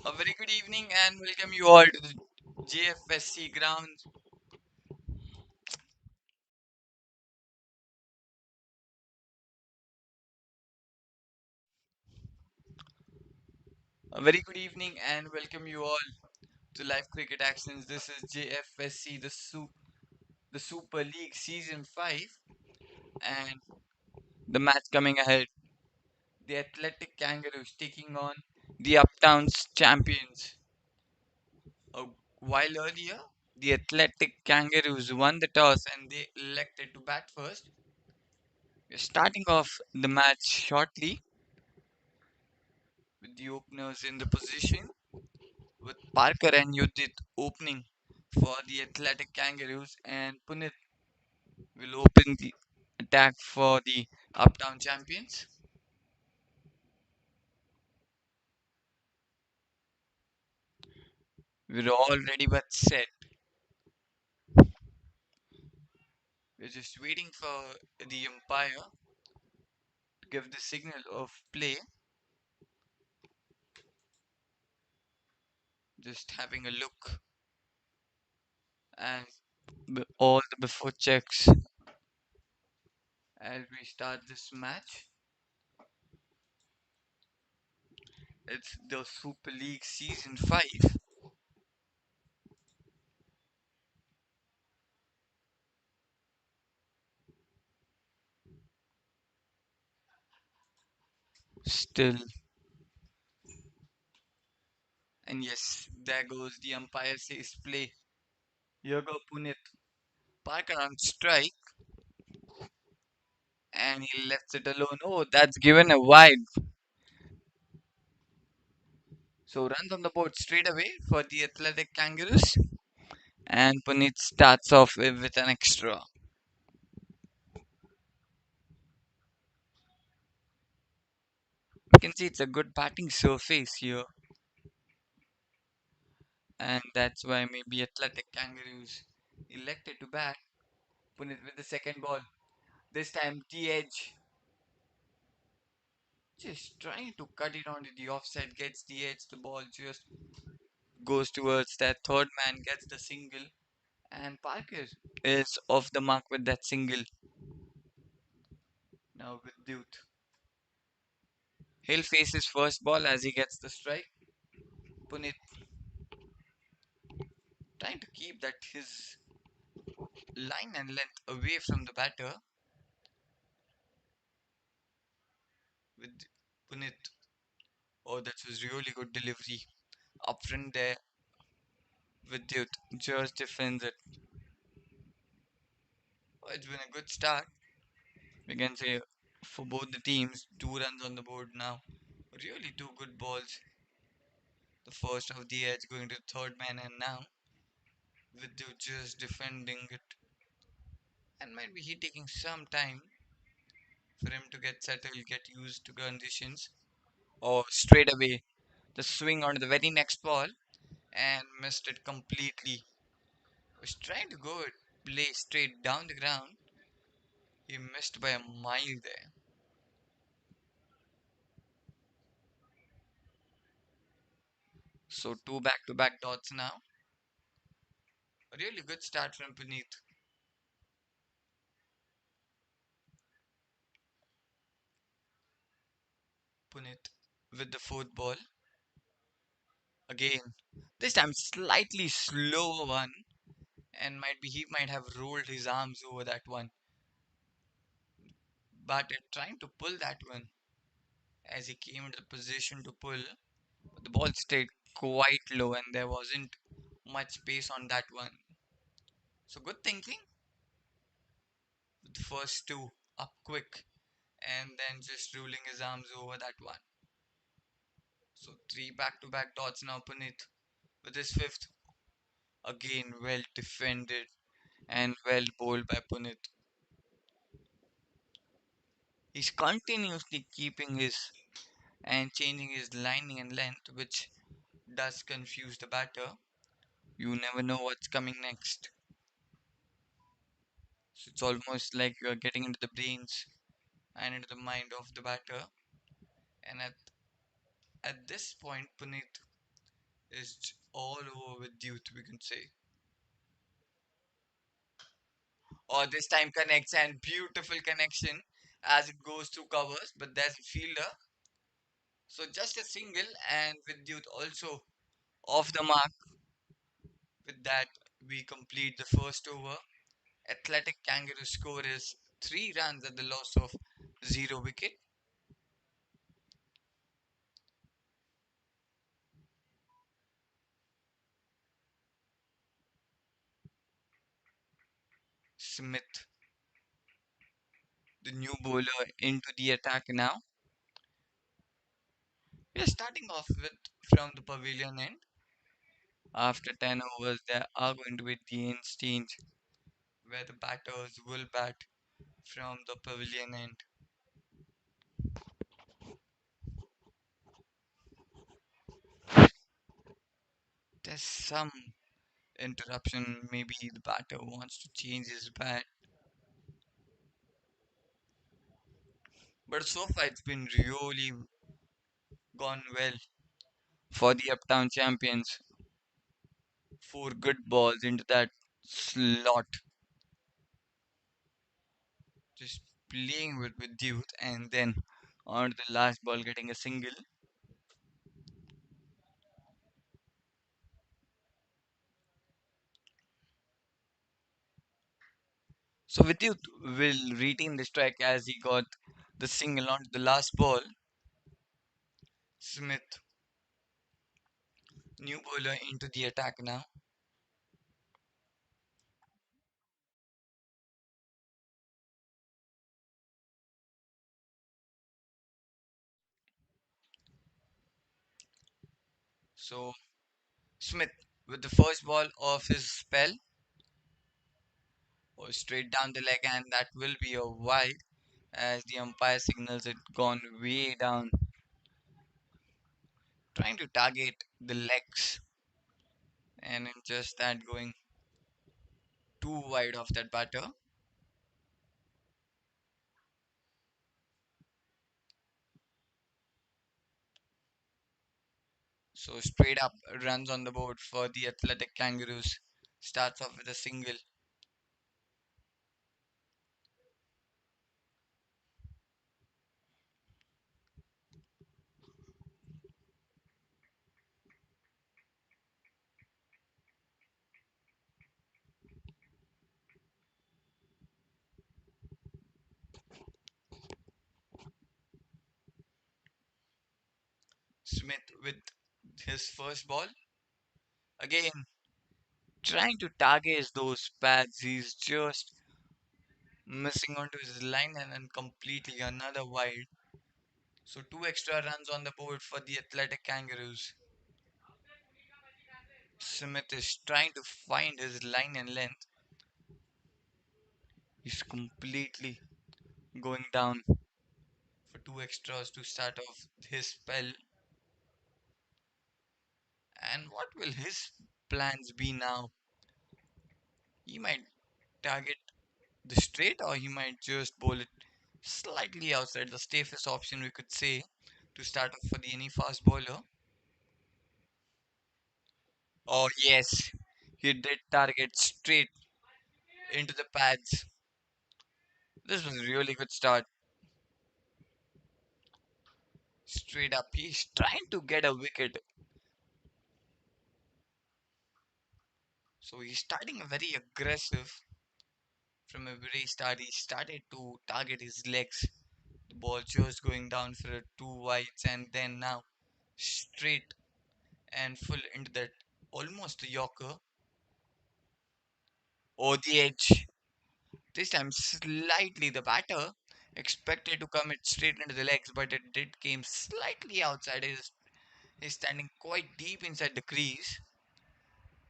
A very good evening and welcome you all to the JFSC grounds. A very good evening and welcome you all to Live Cricket Actions. This is JFSC, the Super League Season 5, and the match coming ahead. The Athletic Kangaroos taking on the Uptown's champions. A while earlier, the Athletic Kangaroos won the toss and they elected to bat first. We're starting off the match shortly with the openers in the position, with Parker and Yudit opening for the Athletic Kangaroos, and Punit will open the attack for the Uptown champions. We're all ready but set. We're just waiting for the umpire to give the signal of play. Just having a look and all the before checks as we start this match. It's the Super League Season 5. Still, and yes, there goes the umpire says play. Here go Punit. Parker on strike and he lets it alone. Oh, that's given a wide. So runs on the board straight away for the Athletic Kangaroos. And Puneet starts off with an extra. You can see it's a good batting surface here. And that's why maybe Athletic Kangaroos elected to bat. Puneet with the second ball. This time the edge. Just trying to cut it onto the offside. Gets the edge. The ball just goes towards that third man. Gets the single. And Parker is off the mark with that single. Now with Duth. He'll face his first ball as he gets the strike. Punit trying to keep that his line and length away from the batter with Punit. Oh, that was really good delivery up front there with Duth. Just defends it. Oh, it's been a good start. We can say for both the teams, 2 runs on the board now. Really two good balls. The first of the edge going to third man, and now with Duth just defending it. And might be he taking some time for him to get settled, get used to conditions. Or straight away, the swing onto the very next ball and missed it completely. Was trying to go it, play straight down the ground. He missed by a mile there. So two back-to-back dots now. A really good start from Puneet. Puneet with the fourth ball again. This time slightly slower one, and might be he might have rolled his arms over that one. But trying to pull that one as he came into the position to pull. The ball stayed quite low and there wasn't much space on that one. So good thinking with the first two up quick and then just ruling his arms over that one. So three back-to-back dots now Puneet with his fifth. Again well defended and well bowled by Puneet. He's continuously keeping his and changing his lining and length, which does confuse the batter. You never know what's coming next. So it's almost like you're getting into the brains and into the mind of the batter. And at this point, Puneet is all over with youth, we can say. Or this time connects and beautiful connection as it goes through covers, but there's a fielder. So just a single and with youth also off the mark. With that, we complete the first over. Athletic Kangaroo score is 3 runs at the loss of 0 wicket. Smith, the new bowler, into the attack now. We are starting off with from the pavilion end. After 10 overs, there are going to be the exchange where the batters will bat from the pavilion end. There's some interruption. Maybe the batter wants to change his bat. But so far, it's been really gone well for the Uptown champions. 4 good balls into that slot. Just playing with youth and then on to the last ball getting a single. So Vidyut will retain the strike as he got the single onto the last ball. Smith, new bowler into the attack now. So Smith with the first ball of his spell or straight down the leg and that will be a wide as the umpire signals it gone way down, trying to target the legs and in just that going too wide of that batter. So straight up runs on the board for the athletic Kangaroos. Starts off with a single. Smith with his first ball. Again, trying to target those pads. He's just missing onto his line and then completely another wide. So 2 extra runs on the board for the athletic Kangaroos. Smith is trying to find his line and length. He's completely going down for 2 extras to start off his spell. And what will his plans be now? He might target the straight or he might just bowl it slightly outside, the safest option we could say to start off for the any fast bowler. Oh yes, he did target straight into the pads. This was a really good start. Straight up, he's trying to get a wicket. So he's starting very aggressive from a very start. He started to target his legs. The ball just going down for a 2 wides and then now straight and full into that almost a Yorker or the edge. This time slightly the batter expected to come it straight into the legs, but it did came slightly outside. He's standing quite deep inside the crease,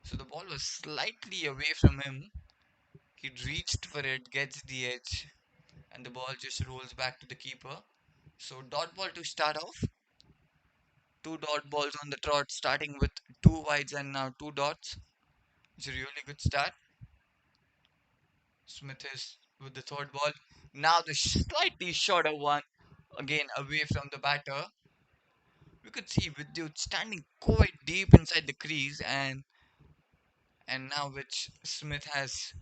so the ball was slightly away from him. He reached for it, gets the edge, and the ball just rolls back to the keeper. So dot ball to start off. 2 dot balls on the trot, starting with 2 wides and now 2 dots. It's a really good start. Smith is with the third ball. Now the slightly shorter one, again away from the batter. we could see Vidyut standing quite deep inside the crease, and now which Smith has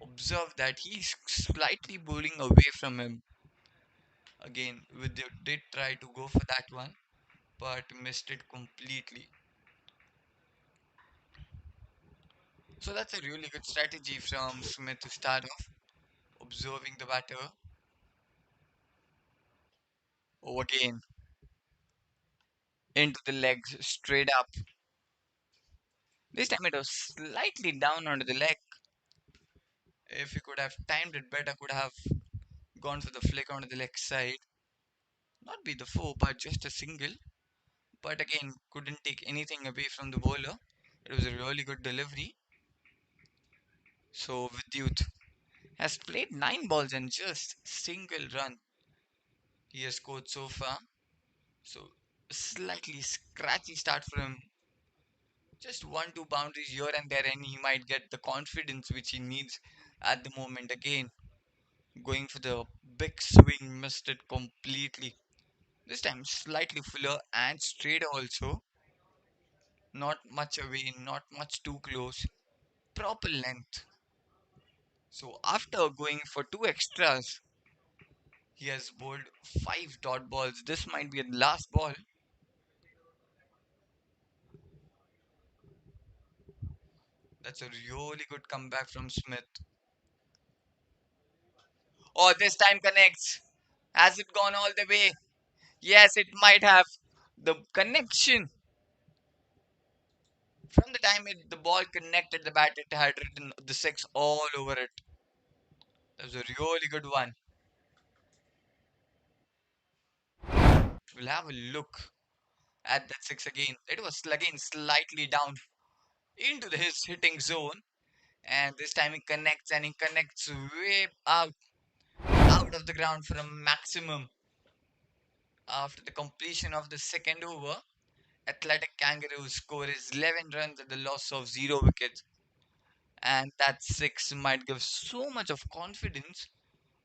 observed that he's slightly bowling away from him. Again, Vidyut did try to go for that one, but missed it completely. So that's a really good strategy from Smith to start off, observing the batter. Oh, again, into the legs, straight up. This time it was slightly down onto the leg. If he could have timed it better, could have gone for the flick onto the leg side. Not be the four, but just a single. But again, couldn't take anything away from the bowler. It was a really good delivery. So Vidyut has played 9 balls and just single run he has scored so far. So a slightly scratchy start for him. Just 1-2 boundaries here and there, and he might get the confidence which he needs at the moment. Again, going for the big swing, missed it completely. This time slightly fuller and straight also. Not much away, not much too close. Proper length. So after going for two extras, he has bowled 5 dot balls. This might be the last ball. That's a really good comeback from Smith. Oh, this time connects. Has it gone all the way? Yes, it might have. The connection. From the time the ball connected the bat, it had written the six all over it. That was a really good one. We'll have a look at that six again. It was again slightly down into his hitting zone, and this time he connects and he connects way out of the ground for a maximum. After the completion of the second over, Athletic Kangaroos score is 11 runs at the loss of 0 wickets, and that six might give so much of confidence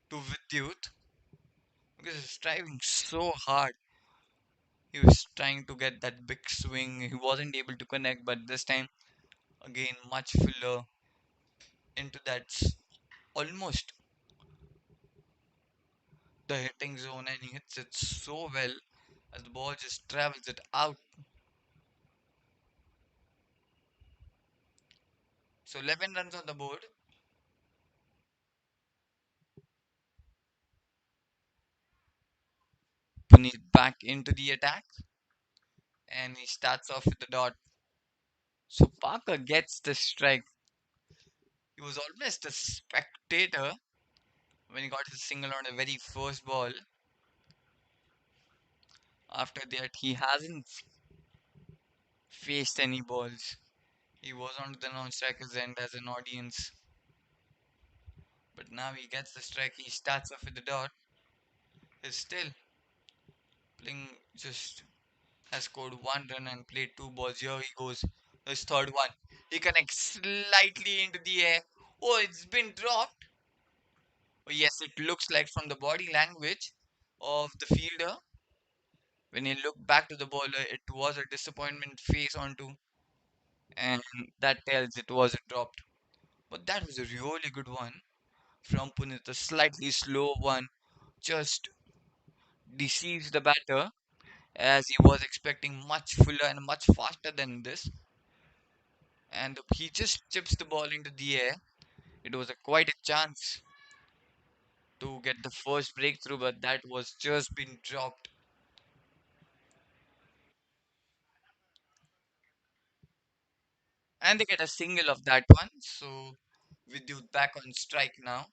to Vidyut because he's striving so hard. He was trying to get that big swing. He wasn't able to connect, but this time again much fuller into almost the hitting zone, and he hits it so well as the ball just travels it out. So 11 runs on the board. Puneet back into the attack, and he starts off with the dot. So Parker gets the strike. He was almost a spectator when he got his single on the very first ball. After that, he hasn't faced any balls. He was on the non-striker's end as an audience, but now he gets the strike. He starts off with the dot. He's still playing, just has scored 1 run and played 2 balls. Here he goes, his third one. He connects slightly into the air. Oh, it's been dropped. Oh, yes, it looks like from the body language of the fielder. When he looked back to the bowler, it was a disappointment face onto, and that tells it was a dropped. But that was a really good one from Punit. A slightly slow one just deceives the batter as he was expecting much fuller and much faster than this. And he just chips the ball into the air. It was a quite a chance to get the first breakthrough, but that was just been dropped. And they get a single of that one. So Vidyut back on strike now.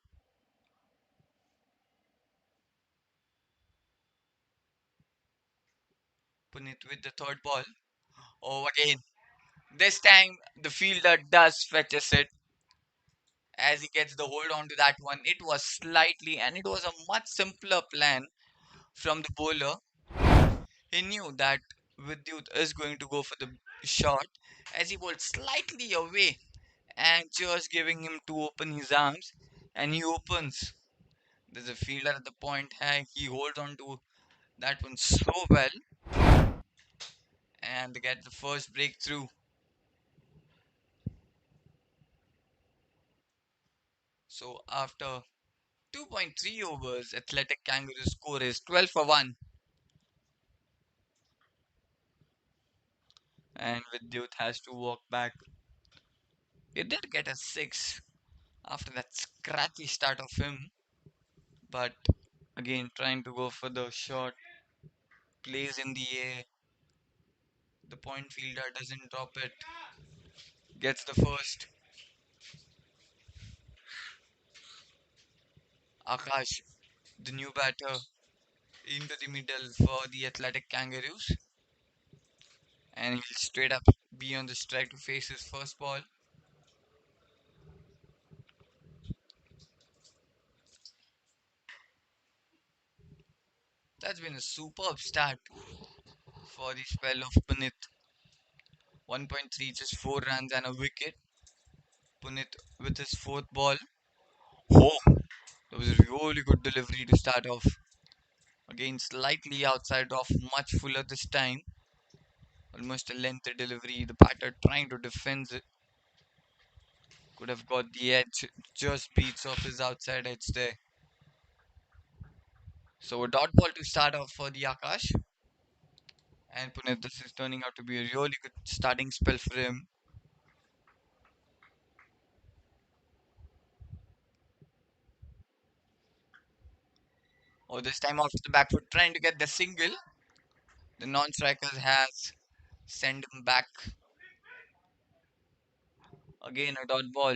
Punit with the third ball. Oh, again. This time the fielder does fetches it as he gets the hold on to that one. It was slightly, and it was a much simpler plan from the bowler. He knew that Vidyut is going to go for the shot as he bowled slightly away and just giving him to open his arms, and he opens. There's a fielder at the point. Hey, he holds on to that one so well. and they get the first breakthrough. So after 2.3 overs, Athletic Kangaroos score is 12 for 1, and Vidyut has to walk back. He did get a 6 after that scratchy start of him, but again trying to go for the shot, plays in the air. The point fielder doesn't drop it, gets the first. Akash, the new batter, into the middle for the Athletic Kangaroos, and he'll straight up be on the strike to face his first ball. That's been a superb start for the spell of Punit. 1.3, just 4 runs and a wicket. Punit with his fourth ball. Oh, that was a really good delivery to start off. Again, slightly outside off, much fuller this time. Almost a lengthy delivery. The batter trying to defend it. Could have got the edge. Just beats off his outside edge there. So a dot ball to start off for the Akash. And Punit, this is turning out to be a really good starting spell for him. Oh, this time off the back foot, trying to get the single. The non-striker has sent him back. Again, a dot ball.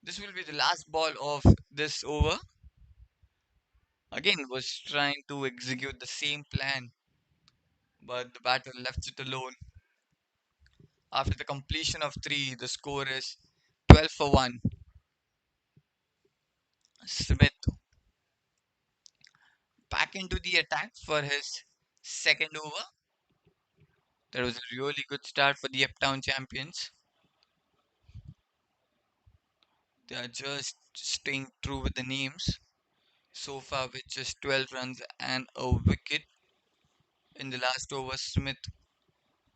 This will be the last ball of this over. Again, was trying to execute the same plan, but the batter left it alone. After the completion of 3, the score is 12 for 1. Smith back into the attack for his second over. That was a really good start for the Uptown champions. They are just staying true with the names. So far, with just 12 runs and a wicket in the last over, Smith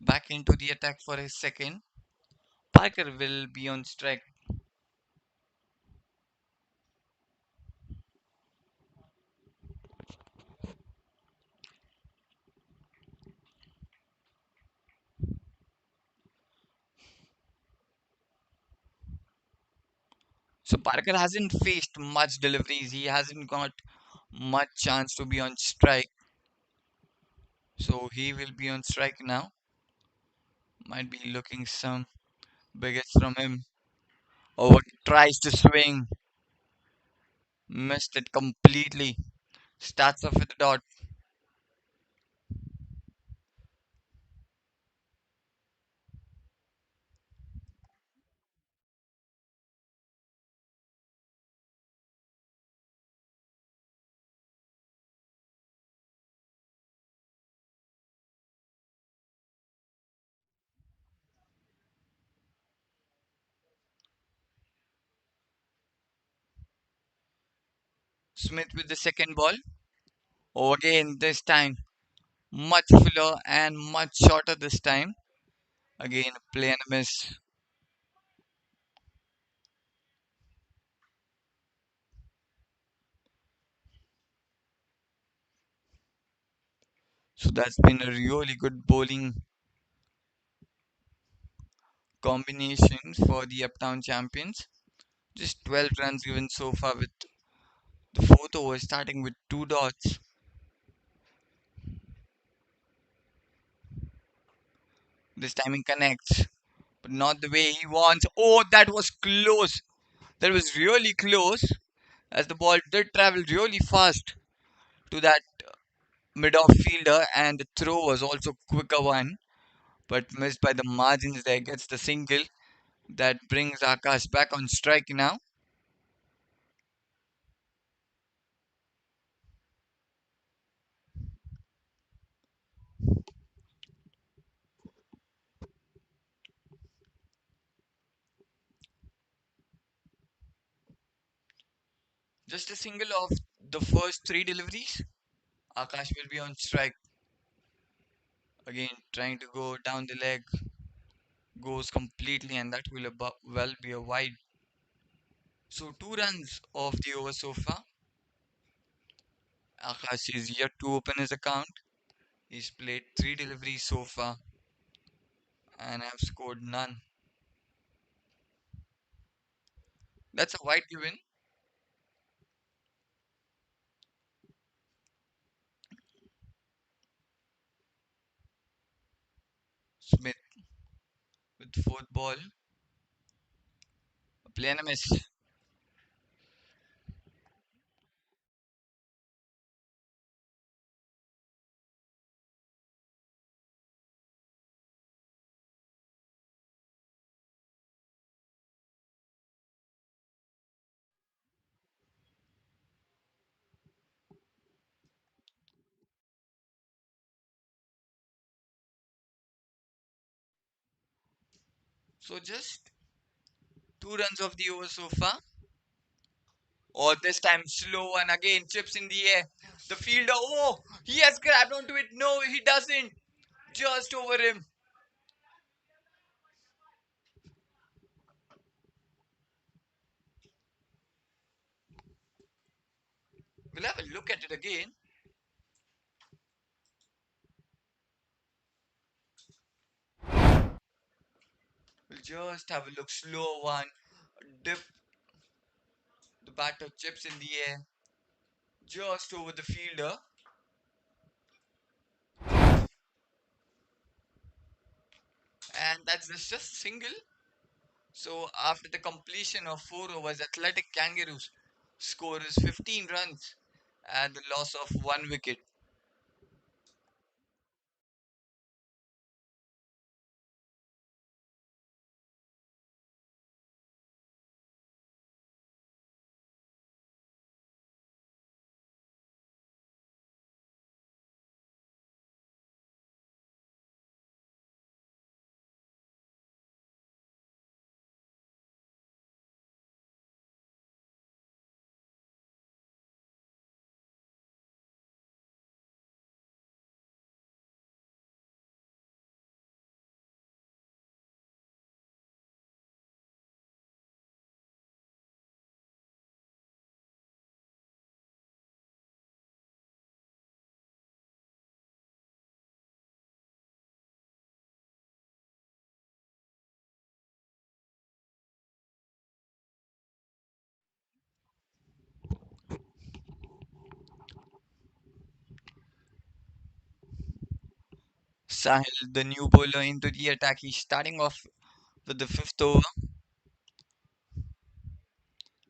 back into the attack for his second. Parker will be on strike. So Parker hasn't faced much deliveries. He hasn't got much chance to be on strike. So he will be on strike now. Might be looking some big hits from him. Over tries to swing. Missed it completely. Starts off with a dot. Smith with the second ball. Oh, again, this time much fuller and much shorter this time. Again, play and a miss. So that's been a really good bowling combination for the Uptown champions. Just 12 runs given so far with the fourth over starting with 2 dots. This timing connects, but not the way he wants. Oh, that was close. That was really close as the ball did travel really fast to that mid-off fielder and the throw was also quicker one, but missed by the margins there. Gets the single that brings Akash back on strike now. Just a single of the first three deliveries. Akash will be on strike again, trying to go down the leg, goes completely, and that will well be a wide. So 2 runs of the over so far. Akash is yet to open his account. He's played three deliveries so far and have scored none. That's a wide given. Smith with fourth ball. A play and a miss. So just 2 runs of the over so far. Or this time slow and again chips in the air. The fielder, oh, he has grabbed onto it. No, he doesn't. Just over him. We'll have a look at it again. We'll just have a look. Slow one. Dip. The batter chips in the air. Just over the fielder. And that's just single. So after the completion of 4 overs, Athletic Kangaroos score is 15 runs and the loss of 1 wicket. Sahil, the new bowler into the attack, he's starting off with the fifth over,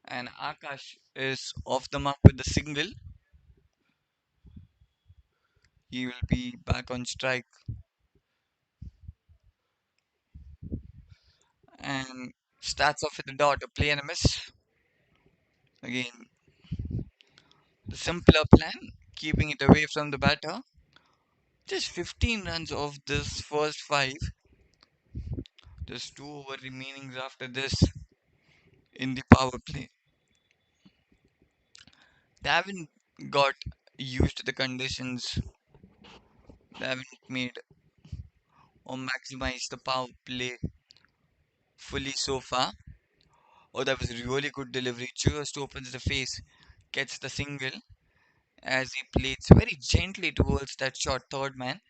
and Akash is off the mark with the single. He will be back on strike, and starts off with the dot, a play and a miss. Again, the simpler plan, keeping it away from the batter. Just 15 runs of this first five. Just 2 over remaining after this in the power play. They haven't got used to the conditions. They haven't made or maximized the power play fully so far. Oh, that was a really good delivery. Just opens the face, gets the single as he plays very gently towards that short third man.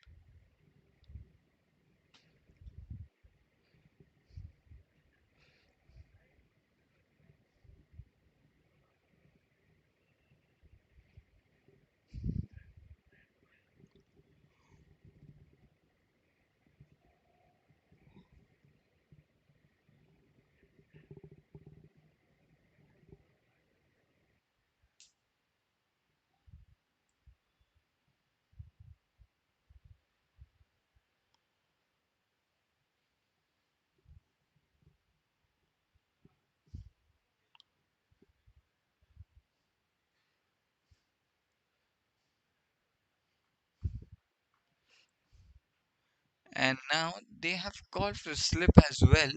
And now they have called for a slip as well.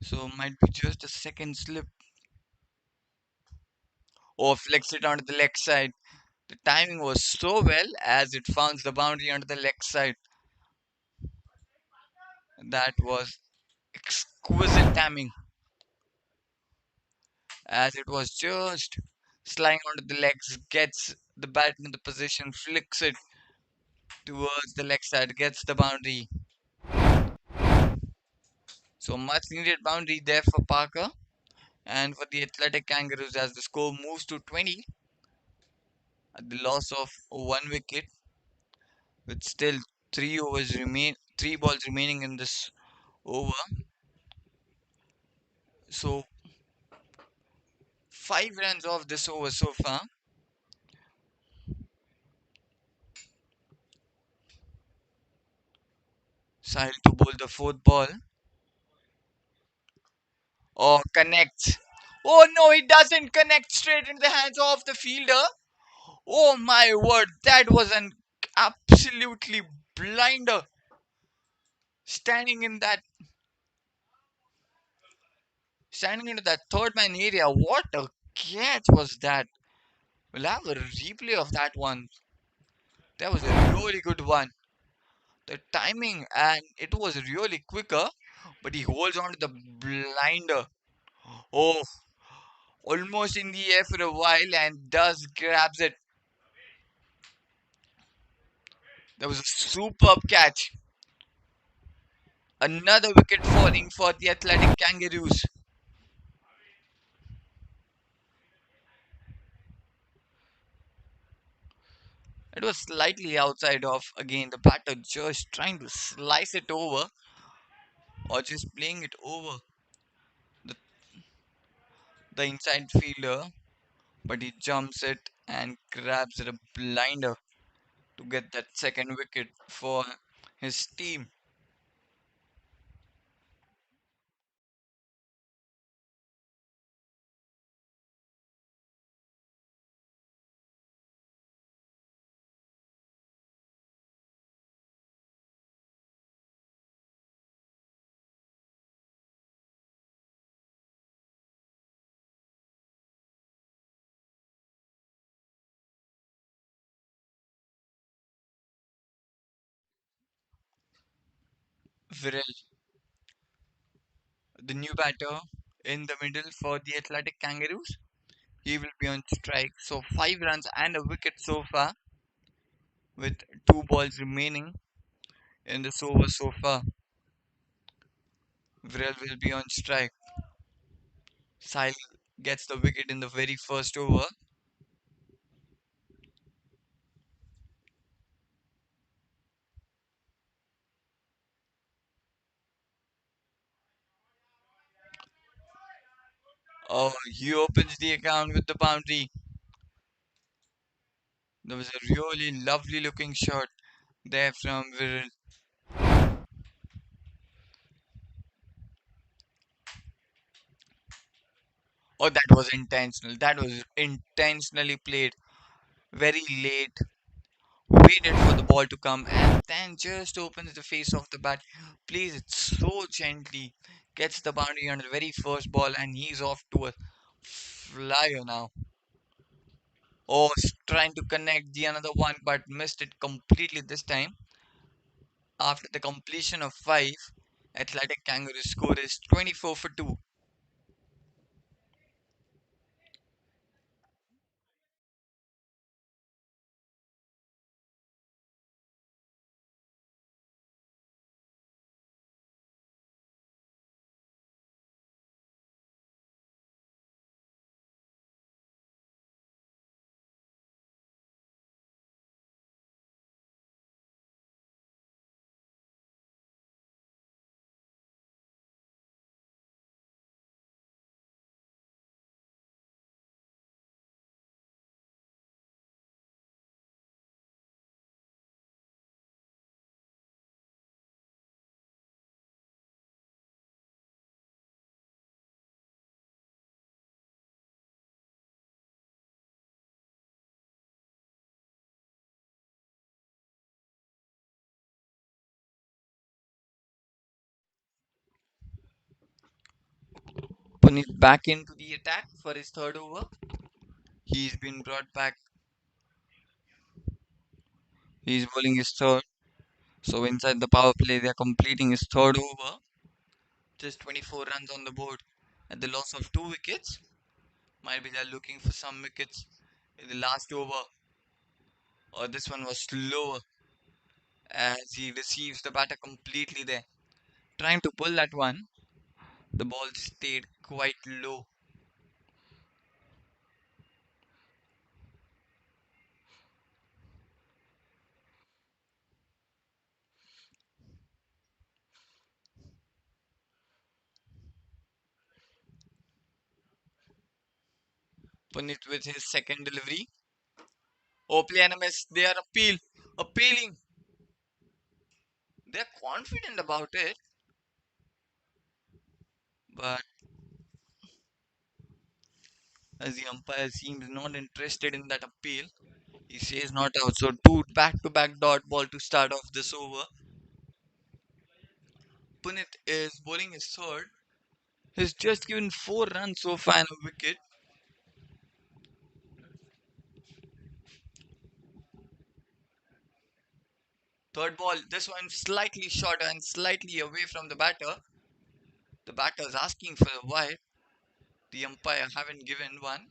So might be just a second slip. or flicks it onto the leg side. The timing was so well as it found the boundary onto the leg side. That was exquisite timing as it was just sliding onto the legs, gets the bat in the position, flicks it towards the leg side, gets the boundary. So much needed boundary there for Parker and for the Athletic Kangaroos as the score moves to 20 at the loss of one wicket with still 3 balls remaining in this over. So 5 runs off this over so far. Sahil to bowl the fourth ball. Oh, connects. Oh no, it doesn't connect straight into the hands of the fielder. Oh my word, that was an absolutely blinder standing in that standing into that third man area. What a catch was that? We'll have a replay of that one. That was a really good one. The timing and it was really quicker, but he holds on to the blinder. Oh, almost in the air for a while and does grabs it. That was a superb catch. Another wicket falling for the Athletic Kangaroos. It was slightly outside of again the batter just trying to slice it over or just playing it over the, the inside fielder, but he jumps it and grabs it a blinder to get that second wicket for his team. Viral, the new batter in the middle for the Athletic Kangaroos, he will be on strike. So 5 runs and a wicket so far with 2 balls remaining in this over so far. Viral will be on strike. Sile gets the wicket in the very first over. Oh, he opens the account with the boundary. There was a really lovely looking shot there from Viral. Oh, that was intentional. That was intentionally played very late. Waited for the ball to come and then just opens the face of the bat. Plays it so gently. Gets the boundary on the very first ball and he's off to a flyer now. Oh, trying to connect the another one but missed it completely this time. After the completion of 5, Athletic Kangaroos score is 24 for 2. Puneet back into the attack for his third over. He's been brought back. He's bowling his third. So inside the power play, they're completing his third over. Just 24 runs on the board at the loss of 2 wickets. Might be they're looking for some wickets in the last over. Or this one was slower as he receives the batter completely there. Trying to pull that one. The ball stayed quite low. Punit with his second delivery. Oh, play and a miss. They are appealing. They're confident about it, but as the umpire seems not interested in that appeal, he says not out. So two back-to-back dot ball to start off this over. Punit is bowling his third. He's just given 4 runs so far and a wicket. Third ball, this one slightly shorter and slightly away from the batter. The batter is asking for a wide. The umpire haven't given one.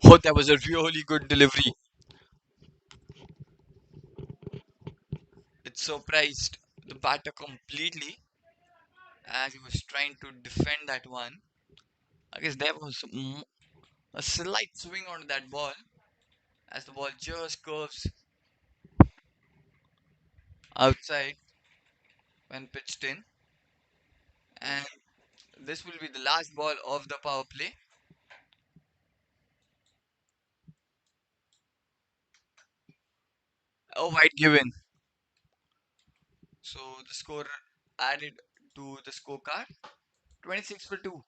Oh, that was a really good delivery. It surprised the batter completely as he was trying to defend that one. I guess there was a slight swing on that ball as the ball just curves outside when pitched in. And this will be the last ball of the power play. A wide given. So the score added to the scorecard 26 for 2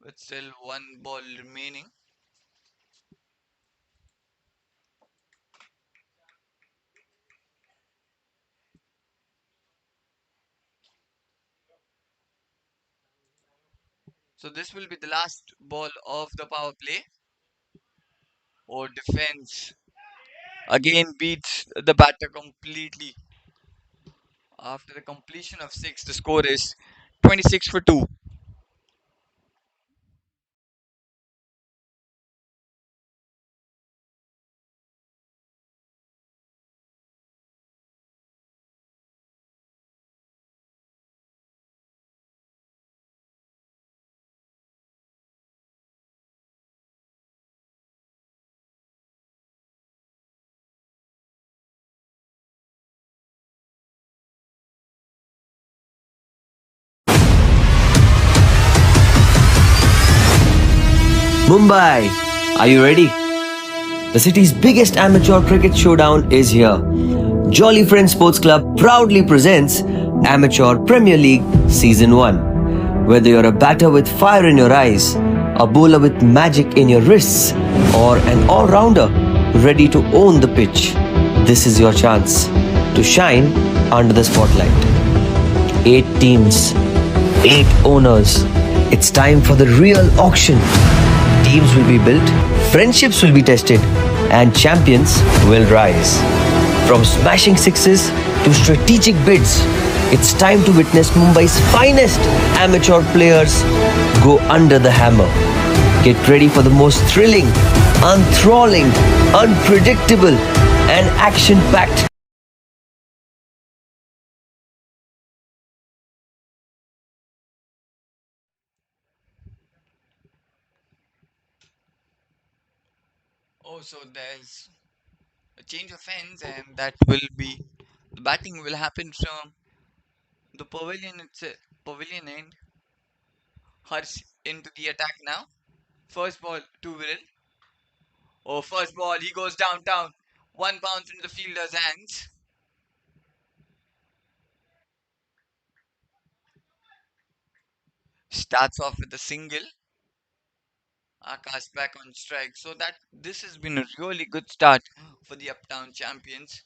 with still one ball remaining. So this will be the last ball of the power play. Or defense again beats the batter completely. After the completion of 6, the score is 26 for 2. Mumbai, are you ready? The city's biggest amateur cricket showdown is here. Jolly Friends Sports Club proudly presents Amateur Premier League Season 1. Whether you're a batter with fire in your eyes, a bowler with magic in your wrists, or an all-rounder ready to own the pitch, this is your chance to shine under the spotlight. 8 teams, 8 owners. It's time for the real auction. Teams will be built, friendships will be tested, and champions will rise. From smashing sixes to strategic bids, it's time to witness Mumbai's finest amateur players go under the hammer. Get ready for the most thrilling, enthralling, unpredictable, and action packed. Oh, so there's a change of ends, and that will be the batting will happen from the pavilion itself, pavilion end. Harsh into the attack now. First ball to Viral. Oh, first ball, he goes downtown. One bounce into the fielder's hands. Starts off with a single. Akash back on strike. So that this has been a really good start for the Uptown champions.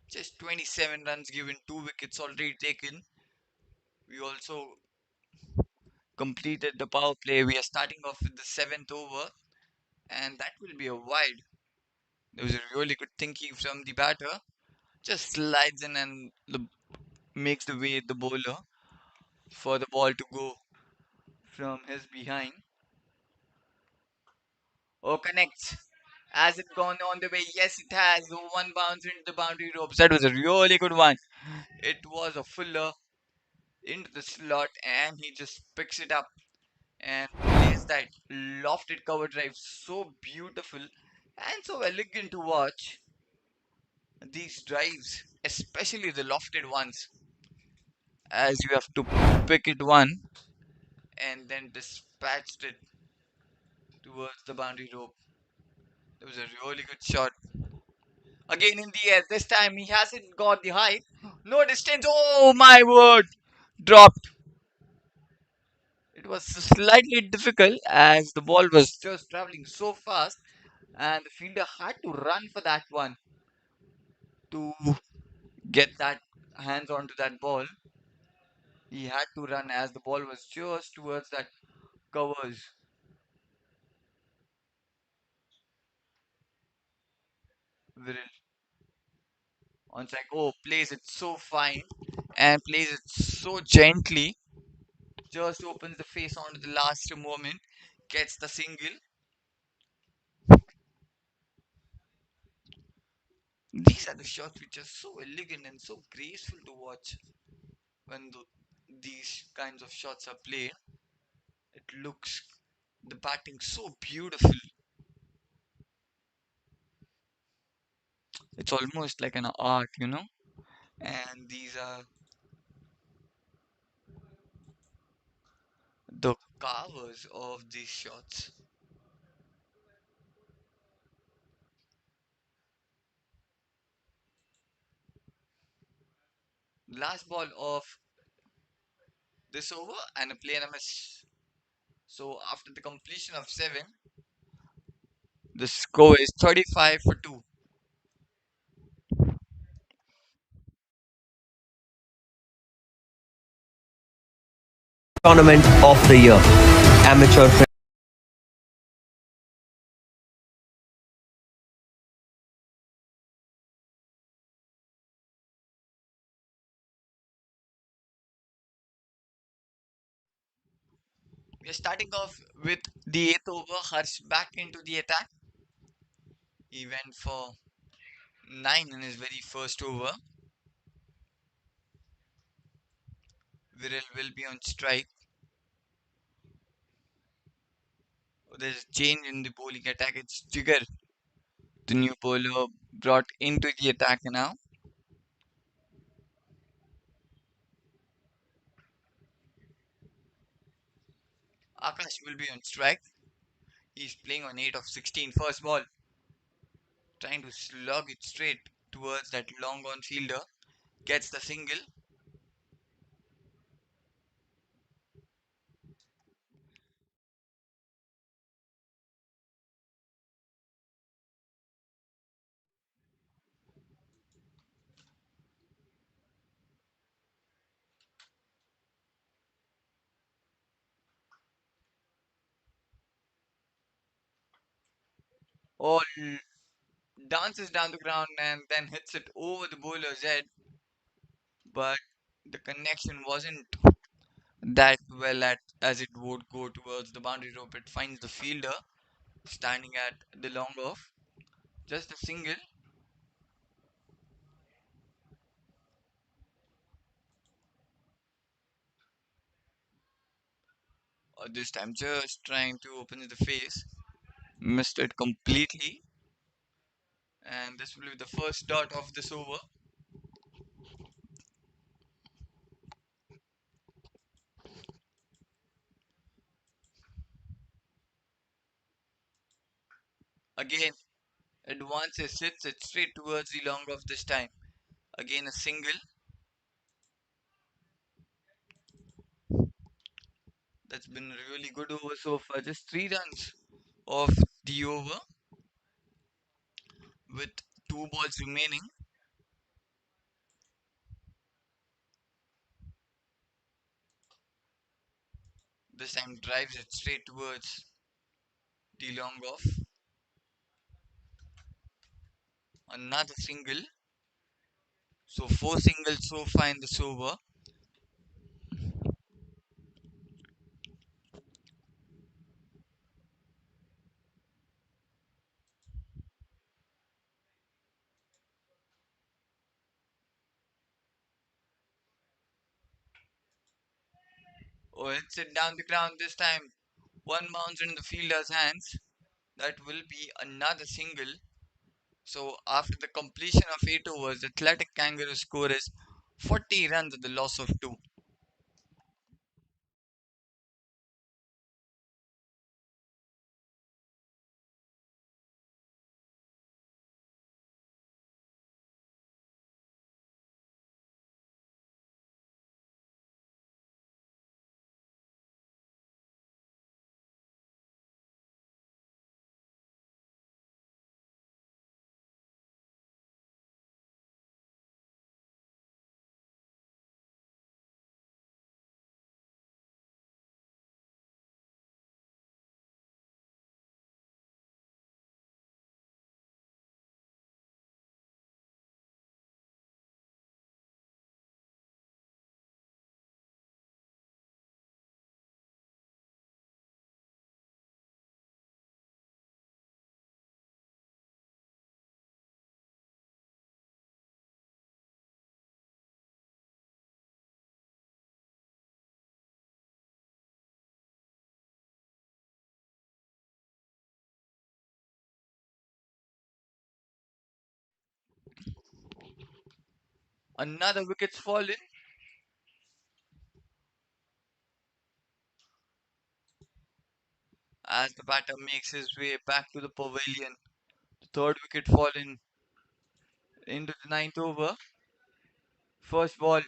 Just 27 runs given, 2 wickets already taken. We also completed the power play. We are starting off with the seventh over, and that will be a wide. There was a really good thinking from the batter. Just slides in and makes the way the bowler for the ball to go from his behind. Oh, connects. Has it gone on the way? Yes, it has. One bounce into the boundary ropes. That was a really good one. It was a fuller into the slot, and he just picks it up and plays that lofted cover drive. So beautiful and so elegant to watch. These drives, especially the lofted ones, as you have to pick it one and then dispatched it towards the boundary rope. It was a really good shot. Again in the air. This time he hasn't got the height. No distance. Oh my word! Dropped. It was slightly difficult as the ball was just traveling so fast, and the fielder had to run for that one to get that hands onto that ball. He had to run as the ball was just towards that covers. Viral on strike. Oh, plays it so fine and plays it so gently. Just opens the face onto the last moment. Gets the single. These are the shots which are so elegant and so graceful to watch when these kinds of shots are played. It looks the batting so beautiful. It's almost like an art. And these are the carvers of these shots. Last ball of this over and a player miss. So after the completion of 7, the score is 35 for 2. Tournament of the year. Amateur. We are starting off with the 8th over. Harsh back into the attack. He went for 9 in his very first over. Viral will be on strike. There's a change in the bowling attack. It's Jigger, the new bowler, brought into the attack now. Akash will be on strike. He's playing on 8 of 16. First ball, trying to slug it straight towards that long on fielder. Gets the single. All dances down the ground and then hits it over the bowler's head, but the connection wasn't that well at as it would go towards the boundary rope. It finds the fielder standing at the long off. Just a single. This time just trying to open the face. Missed it completely. And this will be the first dot of this over. Again, advances, hits it straight towards the long off this time. Again a single. That's been a really good over so far. Just 3 runs of the over with 2 balls remaining. This time drives it straight towards the long off. Another single. So 4 singles so far in this over. Oh, hits it down the ground this time. One bounce in the fielder's hands. That will be another single. So after the completion of 8 overs, Athletic Kangaroos score is 40 runs at the loss of 2. Another wicket's fallen as the batter makes his way back to the pavilion. The third wicket fallen into the ninth over. First ball,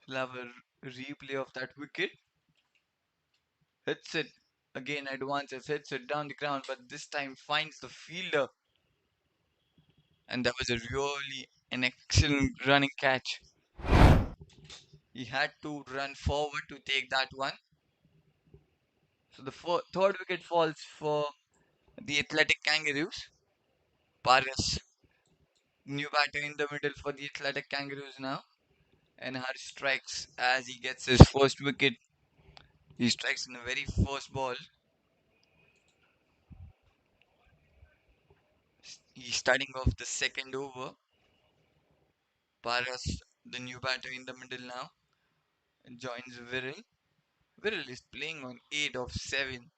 we'll have a replay of that wicket. Hits it again, advances, hits it down the ground, but this time finds the fielder. And that was a really an excellent running catch. He had to run forward to take that one. So the third wicket falls for the Athletic Kangaroos. Paras, new batter in the middle for the Athletic Kangaroos now. And Harsh strikes as he gets his first wicket. He strikes in the very first ball. He's starting off the second over. Paras, the new batter in the middle now, joins Viral. Viral is playing on 8 of 7.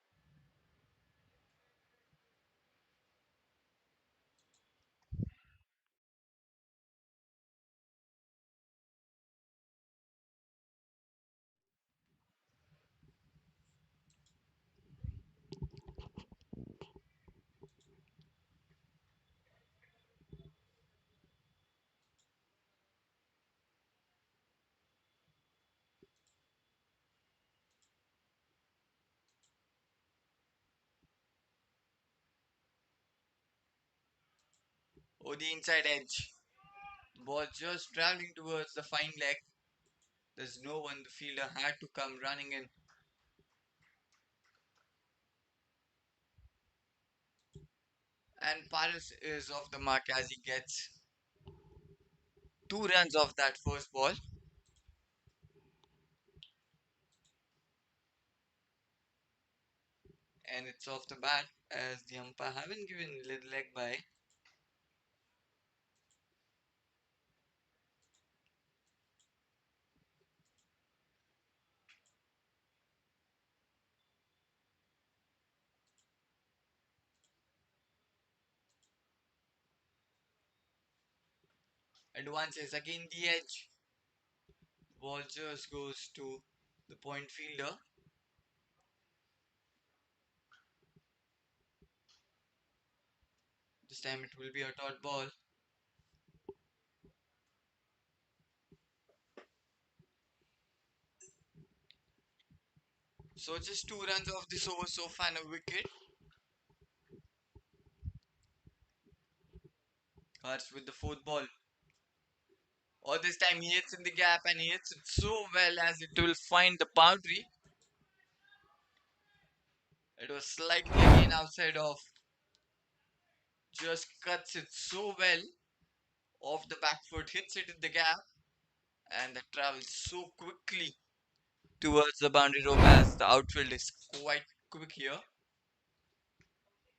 Oh, the inside edge. ball just traveling towards the fine leg. There's no one. The fielder had to come running in. And Paris is off the mark as he gets 2 runs off that first ball. And it's off the bat as the umpire haven't given little leg by. Advances again the edge. The ball just goes to the point fielder. This time it will be a dot ball. So just 2 runs off this over so far and a wicket. Hurts with the fourth ball. Or this time he hits in the gap and he hits it so well as it will find the boundary. It was slightly again outside of. Just cuts it so well off the back foot, hits it in the gap, and that travels so quickly towards the boundary rope as the outfield is quite quick here.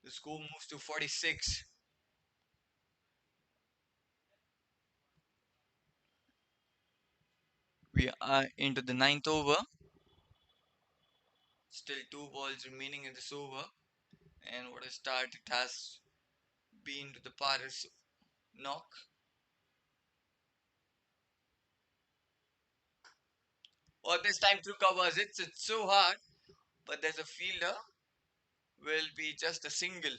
The score moves to 46. We are into the ninth over. Still 2 balls remaining in this over. And what a start it has been to the Paris knock. Or this time through covers, it's so hard, but there's a fielder, will be just a single.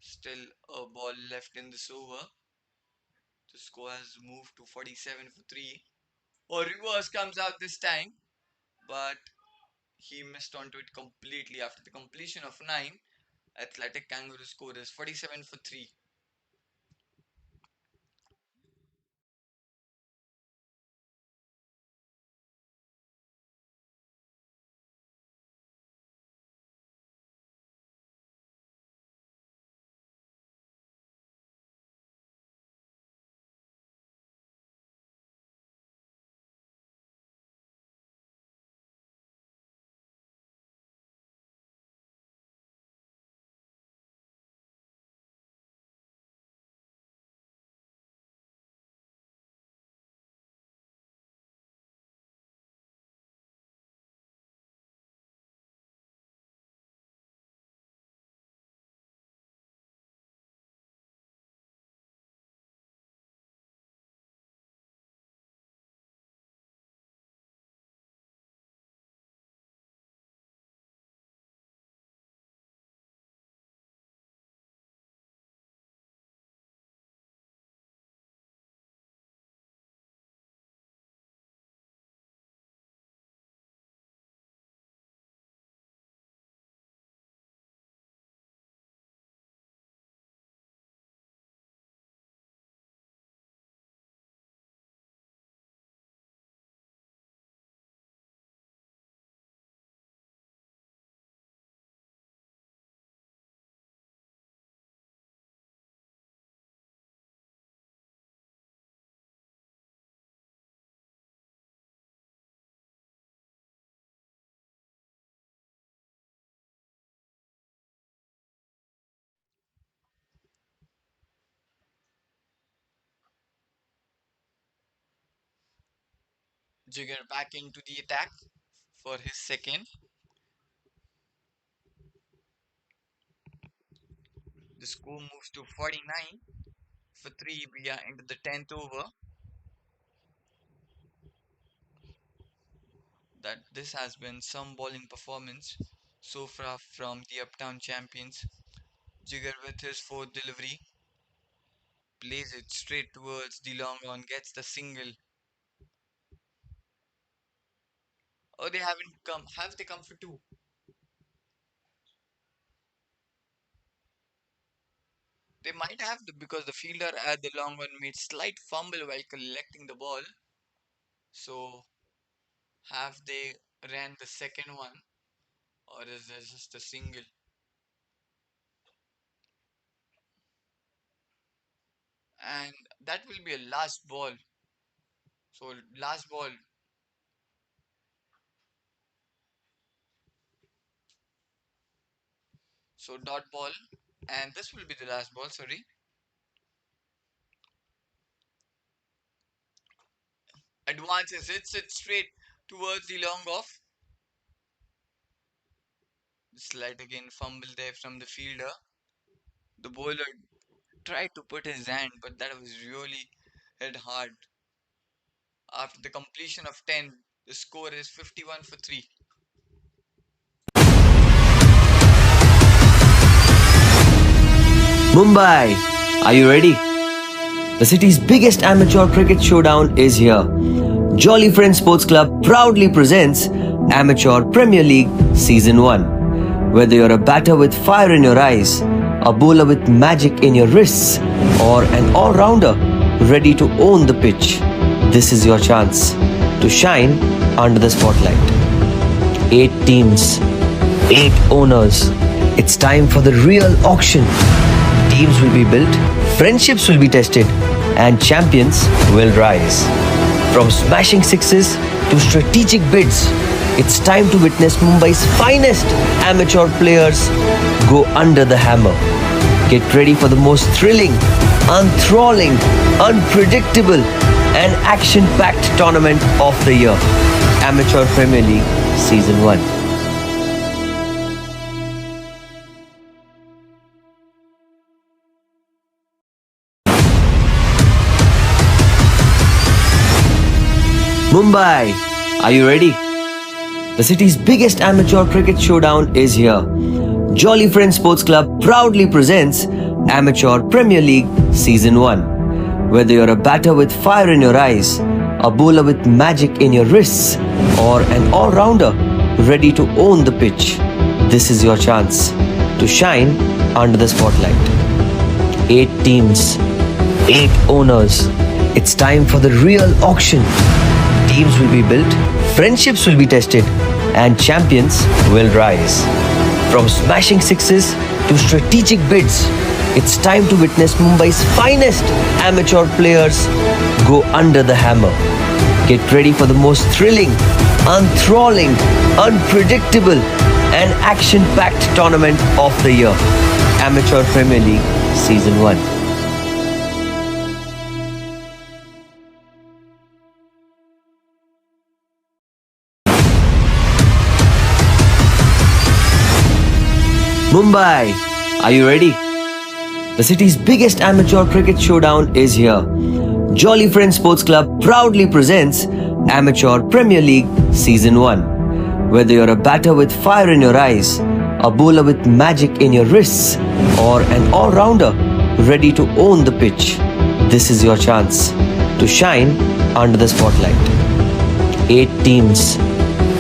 Still a ball left in this over. The score has moved to 47 for 3. Or reverse comes out this time, but he missed onto it completely after the completion of 9. Athletic Kangaroos score is 47 for 3. Jigger back into the attack for his second. The score moves to 49 for 3. We are into the 10th over. That this has been some bowling performance so far from the Uptown champions. Jigger with his fourth delivery. plays it straight towards the long on, gets the single. Oh, they haven't come. Have they come for two? They might have because the fielder at the long one made slight fumble while collecting the ball. So have they ran the second one, or is this just a single? And that will be a last ball. So last ball. So dot ball, and this will be the last ball. Sorry, advances, hits it straight towards the long off. Slight again fumble there from the fielder. The bowler tried to put his hand, but that was really hit hard. After the completion of 10, the score is 51 for 3. Mumbai, are you ready? The city's biggest amateur cricket showdown is here. Jolly Friends Sports Club proudly presents Amateur Premier League Season 1. Whether you're a batter with fire in your eyes, a bowler with magic in your wrists, or an all-rounder ready to own the pitch, this is your chance to shine under the spotlight. 8 teams, 8 owners. It's time for the real auction. Teams will be built, friendships will be tested, and champions will rise. From smashing sixes to strategic bids, it's time to witness Mumbai's finest amateur players go under the hammer. Get ready for the most thrilling, enthralling, unpredictable, and action-packed tournament of the year. Amateur Premier League Season 1. Mumbai, are you ready? The city's biggest amateur cricket showdown is here. Jolly Friends Sports Club proudly presents Amateur Premier League Season 1. Whether you're a batter with fire in your eyes, a bowler with magic in your wrists, or an all-rounder ready to own the pitch, this is your chance to shine under the spotlight. 8 teams, 8 owners. It's time for the real auction. Teams will be built, friendships will be tested, and champions will rise. From smashing sixes to strategic bids, it's time to witness Mumbai's finest amateur players go under the hammer. Get ready for the most thrilling, enthralling, unpredictable, and action-packed tournament of the year. Amateur Premier League Season 1. Mumbai, are you ready? The city's biggest amateur cricket showdown is here. Jolly Friends Sports Club proudly presents Amateur Premier League Season 1. Whether you're a batter with fire in your eyes, a bowler with magic in your wrists, or an all-rounder ready to own the pitch, this is your chance to shine under the spotlight. 8 teams,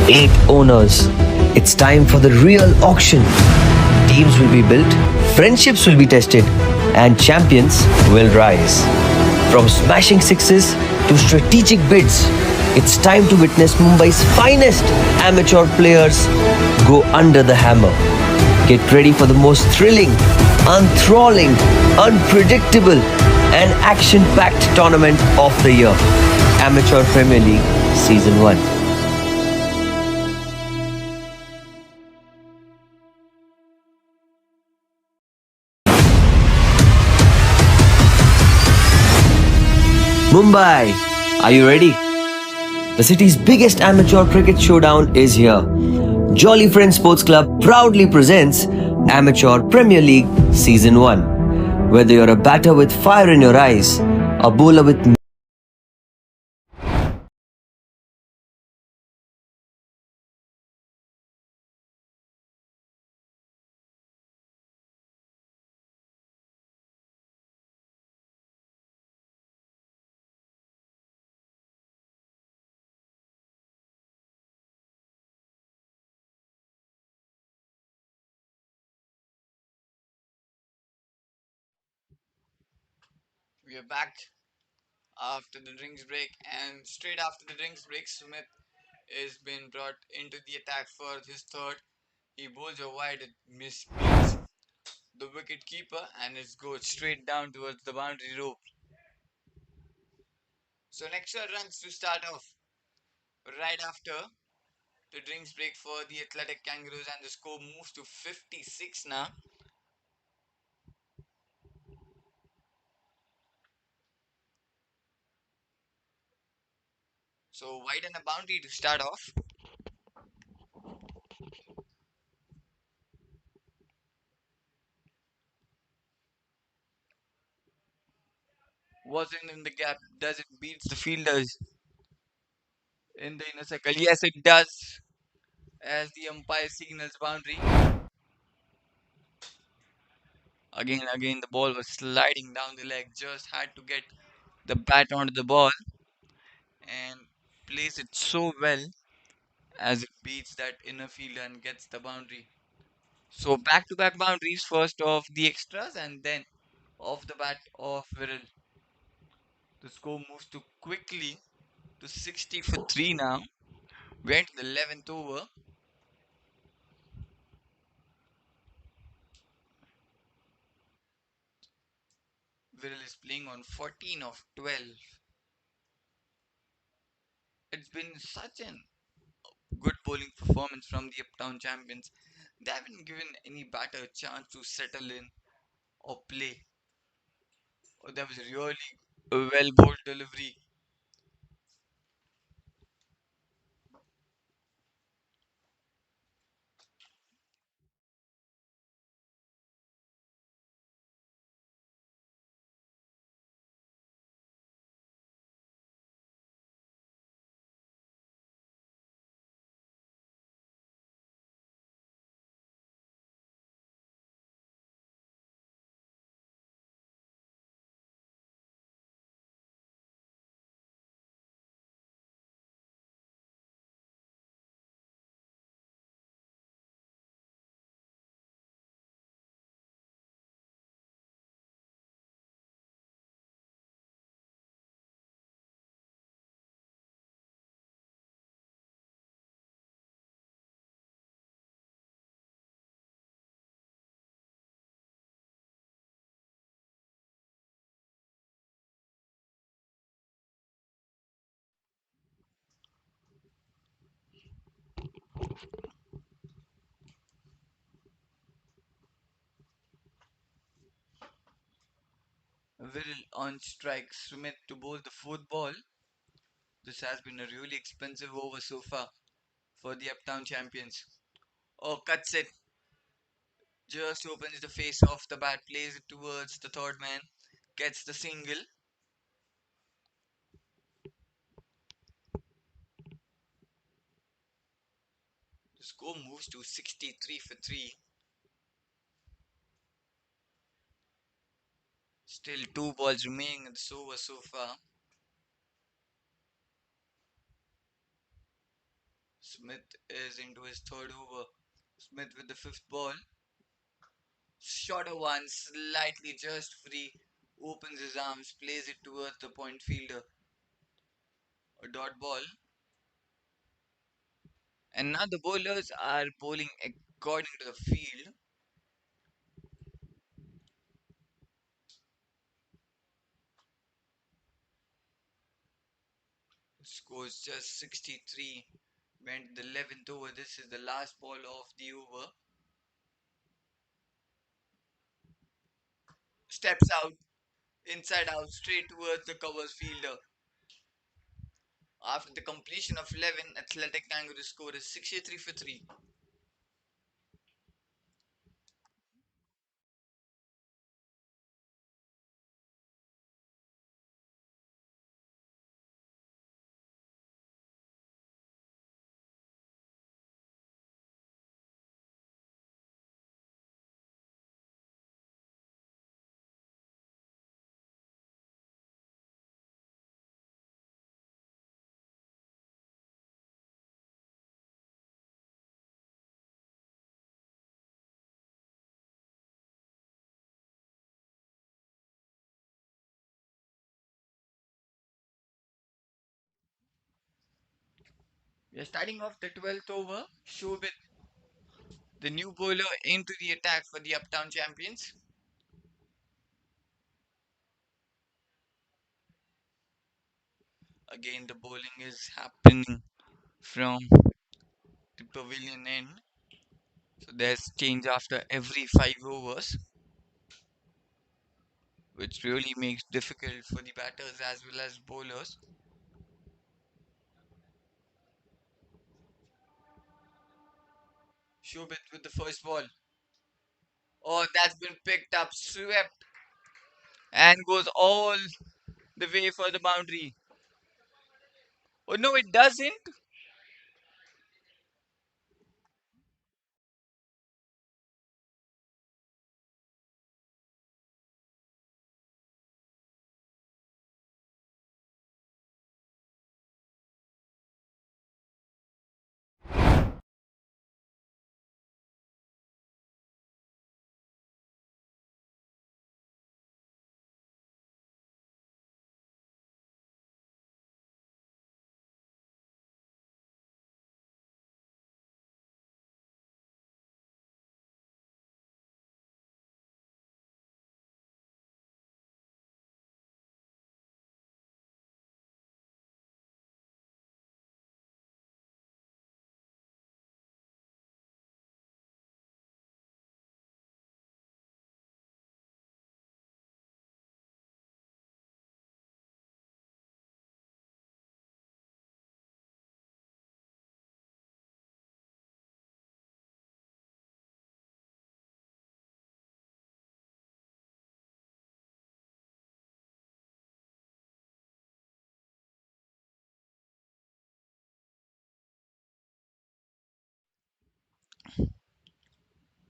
8 owners. It's time for the real auction. Teams will be built, friendships will be tested, and champions will rise. From smashing sixes to strategic bids, it's time to witness Mumbai's finest amateur players go under the hammer. Get ready for the most thrilling, enthralling, unpredictable, and action-packed tournament of the year. Amateur Premier League Season 1. Mumbai, are you ready? The city's biggest amateur cricket showdown is here. Jolly Friends Sports Club proudly presents Amateur Premier League Season 1. Whether you're a batter with fire in your eyes, a bowler with We are back after the drinks break, and straight after the drinks break, Smith is being brought into the attack for his third. He bowls a wide, it misbeats the wicket keeper, and it goes straight down towards the boundary rope. So an extra runs to start off right after the drinks break for the Athletic Kangaroos, and the score moves to 56 now. So wide and a boundary to start off. Wasn't in the gap. Does it beats the fielders in the inner circle? Yes, it does. As the umpire signals boundary. Again, again, the ball was sliding down the leg. Just had to get the bat onto the ball and place it so well as it beats that inner fielder and gets the boundary. So back-to-back boundaries. First of the extras and then off the bat of Viral. The score moves to quickly to 60 for 3 now. We're into the 11th over. Viral is playing on 14 of 12. It's been such an good bowling performance from the Uptown champions. They haven't given any batter a chance to settle in or play. Oh, that was really a well bowled delivery. Viral on strike. Smith to bowl the fourth ball. This has been a really expensive over so far for the Uptown champions. Oh, cuts it. Just opens the face off the bat, plays it towards the third man, gets the single. The score moves to 63 for 3. Still two balls remaining in this over so far. Smith is into his third over. Smith with the fifth ball. Shorter one, slightly just free. Opens his arms, plays it towards the point fielder. A dot ball. And now the bowlers are bowling according to the field. Scores just 63. Went the 11th over. This is the last ball of the over. Steps out, inside out, straight towards the covers fielder. After the completion of 11, Athletic Kangaroos score is 63 for 3. We are starting off the 12th over. Shobit, the new bowler, into the attack for the Uptown champions. Again, the bowling is happening from the pavilion end. So there's change after every 5 overs, which really makes difficult for the batters as well as bowlers. Shobit with the first ball. Oh, that's been picked up, swept, and goes all the way for the boundary. Oh no, it doesn't.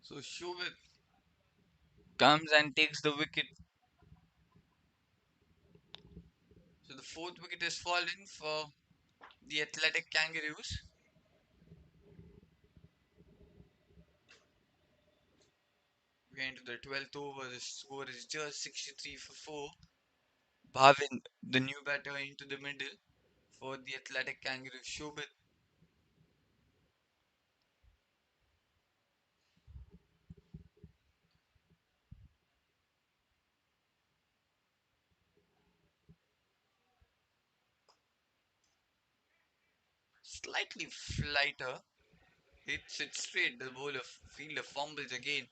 So Shobit comes and takes the wicket. So the fourth wicket is fallen for the athletic Kangaroos. We're into the 12th over. The score is just 63 for 4. Bhavin, the new batter, into the middle for the athletic Kangaroos. Shobit, slightly flighter, hits it straight. The bowler fielder fumbles again.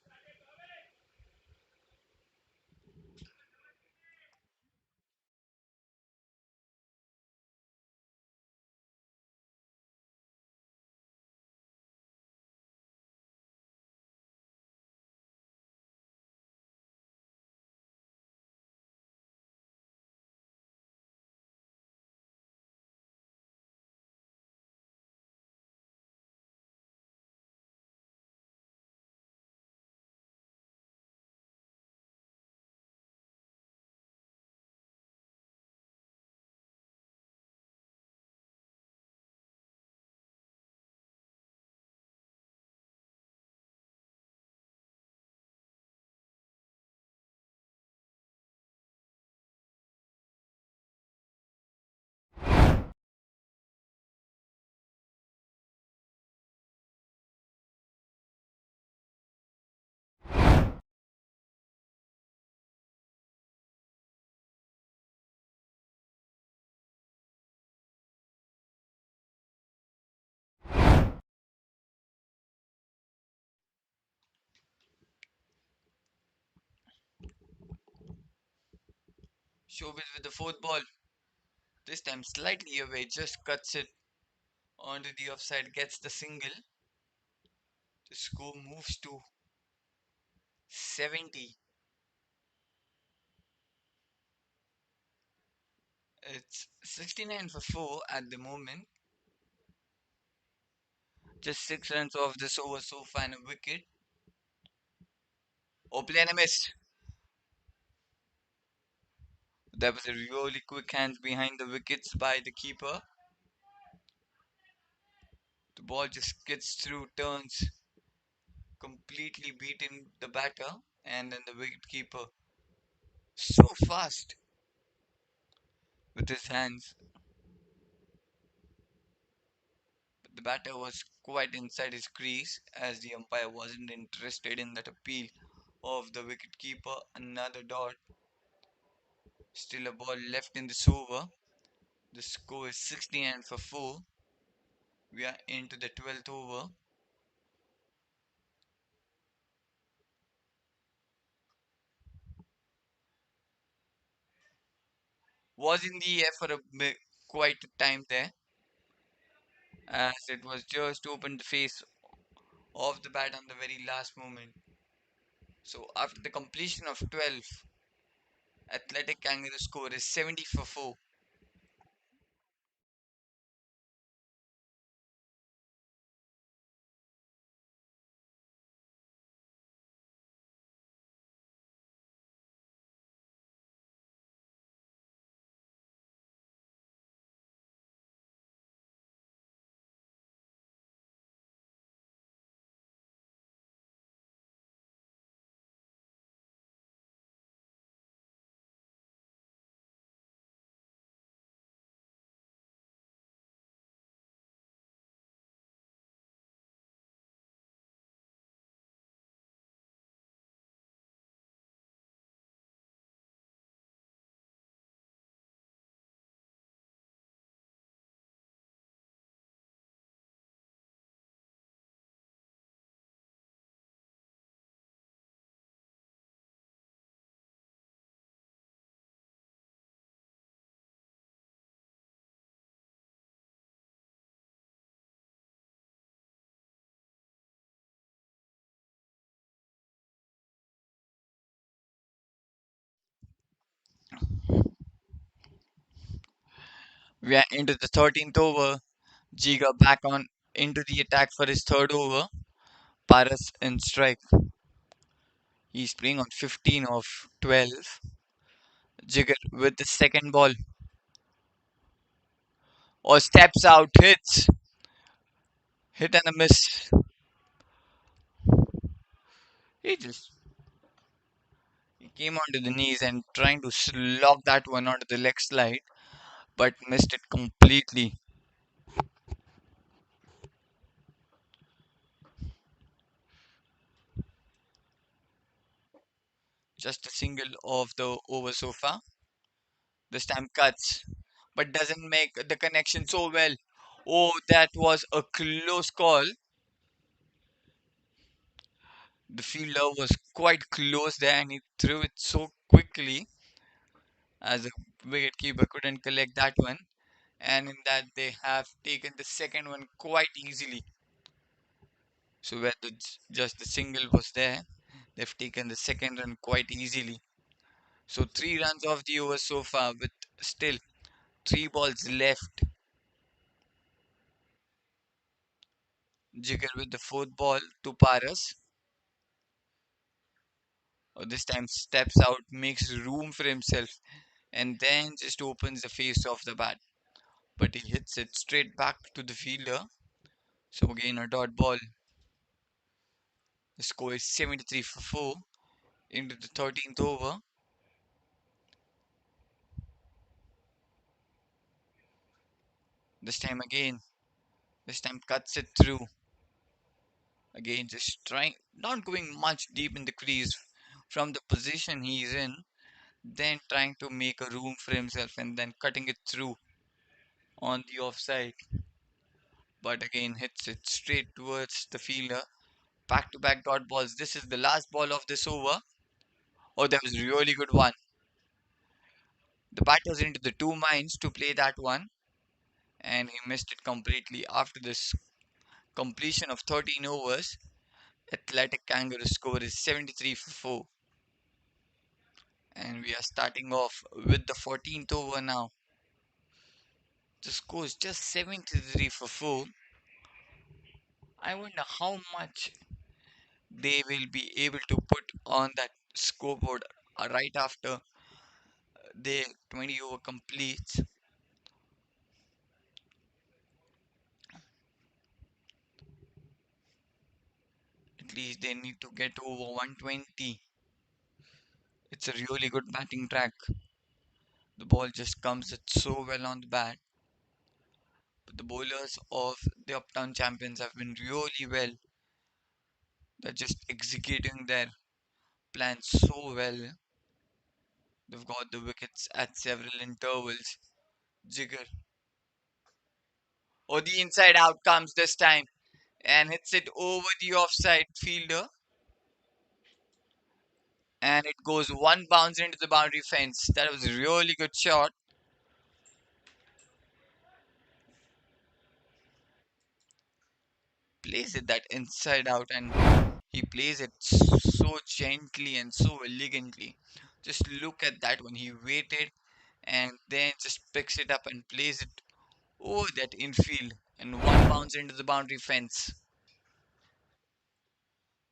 Shobit with the fourth ball. This time slightly away, just cuts it onto the offside, gets the single. The score moves to 70. It's 69 for 4 at the moment. Just 6 runs off this over so far and a wicket. Open and a miss. That was a really quick hands behind the wickets by the keeper. The ball just gets through, turns, completely beating the batter, and then the wicket keeper so fast with his hands. The batter was quite inside his crease as the umpire wasn't interested in that appeal of the wicketkeeper. Another dot. Still a ball left in this over. The score is 69 for 4. We are into the 12th over. Was in the air for quite a time there as it was just opened the face of the bat on the very last moment. So after the completion of 12, Athletic Kangaroo score is 70 for 4. We are into the 13th over. Jiga back on into the attack for his third over. Paras in strike. He's playing on 15 of 12. Jigger with the second ball. Or steps out, hits. Hit and a miss. He just he came onto the knees and trying to slog that one onto the leg slide, but missed it completely. Just a single of the over so far. This time cuts, but doesn't make the connection so well. Oh, that was a close call. The fielder was quite close there and he threw it so quickly as the wicketkeeper couldn't collect that one. And in that, they have taken the second one quite easily. So, where just the single was there, they've taken the second run quite easily. So, 3 runs off the over so far with still 3 balls left. Jigger with the fourth ball to Paras. This time steps out, makes room for himself, and then just opens the face of the bat. But he hits it straight back to the fielder. So again a dot ball. The score is 73 for 4 into the 13th over. This time again. This time cuts it through. Again just trying, not going much deep in the crease from the position he's in. Then trying to make a room for himself and then cutting it through on the offside. But again hits it straight towards the fielder. Back to back dot balls. This is the last ball of this over. Oh, that was a really good one. The batter's into the two minds to play that one, and he missed it completely. After this completion of 13 overs, Athletic Kangaroos score is 73 for 4. And we are starting off with the 14th over now. The score is just 73 for 4. I wonder how much they will be able to put on that scoreboard right after the 20 over completes. At least they need to get over 120. It's a really good batting track. The ball just comes it so well on the bat. The bowlers of the Uptown champions have been really well. They're just executing their plans so well. They've got the wickets at several intervals. Jigger. Oh, the inside out comes this time and hits it over the offside fielder. And it goes one bounce into the boundary fence. That was a really good shot. Plays it that inside out, and he plays it so gently and so elegantly. Just look at that when he waited and then just picks it up and plays it over that infield and one bounce into the boundary fence.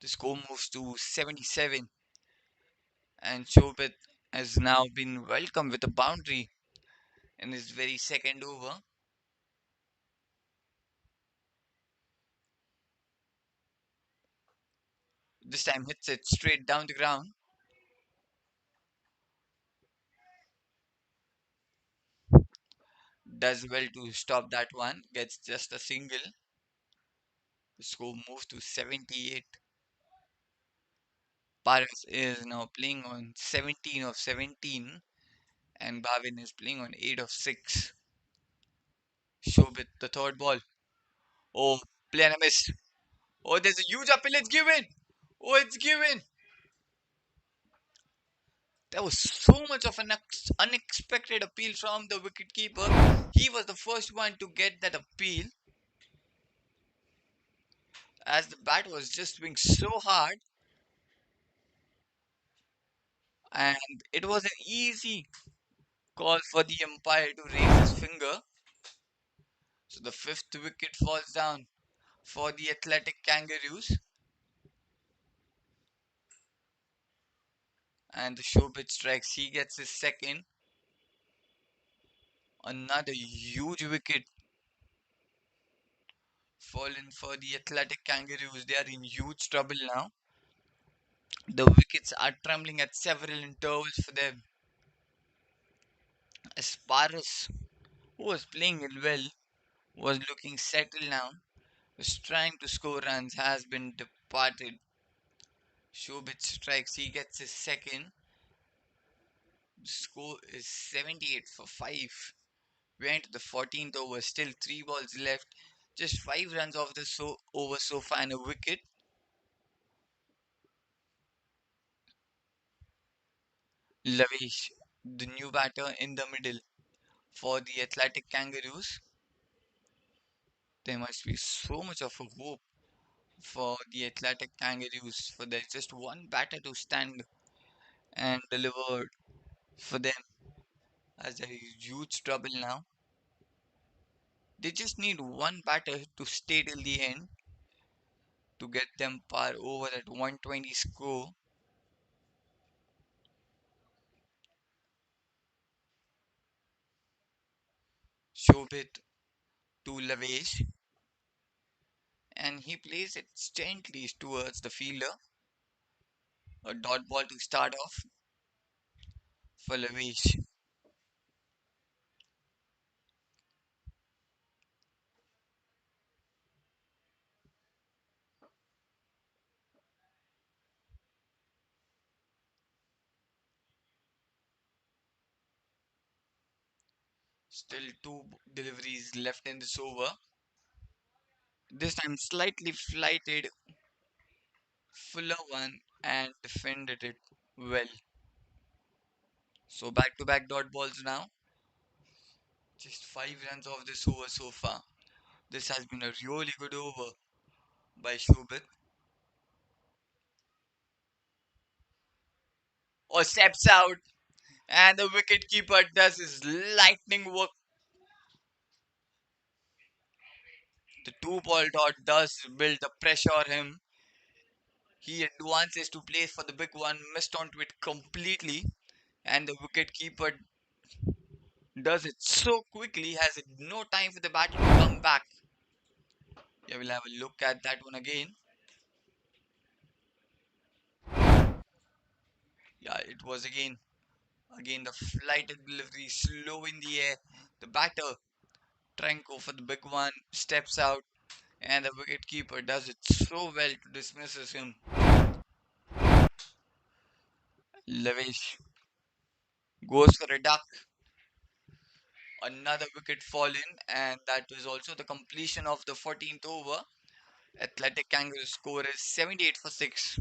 The score moves to 77 and Chobit has now been welcomed with a boundary in his very second over. This time hits it straight down the ground. Does well to stop that one. Gets just a single. The score moves to 78. Paris is now playing on 17 of 17 and Bhavin is playing on 8 of 6. Shobit, the third ball. Oh, play and a miss. Oh, there's a huge appeal. It's given. Oh, it's given. There was so much of an unexpected appeal from the wicketkeeper. He was the first one to get that appeal as the bat was just swinging so hard, and it was an easy call for the umpire to raise his finger. So the fifth wicket falls down for the athletic Kangaroos, and the Shobit strikes. He gets his second. Another huge wicket fallen for the athletic Kangaroos. They are in huge trouble now. The wickets are trembling at several intervals for them. Asparas, who was playing it well, was looking settled now. Was trying to score runs, has been departed. Shobit strikes. He gets his second. The score is 78 for 5. We enter the 14th over. Still 3 balls left. Just 5 runs off the over so far and a wicket. Lavish, the new batter in the middle for the athletic Kangaroos. There must be so much of a hope for the athletic Kangaroos, for there's just one batter to stand and deliver for them, as there is huge trouble now. They just need one batter to stay till the end to get them par over that 120 score. Shobit to Lavesh, and he plays it gently towards the fielder. A dot ball to start off for Lavesh. Still two deliveries left in this over. This time slightly flighted, fuller one, and defended it well. So back to back dot balls now. Just 5 runs off this over so far. This has been a really good over by Shobit. Or steps out, and the wicket keeper does his lightning work. The two ball dot does build the pressure on him. He advances to place for the big one, missed onto it completely, and the wicket keeper does it so quickly, has no time for the batter to come back. Yeah, we'll have a look at that one again. Yeah, it was again the flighted delivery, slow in the air. The batter Tranko for the big one steps out, and the wicketkeeper does it so well to dismisses him. Levish goes for a duck, another wicket fallen, and that was also the completion of the 14th over. Athletic Kangaroos score is 78 for 6.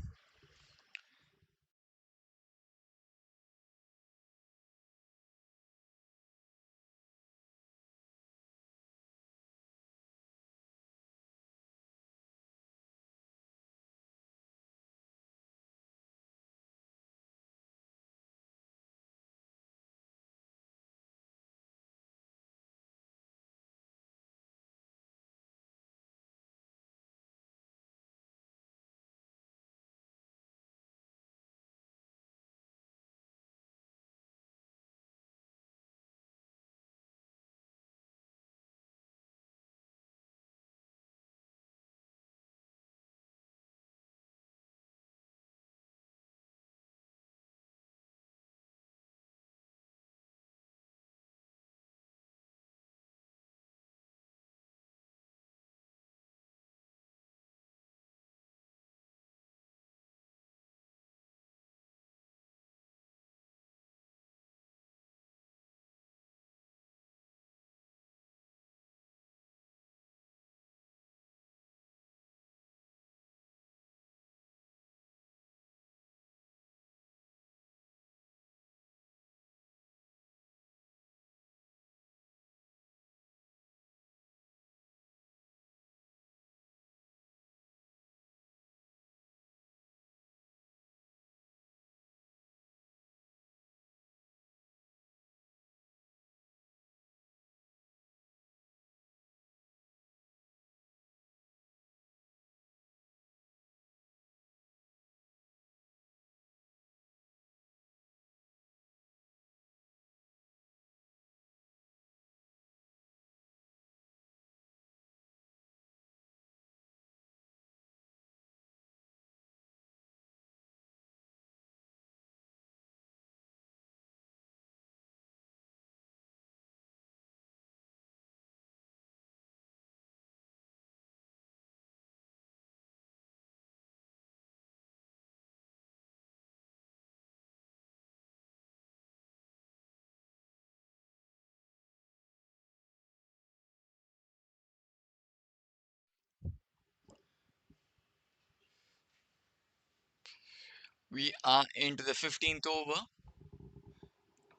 We are into the 15th over.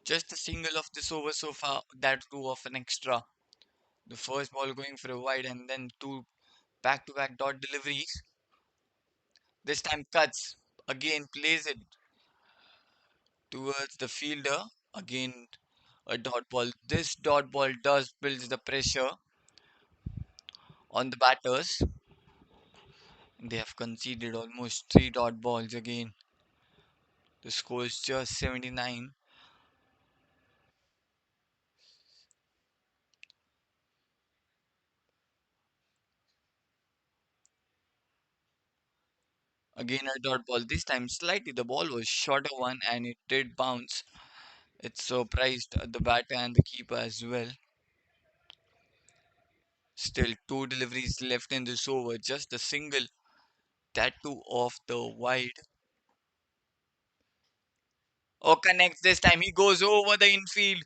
Just a single of this over so far, that two of an extra. The first ball going for a wide and then two back to back dot deliveries. This time cuts, again plays it towards the fielder. Again a dot ball. This dot ball does builds the pressure on the batters. They have conceded almost three dot balls again. The score is just 79. Again a dot ball. This time slightly the ball was shorter one and it did bounce. It surprised the batter and the keeper as well. Still two deliveries left in this over. Just a single tattoo off the wide. Oh, connects this time. He goes over the infield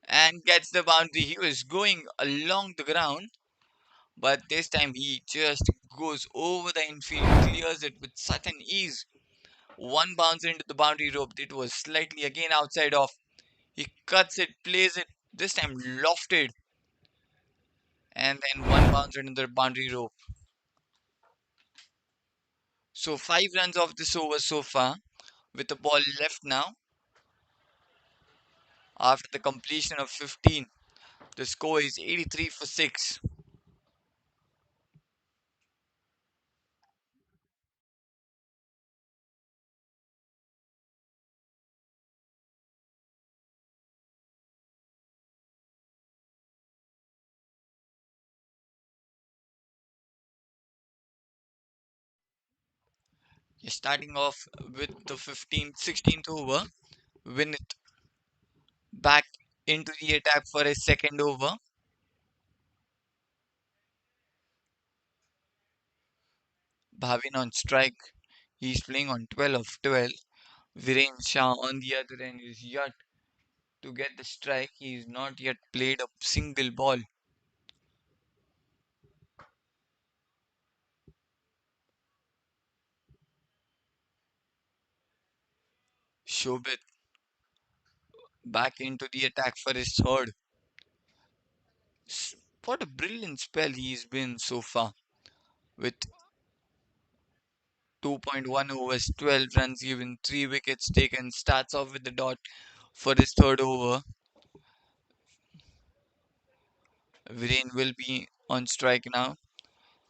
and gets the boundary. He was going along the ground, but this time he just goes over the infield, clears it with such an ease. One bounce into the boundary rope. It was slightly again outside off. He cuts it, plays it, this time lofted, and then one bounce into the boundary rope. So 5 runs off this over so far, with the ball left now after the completion of 15. The score is 83 for 6. Starting off with the 15th, 16th over, win it back into the attack for a second over. Bhavin on strike. He's playing on 12 of 12. Viren Shah on the other end is yet to get the strike. He's not yet played a single ball. Shobit back into the attack for his third. S- What a brilliant spell he's been so far. With 2.1 overs, 12 runs given, 3 wickets taken. Starts off with the dot for his third over. Viren will be on strike now.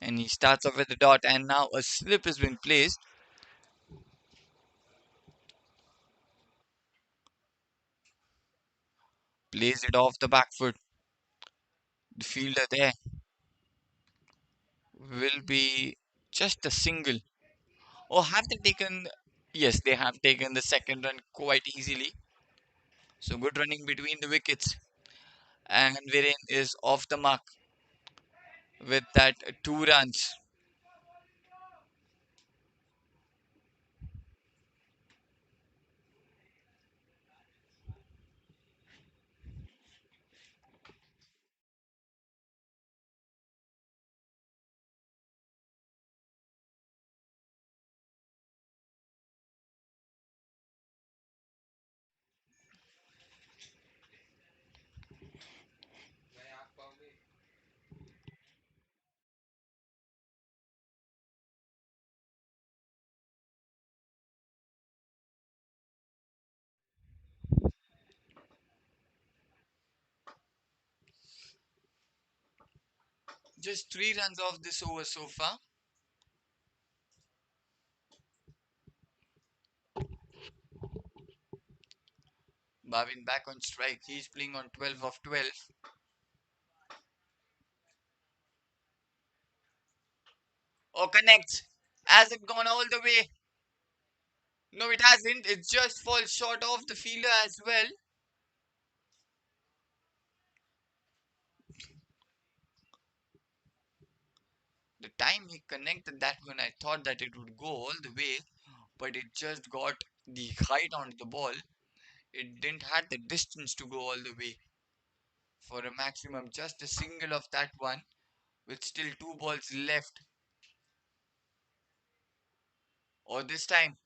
And he starts off with the dot. And now a slip has been placed. Plays it off the back foot. The fielder there will be just a single. Or have they taken? Yes, they have taken the second run quite easily. So good running between the wickets. And Viren is off the mark with that 2 runs. Just 3 runs off this over so far. Bhavin back on strike. He's playing on 12 of 12. Oh, connects. Has it gone all the way? No, it hasn't. It just falls short of the fielder as well. The time he connected that one, I thought that it would go all the way, but it just got the height on the ball. It didn't have the distance to go all the way for a maximum. Just a single of that one with still 2 balls left. Or this time,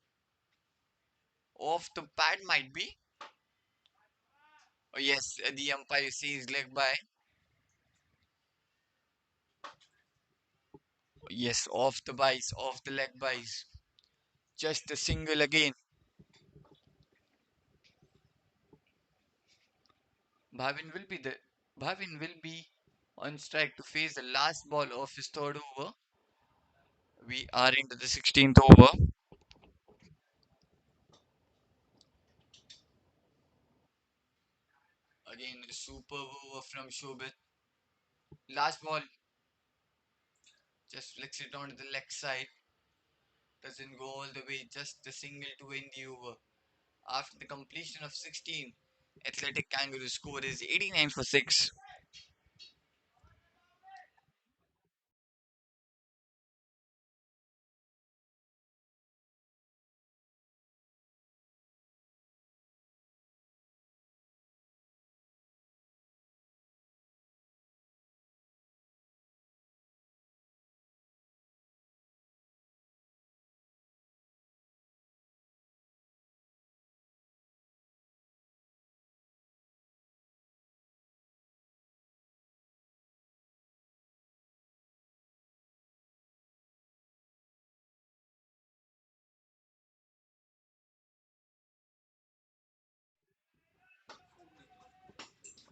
off the pad might be. Oh, yes, the umpire sees leg by. Yes, off the buys, off the leg buys. Just a single again. Bhavin will be the Bhavin will be on strike to face the last ball of his third over. We are into the 16th over. Again, a superb over from Shobit. Last ball, just flicks it onto the leg side. Doesn't go all the way, just a single to win the over. After the completion of 16, Athletic Kangaroos score is 89 for 6.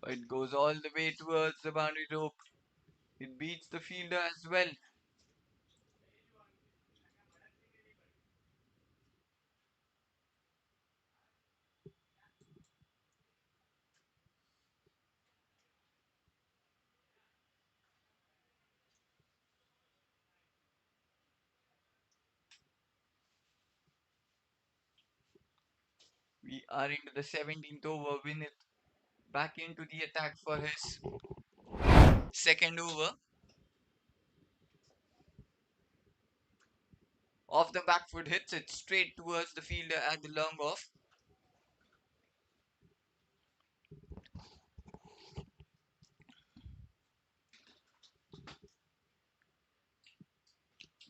It goes all the way towards the boundary rope. It beats the fielder as well. We are into the 17th over. Win it back into the attack for his second over. Off the back foot, hits it straight towards the fielder at the long off.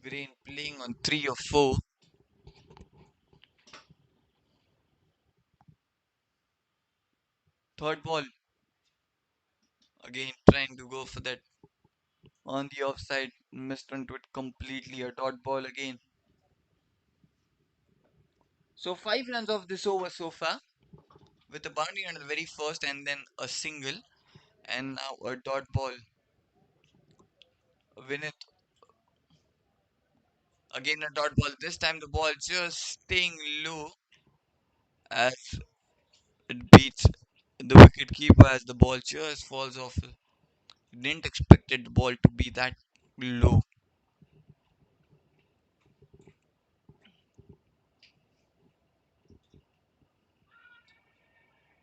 Green playing on 3 or 4. Third ball, again trying to go for that on the offside. Missed onto it completely. A dot ball again. So 5 runs off this over so far, with a boundary on the very first and then a single, and now a dot ball. Win it. Again a dot ball. This time the ball just staying low as it beats the wicket keeper as the ball just falls off. Didn't expect the ball to be that low.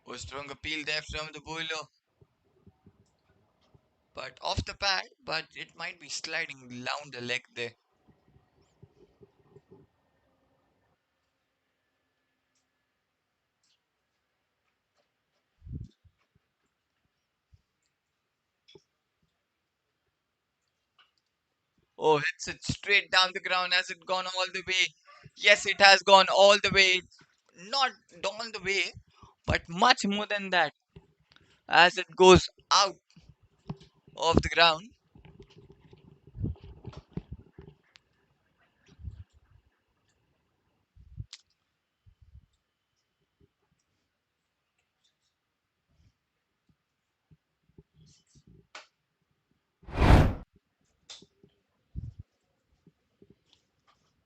Was strong appeal there from the bowler, but off the pad. But it might be sliding down the leg there. Oh, hits it straight down the ground. Has it gone all the way? Yes, it has gone all the way. Not all the way, but much more than that. As it goes out of the ground.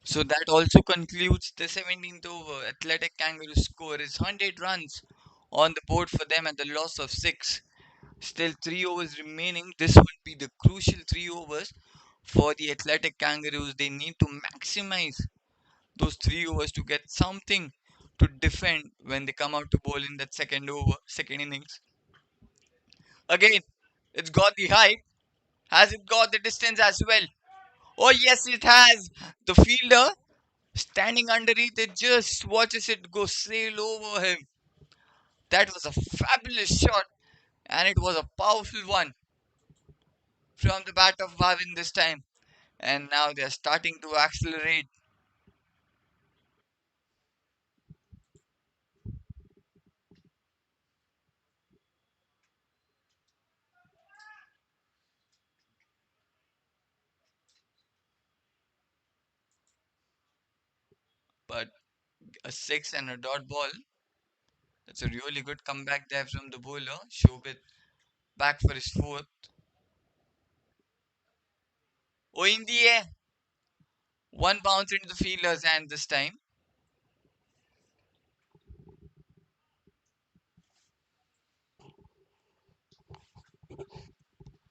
So that also concludes the 17th over. Athletic Kangaroos score is 100 runs on the board for them at the loss of 6. Still 3 overs remaining. This would be the crucial 3 overs for the Athletic Kangaroos. They need to maximize those 3 overs to get something to defend when they come out to bowl in that second over, second innings. Again, it's got the height. Has it got the distance as well? Oh, yes, it has. The fielder standing underneath it just watches it go sail over him. That was a fabulous shot, and it was a powerful one from the bat of Bhavin this time. And now they're starting to accelerate. But a 6 and a dot ball. That's a really good comeback there from the bowler. Shobit back for his fourth. Oh, in the air. One bounce into the fielder's hand this time.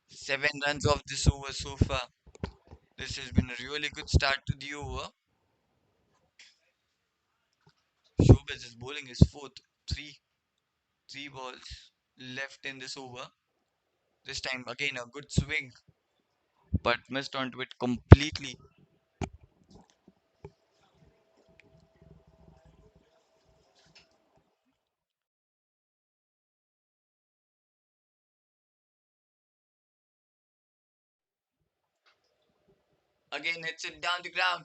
7 runs off this over so far. This has been a really good start to the over. Showbiz is bowling his fourth. Three, three balls left in this over. This time again a good swing, but missed onto it completely. Again hits it down the ground.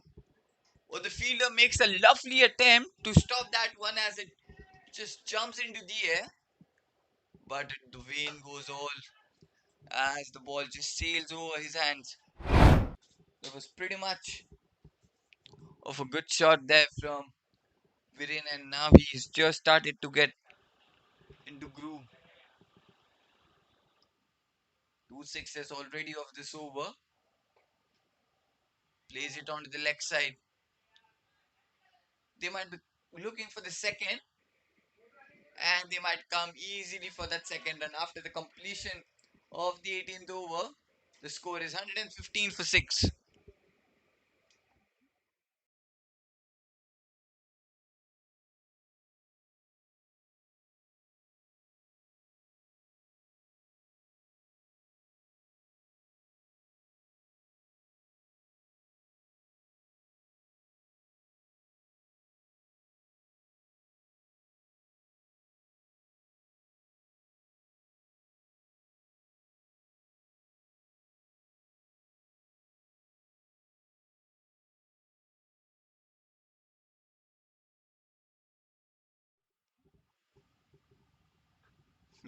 Oh, the fielder makes a lovely attempt to stop that one as it just jumps into the air, but the vane goes all as the ball just sails over his hands. That was pretty much of a good shot there from Viren, and now he's just started to get into groove. Two sixes already of this over. Plays it onto the leg side. They might be looking for the second, and they might come easily for that second run after the completion of the 18th over. The score is 115 for 6.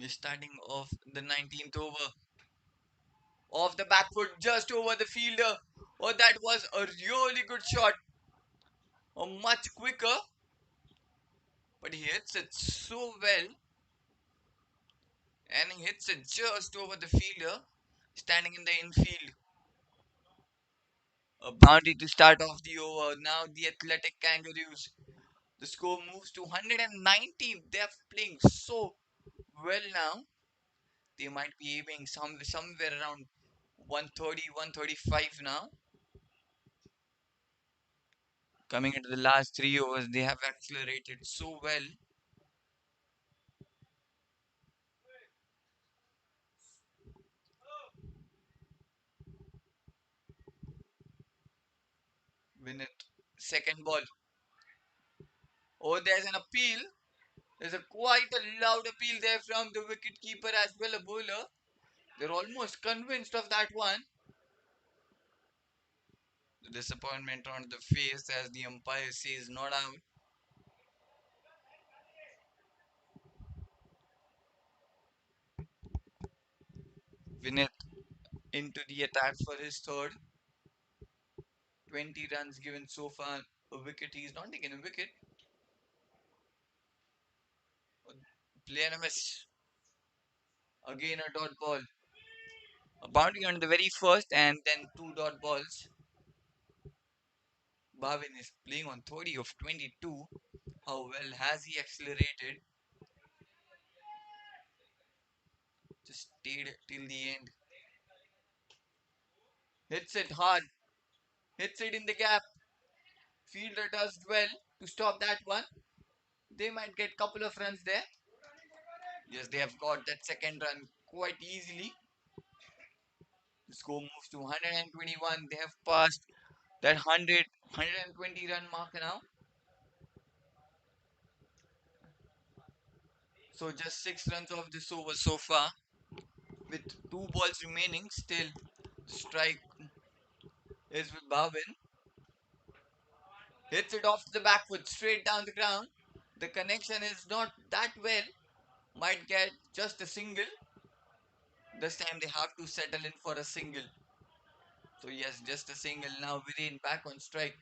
We're starting off the 19th over. Off the back foot, just over the fielder. Oh, that was a really good shot. Much quicker, but he hits it so well, and he hits it just over the fielder, standing in the infield. A boundary to start off the over. Now the athletic Kangaroos. The score moves to 119. They're playing so well now. They might be aiming somewhere around 130, 135 now. Coming into the last 3 overs, they have accelerated so well. Win it. Second ball. Oh, there's an appeal. There's a quite a loud appeal there from the wicket keeper as well, a bowler. They're almost convinced of that one. The disappointment on the face as the umpire says not out. Vinith into the attack for his third. 20 runs given so far. A wicket. He's not taking a wicket. Player miss. Again a dot ball. A boundary on the very first and then two dot balls. Bhavin is playing on 30 of 22. How well has he accelerated? Just stayed till the end. Hits it hard. Hits it in the gap. Fielder does well to stop that one. They might get couple of runs there. Yes, they have got that second run quite easily. The score moves to 121. They have passed that 120 run mark now. So just 6 runs off this over so far. With two balls remaining, still the strike is with Bhavin. Hits it off the back foot straight down the ground. The connection is not that well. Might get just a single. This time they have to settle in for a single. So yes, just a single. Now Viren back on strike.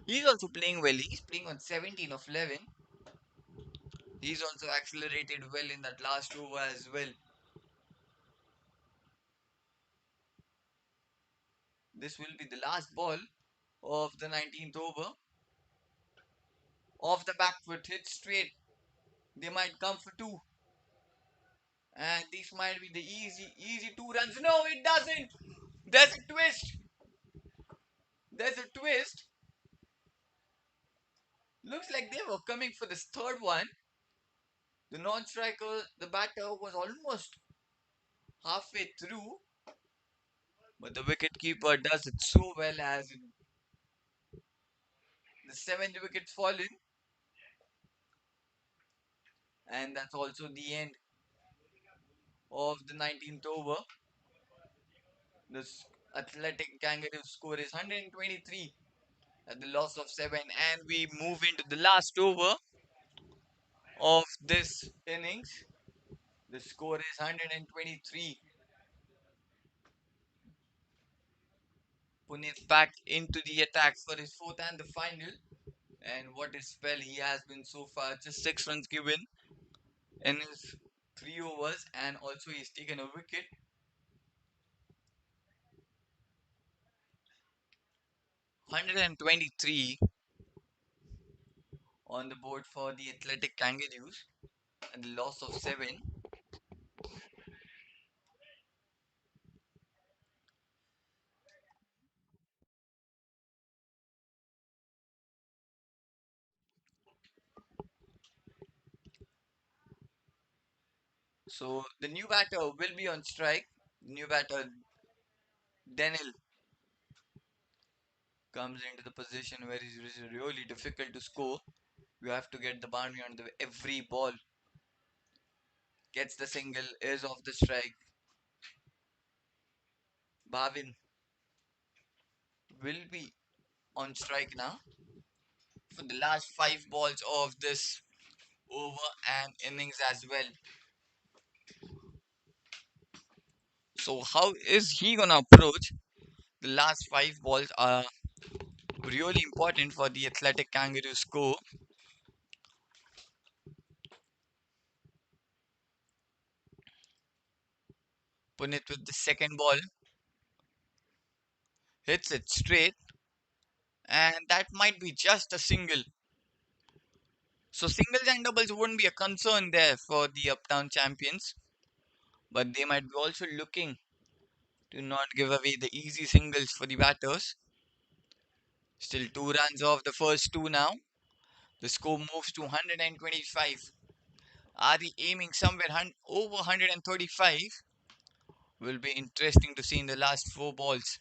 He's also playing well. He's playing on 17 of 11. He's also accelerated well in that last over as well. This will be the last ball of the 19th over. Off the back foot, hit straight. They might come for two. And this might be the easy 2 runs. No, it doesn't. There's a twist. There's a twist. Looks like they were coming for this third one. The non-striker, the batter was almost halfway through, but the wicket-keeper does it so well as the seventh wicket fallen, and that's also the end of the 19th over. The Athletic Kangaroo score is 123 at the loss of 7, and we move into the last over of this innings. The score is 123. Puneet back into the attack for his fourth and the final. And what a spell he has been so far. Just 6 runs given in his 3 overs, and also he's taken a wicket. 123 on the board for the Athletic Kangaroos and the loss of 7. So the new batter will be on strike. The new batter Daniel comes into the position where it's really difficult to score. You have to get the boundary on the every ball. Gets the single, is off the strike. Bhavin will be on strike now for the last 5 balls of this over and innings as well. So how is he gonna approach? The last five balls are really important for the athletic Kangaroo score. Punit with the second ball hits it straight, and that might be just a single. So singles and doubles wouldn't be a concern there for the Uptown champions, but they might be also looking to not give away the easy singles for the batters. Still 2 runs off the first two now. The score moves to 125. Are they aiming somewhere over 135? Will be interesting to see in the last four balls.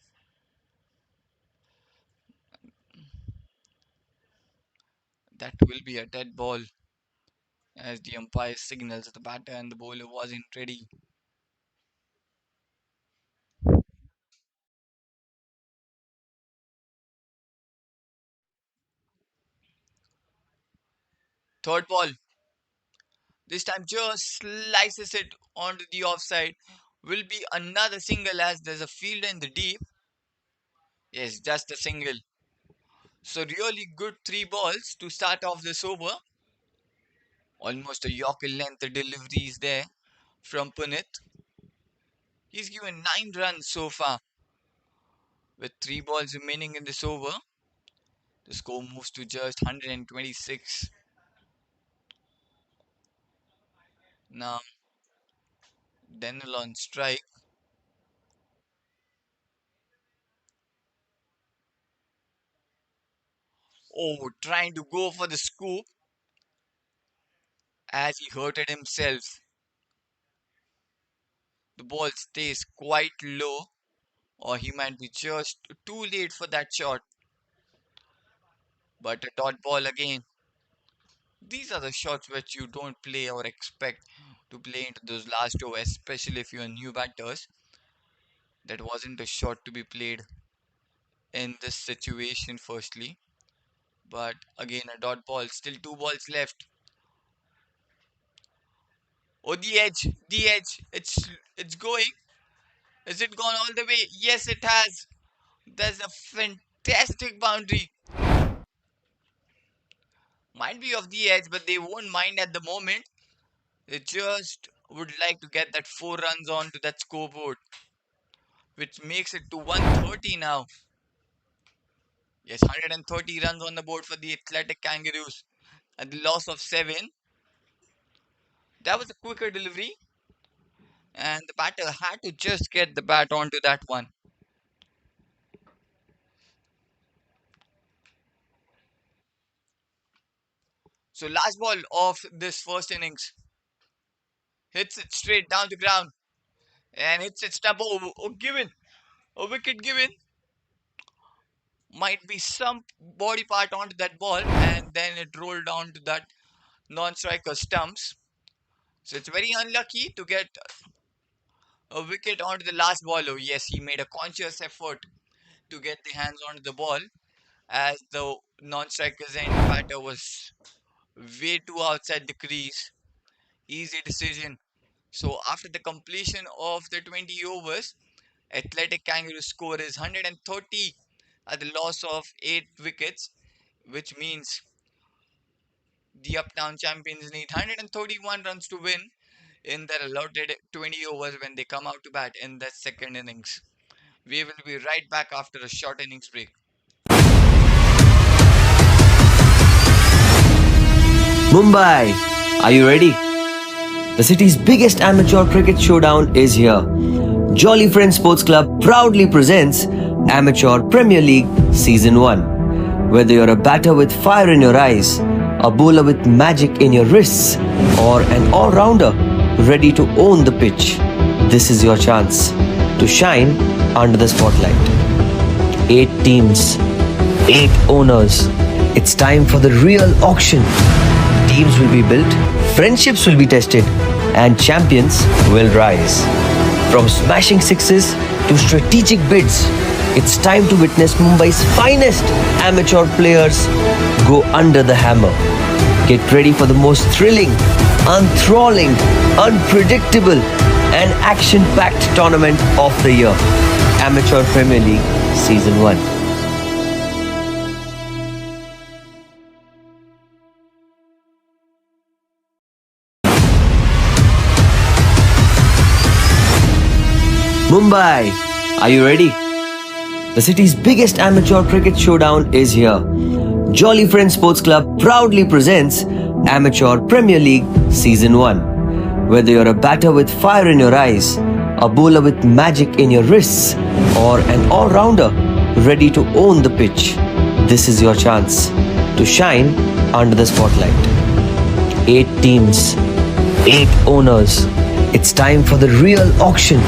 That will be a dead ball as the umpire signals that the batter and the bowler wasn't ready. Third ball. This time just slices it onto the offside. Will be another single as there's a fielder in the deep. Yes, just a single. So really good three balls to start off this over. Almost a Yorker length deliveries there from Punit. He's given 9 runs so far. With three balls remaining in this over, the score moves to just 126. Now, Daniel on strike. Oh, trying to go for the scoop as he hurted himself. The ball stays quite low, or he might be just too late for that shot. But a dot ball again. These are the shots which you don't play or expect to play into those last overs, especially if you're new batters. That wasn't a shot to be played in this situation, firstly. But again, a dot ball. Still two balls left. Oh, the edge. It's going. Is it gone all the way? Yes, it has. There's a fantastic boundary. Might be off the edge, but they won't mind at the moment. They just would like to get that 4 runs onto that scoreboard, which makes it to 130 now. Yes, 130 runs on the board for the athletic Kangaroos at the loss of 7. That was a quicker delivery, and the batter had to just get the bat onto that one. So last ball of this first innings hits it straight down the ground and hits it stump. Oh, given a wicket given. Might be some body part onto that ball, and then it rolled down to that non-striker stumps. So it's very unlucky to get a wicket onto the last ball. Oh yes, he made a conscious effort to get the hands onto the ball as the non-striker's end batter was way too outside the crease. Easy decision. So after the completion of the 20 overs, Athletic Kangaroos score is 130 at the loss of 8 wickets, which means the Uptown champions need 131 runs to win in their allotted 20 overs when they come out to bat in the second innings. We will be right back after a short innings break. Mumbai, are you ready? The city's biggest amateur cricket showdown is here. Jolly Friends Sports Club proudly presents Amateur Premier League Season 1. Whether you're a batter with fire in your eyes, a bowler with magic in your wrists, or an all-rounder ready to own the pitch, this is your chance to shine under the spotlight. 8 teams, 8 owners. It's time for the real auction. Teams will be built, friendships will be tested, and champions will rise. From smashing sixes to strategic bids, it's time to witness Mumbai's finest amateur players go under the hammer. Get ready for the most thrilling, enthralling, unpredictable, and action-packed tournament of the year. Amateur Premier League Season 1. Mumbai, are you ready? The city's biggest amateur cricket showdown is here. Jolly Friends Sports Club proudly presents Amateur Premier League Season 1. Whether you're a batter with fire in your eyes, a bowler with magic in your wrists, or an all-rounder ready to own the pitch, this is your chance to shine under the spotlight. 8 teams, 8 owners. It's time for the real auction.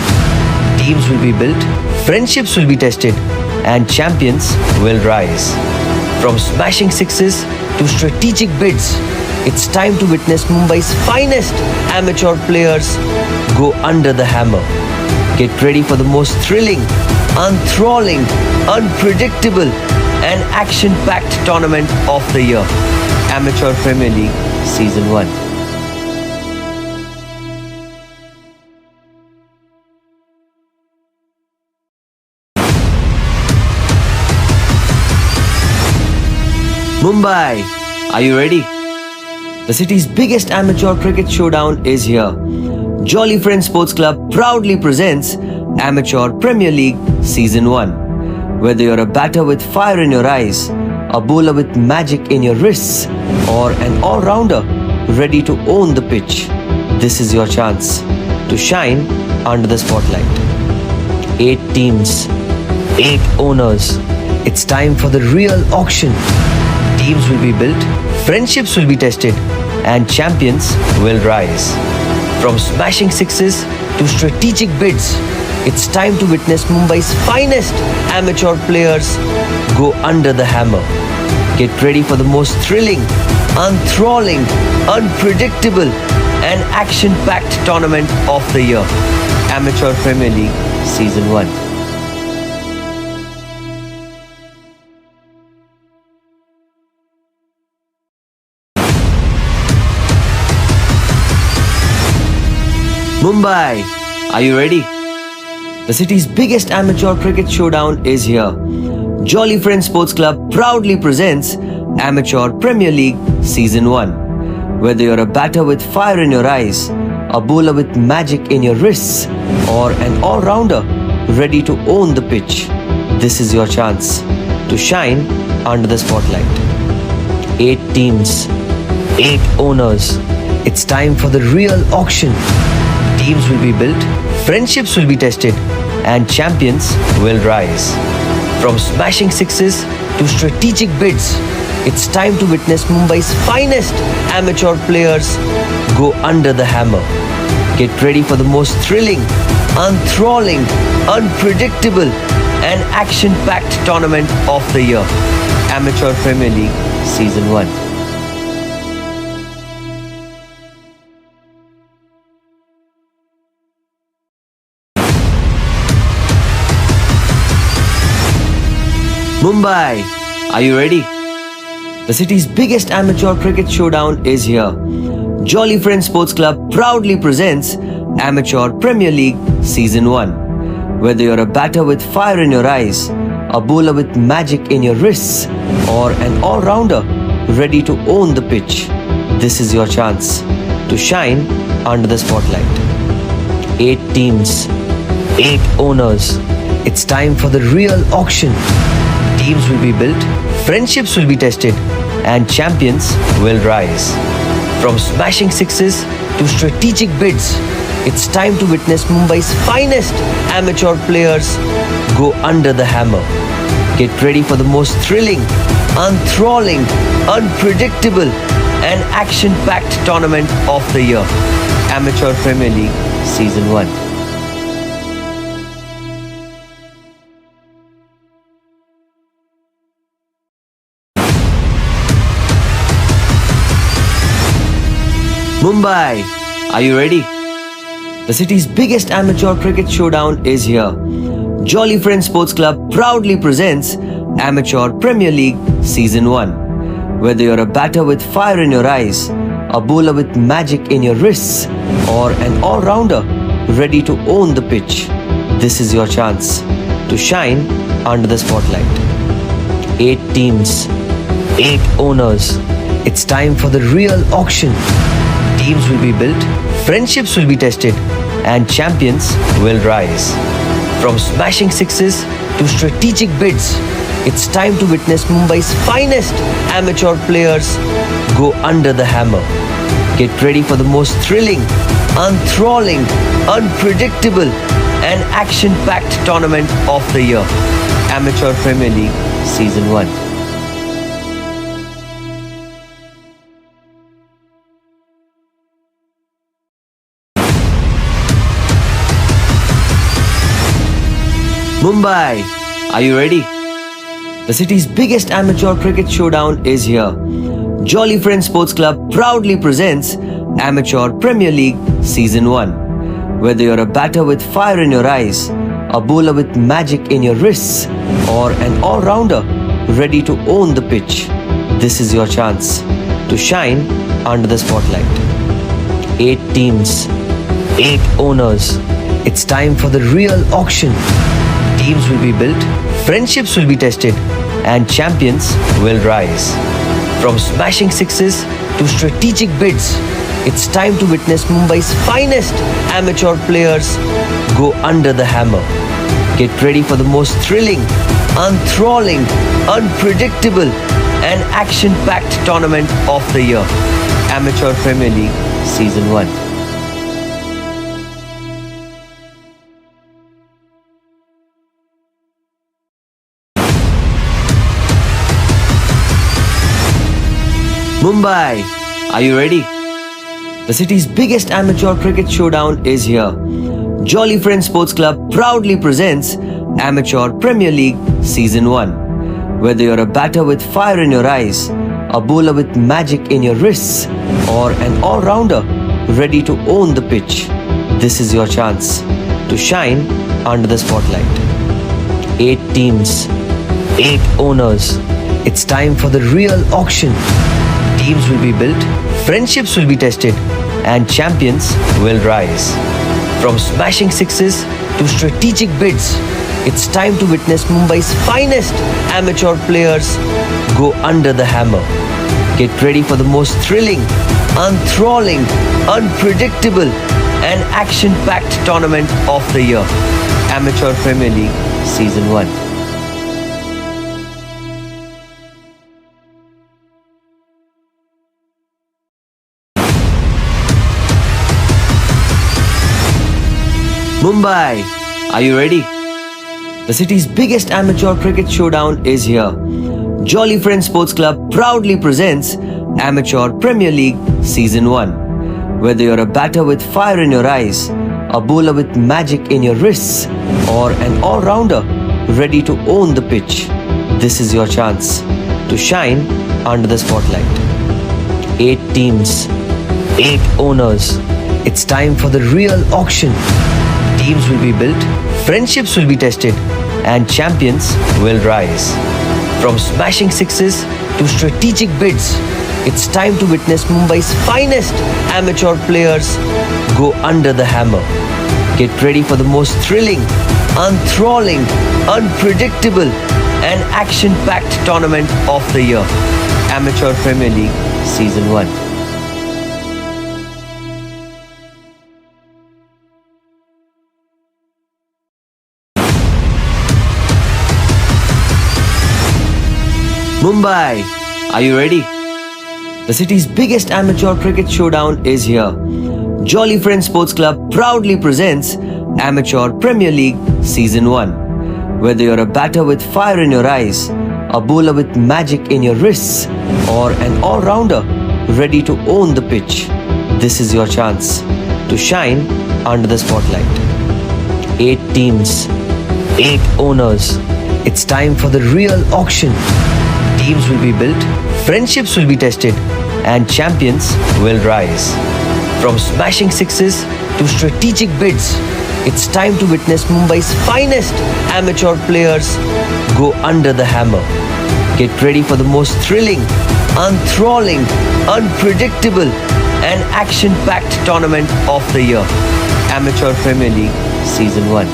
Teams will be built, friendships will be tested, and champions will rise. From smashing sixes to strategic bids, it's time to witness Mumbai's finest amateur players go under the hammer. Get ready for the most thrilling, enthralling, unpredictable, and action-packed tournament of the year. Amateur Premier League Season 1. Mumbai, are you ready? The city's biggest amateur cricket showdown is here. Jolly Friends Sports Club proudly presents Amateur Premier League Season 1. Whether you're a batter with fire in your eyes, a bowler with magic in your wrists, or an all-rounder ready to own the pitch, this is your chance to shine under the spotlight. 8 teams, 8 owners. It's time for the real auction. Teams will be built, friendships will be tested, and champions will rise. From smashing sixes to strategic bids, it's time to witness Mumbai's finest amateur players go under the hammer. Get ready for the most thrilling, enthralling, unpredictable, and action-packed tournament of the year. Amateur Premier League Season 1. Mumbai, are you ready? The city's biggest amateur cricket showdown is here. Jolly Friends Sports Club proudly presents Amateur Premier League Season 1. Whether you're a batter with fire in your eyes, a bowler with magic in your wrists, or an all-rounder ready to own the pitch, this is your chance to shine under the spotlight. 8 teams, 8 owners. It's time for the real auction. Teams will be built, friendships will be tested, and champions will rise. From smashing sixes to strategic bids, it's time to witness Mumbai's finest amateur players go under the hammer. Get ready for the most thrilling, enthralling, unpredictable, and action-packed tournament of the year. Amateur Premier League Season 1. Mumbai, are you ready? The city's biggest amateur cricket showdown is here. Jolly Friends Sports Club proudly presents Amateur Premier League Season 1. Whether you're a batter with fire in your eyes, a bowler with magic in your wrists, or an all-rounder ready to own the pitch, this is your chance to shine under the spotlight. 8 teams, 8 owners. It's time for the real auction. Teams will be built, friendships will be tested, and champions will rise. From smashing sixes to strategic bids, it's time to witness Mumbai's finest amateur players go under the hammer. Get ready for the most thrilling, enthralling, unpredictable, and action-packed tournament of the year. Amateur Premier League Season 1. Mumbai, are you ready? The city's biggest amateur cricket showdown is here. Jolly Friends Sports Club proudly presents Amateur Premier League Season 1. Whether you're a batter with fire in your eyes, a bowler with magic in your wrists, or an all-rounder ready to own the pitch. This is your chance to shine under the spotlight. 8 teams, 8 owners. It's time for the real auction. Teams will be built, friendships will be tested, and champions will rise. From smashing sixes to strategic bids, it's time to witness Mumbai's finest amateur players go under the hammer. Get ready for the most thrilling, enthralling, unpredictable, and action-packed tournament of the year. Amateur Premier League Season 1. Mumbai, are you ready? The city's biggest amateur cricket showdown is here. Jolly Friends Sports Club proudly presents Amateur Premier League Season 1. Whether you're a batter with fire in your eyes, a bowler with magic in your wrists, or an all-rounder ready to own the pitch, this is your chance to shine under the spotlight. 8 teams, 8 owners. It's time for the real auction. Teams will be built, friendships will be tested, and champions will rise. From smashing sixes to strategic bids, it's time to witness Mumbai's finest amateur players go under the hammer. Get ready for the most thrilling, enthralling, unpredictable, and action-packed tournament of the year. Amateur Premier League Season 1. Mumbai, are you ready? The city's biggest amateur cricket showdown is here. Jolly Friends Sports Club proudly presents Amateur Premier League Season 1. Whether you're a batter with fire in your eyes, a bowler with magic in your wrists, or an all-rounder ready to own the pitch, this is your chance to shine under the spotlight. 8 teams, 8 owners. It's time for the real auction. Teams will be built, friendships will be tested, and champions will rise. From smashing sixes to strategic bids, it's time to witness Mumbai's finest amateur players go under the hammer. Get ready for the most thrilling, enthralling, unpredictable, and action-packed tournament of the year. Amateur Premier League Season 1. Mumbai, are you ready? The city's biggest amateur cricket showdown is here. Jolly Friends Sports Club proudly presents Amateur Premier League Season 1. Whether you're a batter with fire in your eyes, a bowler with magic in your wrists, or an all-rounder ready to own the pitch, this is your chance to shine under the spotlight. 8 teams, 8 owners. It's time for the real auction. Teams will be built, friendships will be tested, and champions will rise. From smashing sixes to strategic bids, it's time to witness Mumbai's finest amateur players go under the hammer. Get ready for the most thrilling, enthralling, unpredictable, and action-packed tournament of the year. Amateur Premier League Season 1. Mumbai, are you ready? The city's biggest amateur cricket showdown is here. Jolly Friends Sports Club proudly presents Amateur Premier League Season 1. Whether you're a batter with fire in your eyes, a bowler with magic in your wrists, or an all-rounder ready to own the pitch, this is your chance to shine under the spotlight. 8 teams, 8 owners. It's time for the real auction. Teams will be built, friendships will be tested, and champions will rise. From smashing sixes to strategic bids, it's time to witness Mumbai's finest amateur players go under the hammer. Get ready for the most thrilling, enthralling, unpredictable, and action-packed tournament of the year. Amateur Premier League Season 1.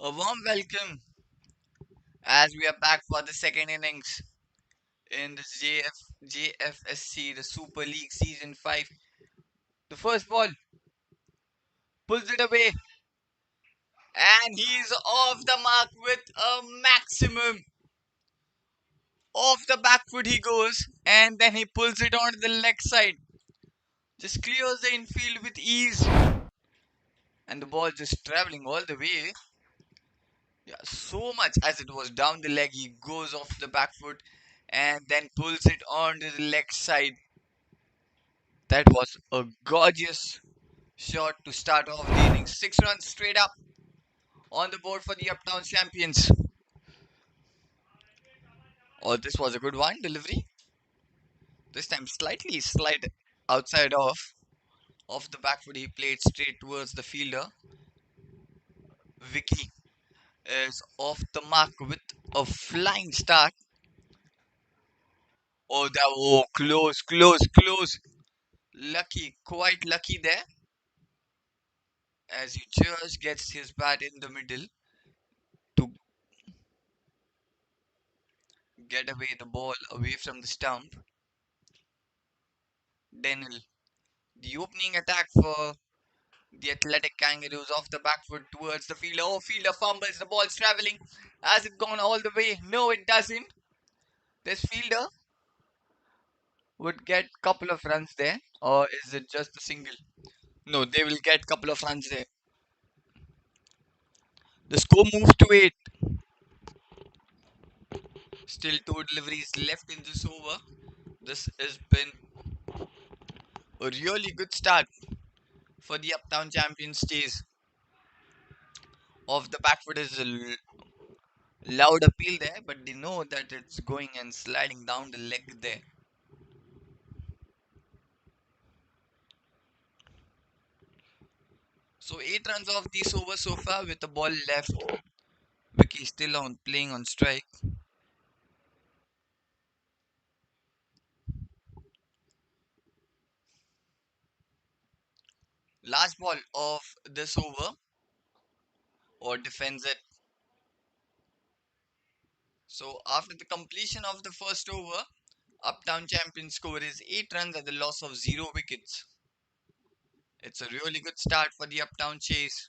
A warm welcome as we are back for the second innings in the JFSC, the Super League Season 5. The first ball pulls it away, and he's off the mark with a maximum. Off the back foot he goes, and then he pulls it onto the leg side. Just clears the infield with ease, and the ball just traveling all the way. Yeah, so much as it was down the leg, he goes off the back foot and then pulls it onto the leg side. That was a gorgeous shot to start off the innings. 6 runs straight up on the board for the Uptown champions. Oh, this was a good one delivery. This time slightly slide outside off the back foot. He played straight towards the fielder. Vicky is off the mark with a flying start. Oh, that close, close, close. Lucky, quite lucky there as he just gets his bat in the middle to get away the ball away from the stump. Daniel, the opening attack for the athletic Kangaroos off the back foot towards the fielder. Oh, fielder fumbles, the ball's traveling. Has it gone all the way? No, it doesn't. This fielder would get couple of runs there, or is it just a single? No, they will get couple of runs there. The score moves to 8. Still two deliveries left in this over. This has been a really good start for the Uptown champions chase. Off the back foot is a loud appeal there, but they know that it's going and sliding down the leg there. So 8 runs off this over so far with the ball left. Vicky still on playing on strike. Last ball of this over or defends it. So after the completion of the first over, Uptown champions score is 8 runs at the loss of 0 wickets. It's a really good start for the Uptown chase.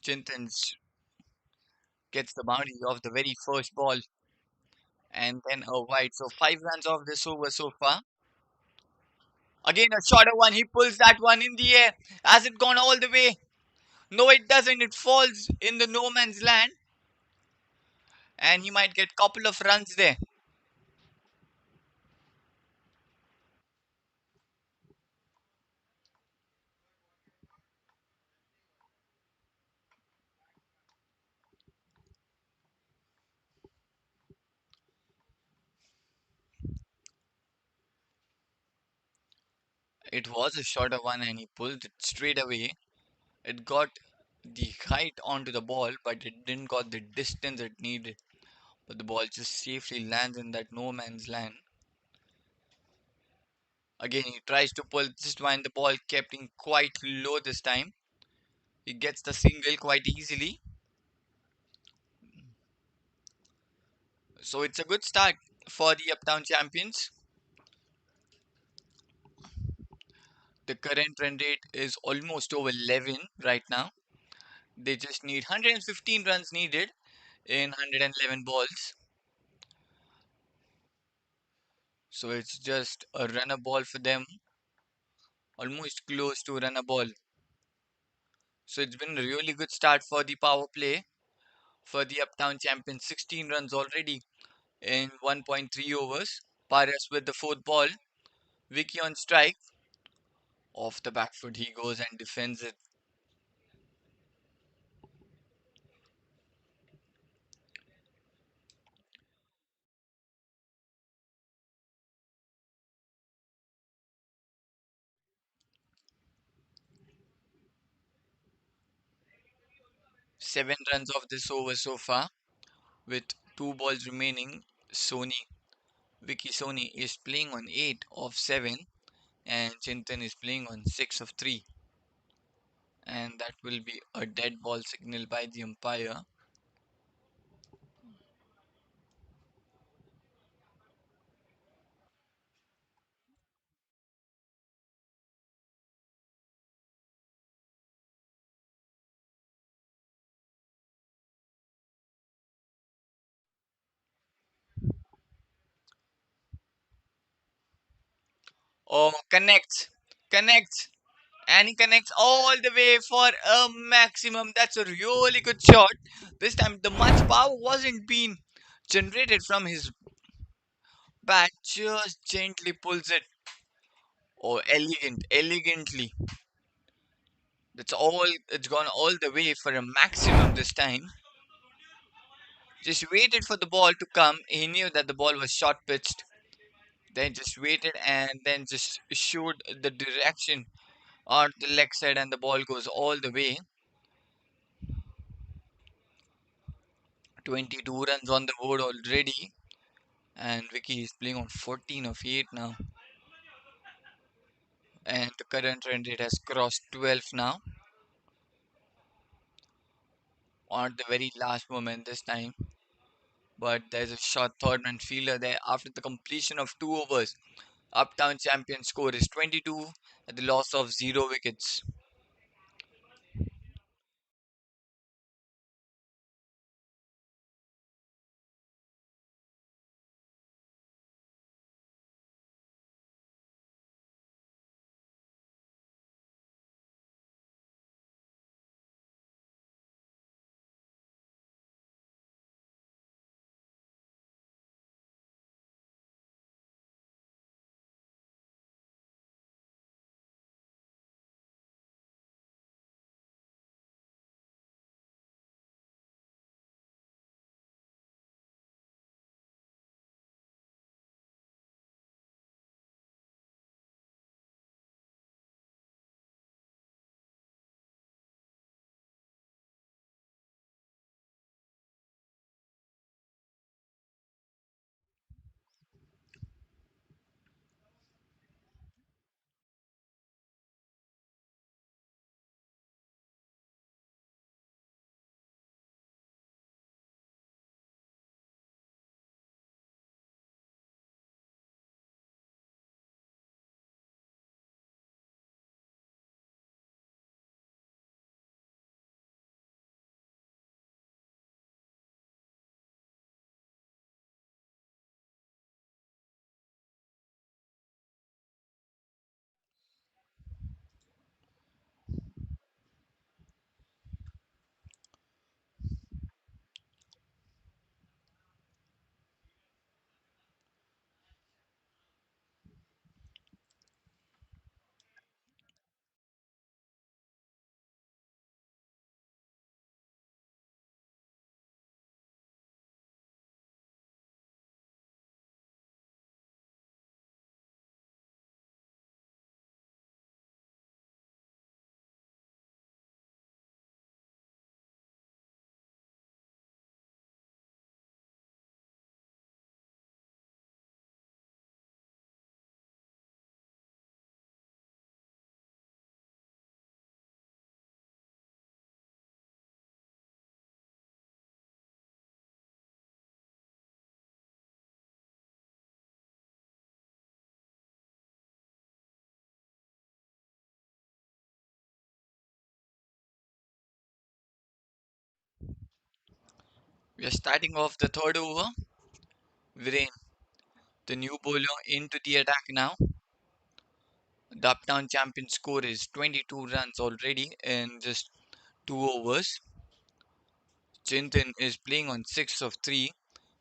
Chintan gets the boundary of the very first ball and then a wide. So 5 runs off this over so far. Again, a shorter one. He pulls that one in the air. Has it gone all the way? No, it doesn't. It falls in the no man's land, and he might get couple of runs there. It was a shorter one, and he pulled it straight away. It got the height onto the ball, but it didn't got the distance it needed. But the ball just safely lands in that no man's land. Again, he tries to pull just when the ball kept in quite low this time. He gets the single quite easily. So it's a good start for the Uptown champions. The current run rate is almost over 11 right now. They just need 115 runs needed in 111 balls. So it's just a runner ball for them, almost close to runner ball. So it's been a really good start for the power play for the Uptown champions. 16 runs already in 1.3 overs. Paras with the fourth ball. Vicky on strike. Off the back foot he goes and defends it. 7 runs off this over so far with 2 balls remaining. Sony, Vicky Sony is playing on 8 of 7 and Chintan is playing on 6 of 3. And that will be a dead ball signal by the umpire. Oh, connects, and he connects all the way for a maximum. That's a really good shot. This time, the much power wasn't being generated from his bat, just gently pulls it. Oh, elegantly. That's all. It's gone all the way for a maximum this time. Just waited for the ball to come. He knew that the ball was short pitched. Then just waited and then just showed the direction on the leg side, and the ball goes all the way. 22 runs on the board already, and Vicky is playing on 14 of 8 now. And the current run rate has crossed 12 now. On the very last moment this time, but there's a short third man fielder there after the completion of 2 overs. Uptown champion score is 22 at the loss of 0 wickets. We are starting off the third over. Viren, the new bowler, into the attack now. The Uptown champion score is 22 runs already in just 2 overs. Chintan is playing on 6 of 3,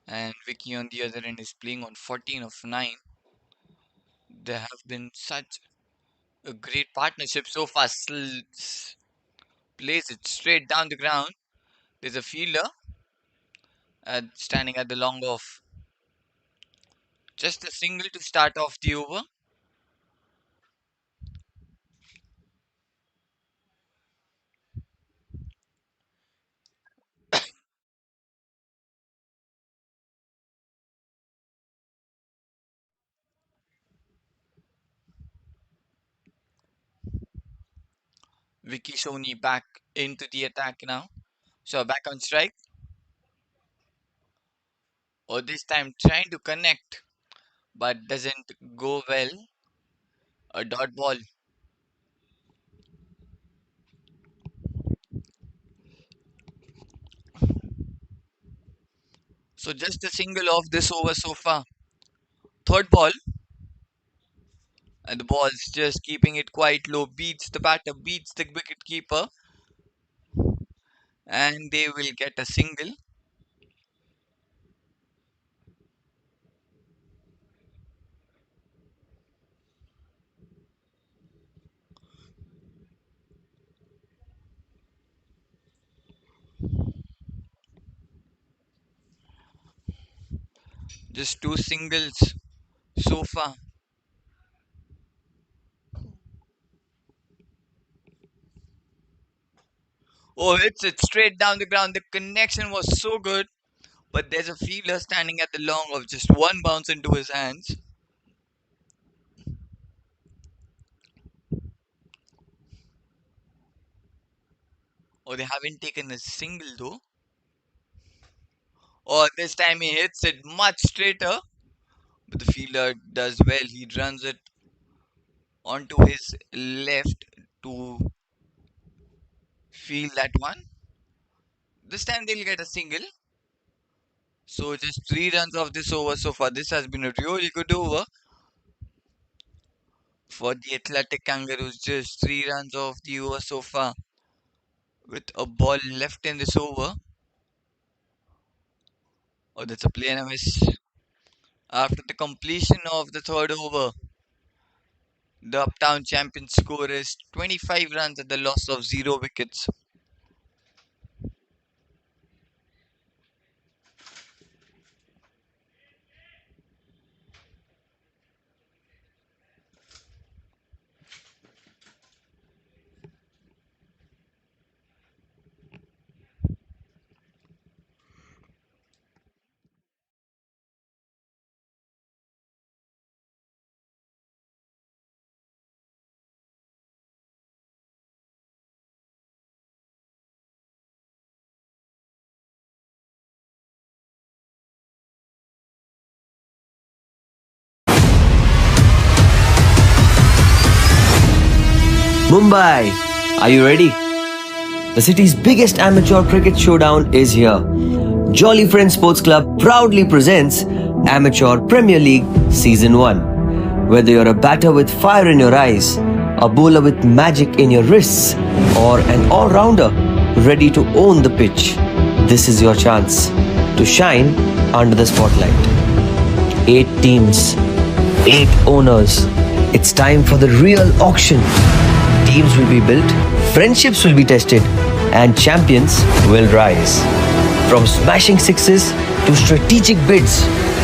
and Vicky on the other end is playing on 14 of 9. There have been such a great partnership so far. Plays it straight down the ground. There's a fielder standing at the long off. Just a single to start off the over. Vicky Sony back into the attack now. So back on strike. Or this time trying to connect but doesn't go well. A dot ball. So just a single off this over so far. Third ball. And the ball's just keeping it quite low. Beats the batter, beats the wicket keeper. And they will get a single. Just two singles so far. Oh, hits it straight down the ground. The connection was so good. But there's a fielder standing at the long of just one bounce into his hands. Oh, they haven't taken a single though. Oh, this time he hits it much straighter. But the fielder does well. He runs it onto his left to field that one. This time they'll get a single. So just 3 runs off this over so far. This has been a really good over for the Athletic Kangaroos. Just 3 runs off the over so far. With a ball left in this over. Oh, that's a play and a miss. After the completion of the third over, the Uptown champion score is 25 runs at the loss of 0 wickets. Mumbai, are you ready? The city's biggest amateur cricket showdown is here. Jolly Friends Sports Club proudly presents Amateur Premier League Season 1. Whether you're a batter with fire in your eyes, a bowler with magic in your wrists, or an all-rounder ready to own the pitch, this is your chance to shine under the spotlight. 8 teams, 8 owners. It's time for the real auction. Teams will be built, friendships will be tested, and champions will rise. From smashing sixes to strategic bids,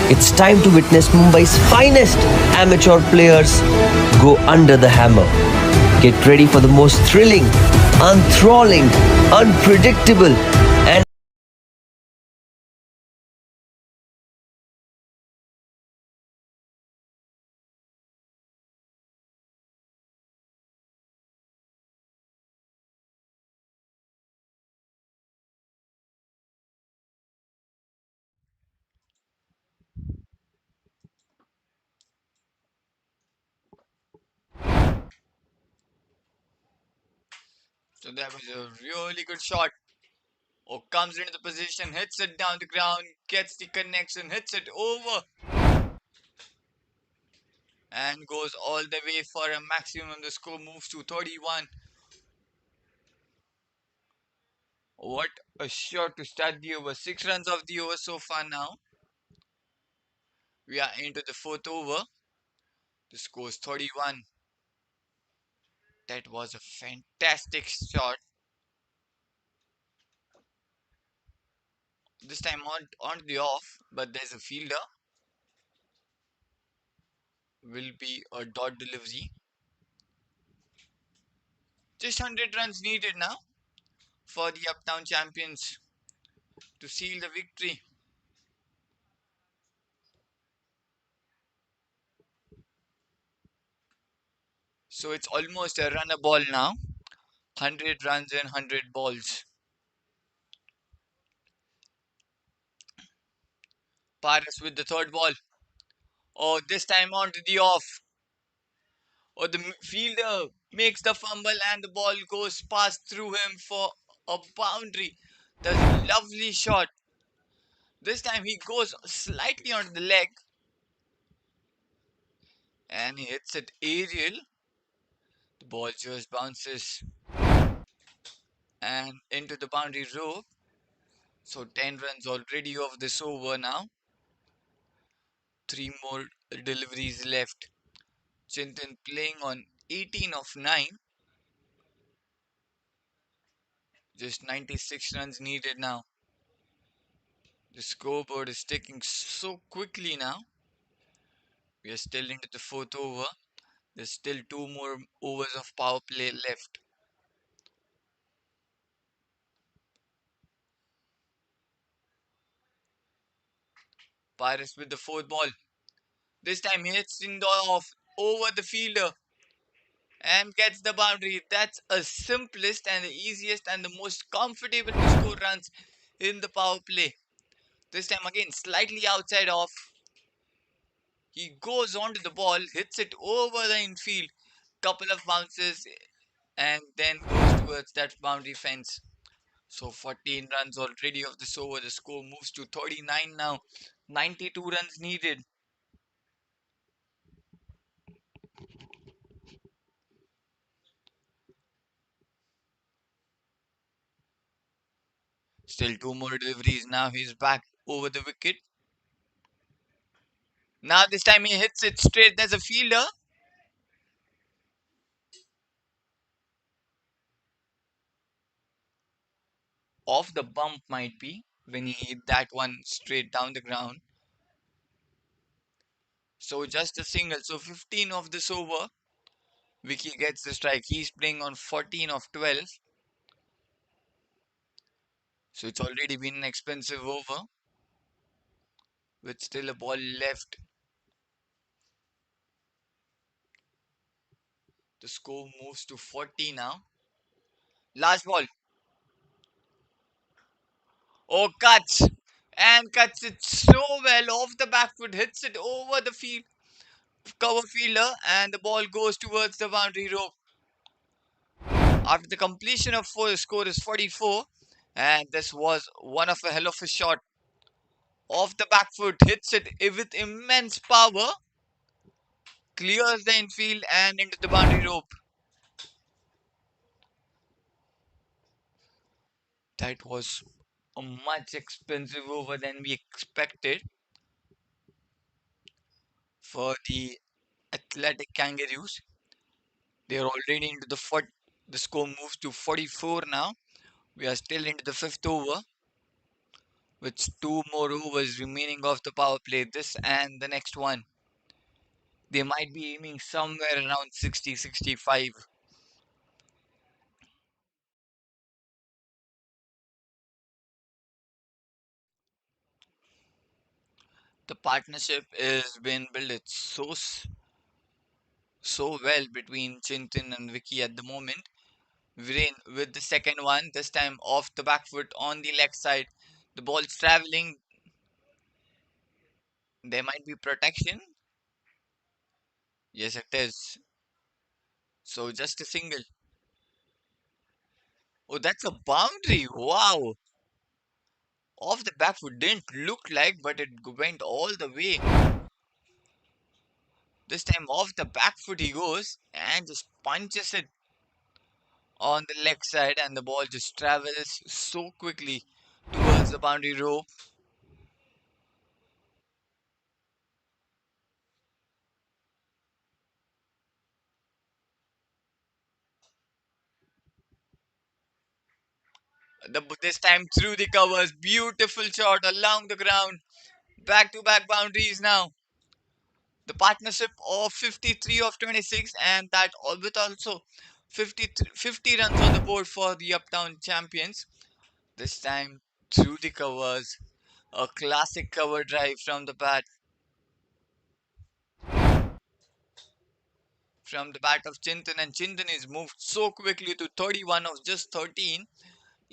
it's time to witness Mumbai's finest amateur players go under the hammer. Get ready for the most thrilling, enthralling, unpredictable, and So that was a really good shot. Or comes into the position, hits it down the ground, gets the connection, hits it over, and goes all the way for a maximum. The score moves to 31. What a shot to start the over. 6 runs of the over so far now. We are into the fourth over. The score is 31. That was a fantastic shot. This time on the off, but there's a fielder. Will be a dot delivery. Just 100 runs needed now for the Uptown champions to seal the victory. So it's almost a runner ball now. 100 runs and 100 balls. Paris with the third ball. Oh, this time on to the off. Oh, the fielder makes the fumble and the ball goes past through him for a boundary. That's a lovely shot. This time he goes slightly onto the leg and he hits it aerial. The ball just bounces and into the boundary rope. So 10 runs already off this over now. 3 more deliveries left. Chintan playing on 18 of 9. Just 96 runs needed now. The scoreboard is ticking so quickly now. We are still into the fourth over. There's still 2 more overs of power play left. Pirates with the fourth ball. This time he hits in the off over the fielder and gets the boundary. That's a simplest and the easiest and the most comfortable to score runs in the power play. This time again slightly outside off. He goes onto the ball, hits it over the infield, couple of bounces and then goes towards that boundary fence. So 14 runs already of this over. The score moves to 39 now. 92 runs needed. Still 2 more deliveries. Now he's back over the wicket. Now this time he hits it straight. There's a fielder. Off the bump might be when he hit that one straight down the ground. So just a single. So 15 of this over. Vicky gets the strike. He's playing on 14 of 12. So it's already been an expensive over with still a ball left. The score moves to 40 now. Last ball. Oh, cuts. And cuts it so well off the back foot. Hits it over the field. Cover fielder. And the ball goes towards the boundary rope. After the completion of 4, the score is 44. And this was one of a hell of a shot. Off the back foot. Hits it with immense power. Clears the infield and into the boundary rope. That was a much expensive over than we expected for the athletic Kangaroos. They are already into the the score moves to 44 now. We are still into the fifth over with 2 more overs remaining of the power play. This and the next one. They might be aiming somewhere around 60-65. The partnership is being built so well between Chintan and Vicky at the moment. Viren with the second one, this time off the back foot on the leg side. The ball's traveling. There might be protection. Yes, it is. So just a single. Oh, that's a boundary. Wow. off the back foot didn't look like, but it went all the way. This time off the back foot he goes and just punches it on the leg side, and the ball just travels so quickly towards the boundary rope. This time through the covers, beautiful shot along the ground. Back to back boundaries now. The partnership of 53 of 26, and that with also 50 runs on the board for the Uptown champions. This time through the covers, a classic cover drive from the bat of Chintan, and Chintan is moved so quickly to 31 of just 13.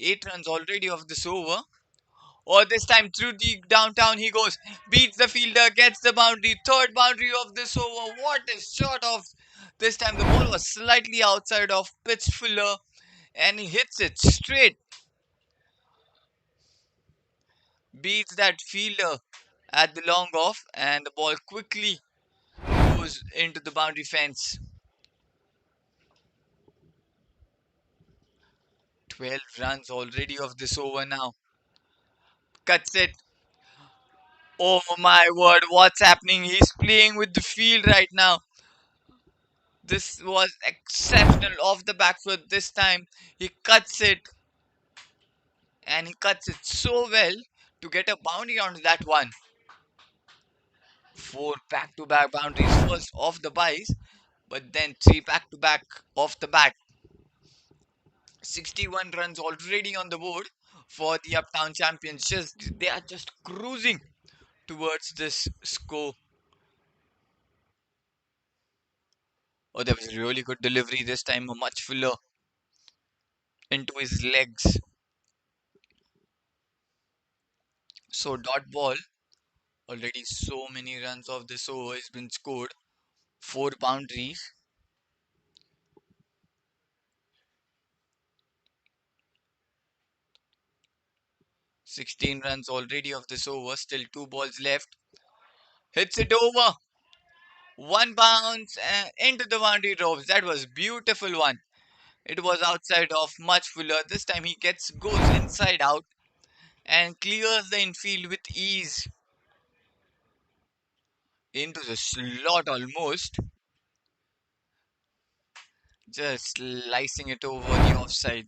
8 runs already of this over. Or this time through the downtown he goes, beats the fielder, gets the boundary, third boundary of this over. What a shot of this time. The ball was slightly outside of pitch filler, and he hits it straight. Beats that fielder at the long off, and the ball quickly goes into the boundary fence. 12 runs already of this over now. Cuts it. Oh my word, what's happening? He's playing with the field right now. This was exceptional off the back foot this time. He cuts it, and he cuts it so well to get a boundary on that one. 4 back to back boundaries, first off the buys, but then 3 back to back off the bat. 61 runs already on the board for the Uptown champions. They are just cruising towards this score. Oh, there was a really good delivery this time, a much fuller into his legs. So dot ball. Already so many runs of this over has been scored. 4 boundaries. 16 runs already of this over. Still 2 balls left. Hits it over. One bounce into the boundary ropes. That was beautiful one. It was outside of much fuller. This time he goes inside out and clears the infield with ease into the slot almost. Just slicing it over the offside.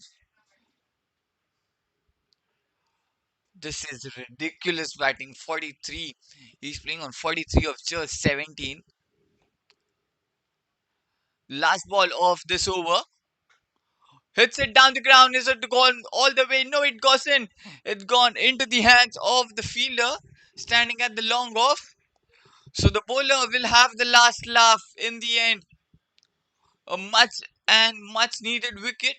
This is ridiculous batting. 43. He's playing on 43 of just 17. Last ball of this over. Hits it down the ground. Is it gone all the way? No, it goes in. It's gone into the hands of the fielder standing at the long off. So the bowler will have the last laugh in the end. A much needed wicket.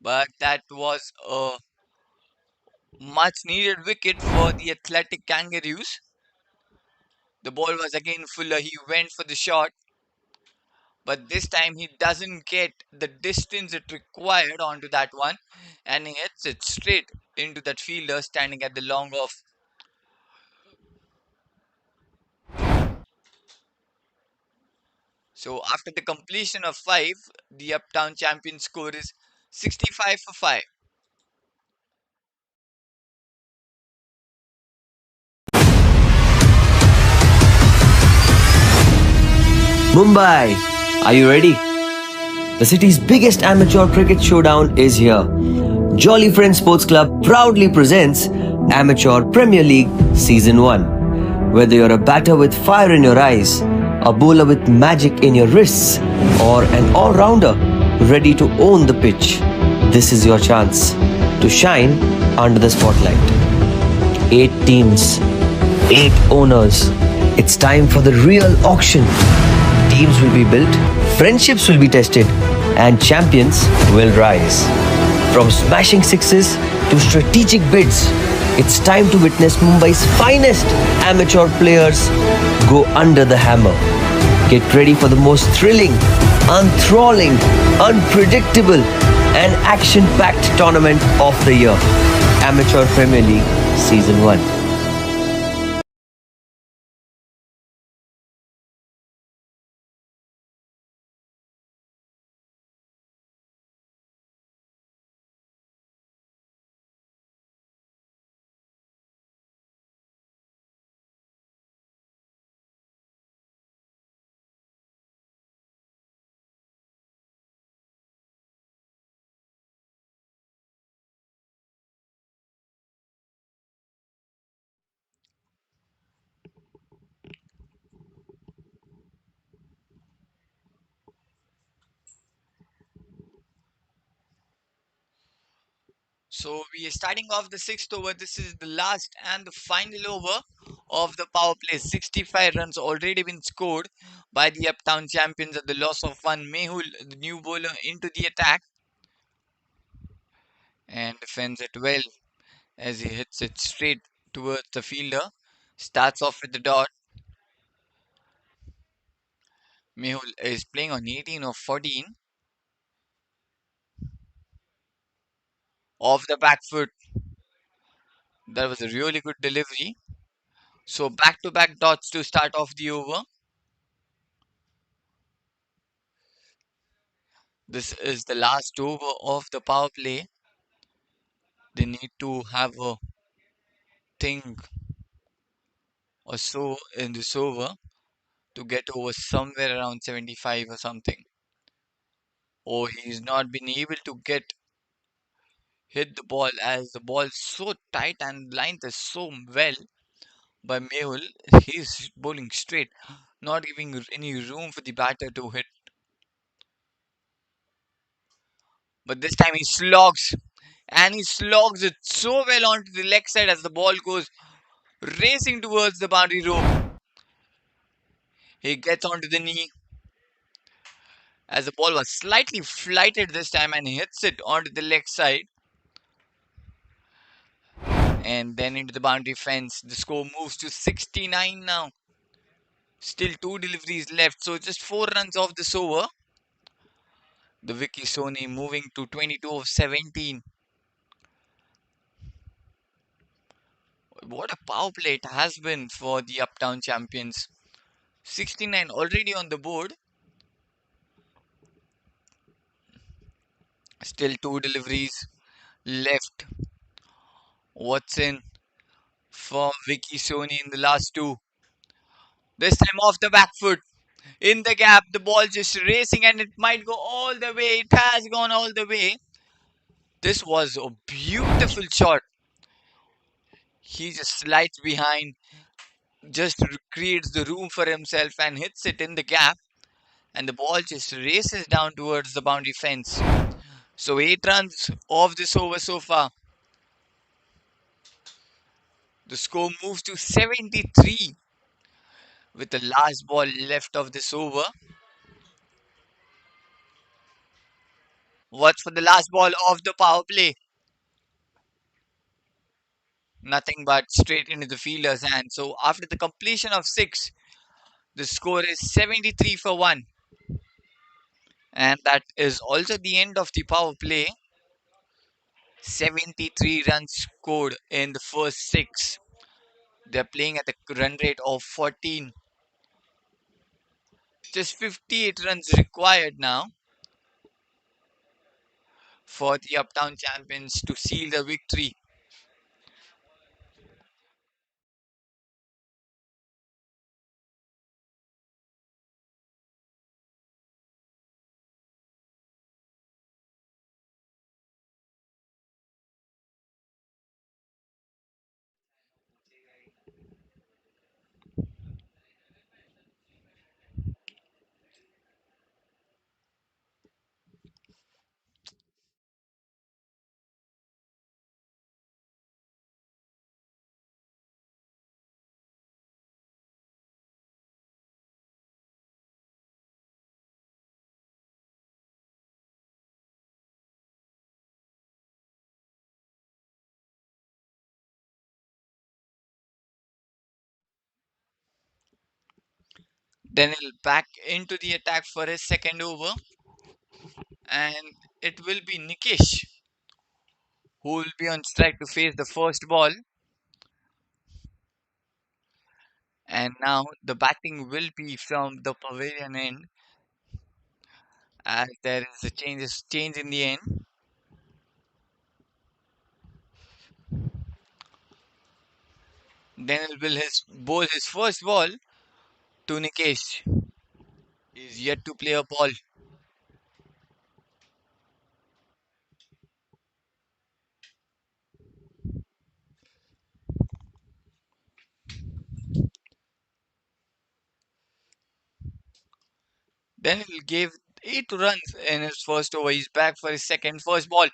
But that was a much needed wicket for the athletic Kangaroos. The ball was again fuller. He went for the shot, but this time he doesn't get the distance it required onto that one, and he hits it straight into that fielder standing at the long off. So after the completion of 5, the Uptown champion score is 65 for 5. Mumbai, are you ready? The city's biggest amateur cricket showdown is here. Jolly Friends Sports Club proudly presents Amateur Premier League Season 1. Whether you're a batter with fire in your eyes, a bowler with magic in your wrists, or an all-rounder ready to own the pitch, this is your chance to shine under the spotlight. 8 teams, 8 owners. It's time for the real auction. Teams will be built, friendships will be tested, and champions will rise. From smashing sixes to strategic bids, it's time to witness Mumbai's finest amateur players go under the hammer. Get ready for the most thrilling, enthralling, unpredictable, and action packed tournament of the year. Amateur Premier League Season 1. So we are starting off the sixth over. This is the last and the final over of the power play. 65 runs already been scored by the Uptown champions at the loss of one. Mehul, the new bowler, into the attack and defends it well as he hits it straight towards the fielder. Starts off with the dot. Mehul is playing on 18 of 14 off the back foot. That was a really good delivery. So back to back dots to start off the over. This is the last over of the power play. They need to have a thing or so in this over to get over somewhere around 75 or something. Or he's not been able to get hit the ball as the ball so tight and lined is so well by Mehul. He's bowling straight, not giving any room for the batter to hit. But this time he slogs and he slogs it so well onto the leg side as the ball goes racing towards the boundary rope. He gets onto the knee as the ball was slightly flighted this time and hits it onto the leg side and then into the boundary fence. The score moves to 69 now. Still two deliveries left, so just 4 runs off this over. The Vicky Sony moving to 22 of 17. What a power play it has been for the Uptown champions. 69 already on the board. Still two deliveries left. Watson for Vicky Sony in the last two. This time off the back foot. In the gap, the ball just racing and it might go all the way. It has gone all the way. This was a beautiful shot. He just slides behind, just creates the room for himself and hits it in the gap. And the ball just races down towards the boundary fence. So 8 runs off this over so far. The score moves to 73 with the last ball left of this over. What's for the last ball of the power play? Nothing but straight into the fielder's hand. So after the completion of six, the score is 73 for 1. And that is also the end of the power play. 73 runs scored in the first six. They're playing at a run rate of 14. Just 58 runs required now for the Uptown champions to seal the victory. Then he'll back into the attack for his second over, and it will be Nikesh who will be on strike to face the first ball. And now the batting will be from the pavilion end as there is a change in the end. Then he will his bowl his first ball to Nikesh. He's yet to play a ball. Then he'll give 8 runs in his first over. He's back for his second first ball.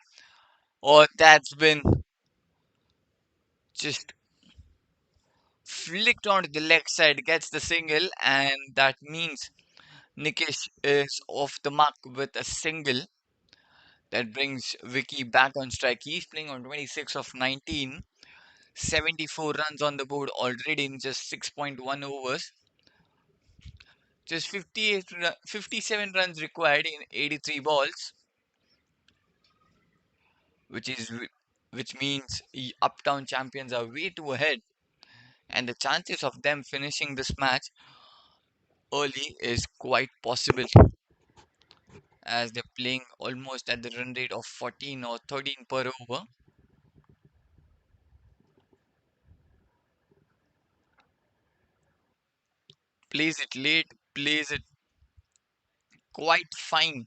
Oh, that's been just flicked onto the leg side, gets the single, and that means Nikesh is off the mark with a single. That brings Vicky back on strike. He's playing on 26 of 19, 74 runs on the board already in just 6.1 overs. Just 57 runs required in 83 balls, which is which means Uptown champions are way too ahead, and the chances of them finishing this match early is quite possible as they're playing almost at the run rate of 14 or 13 per over. Plays it late, plays it quite fine,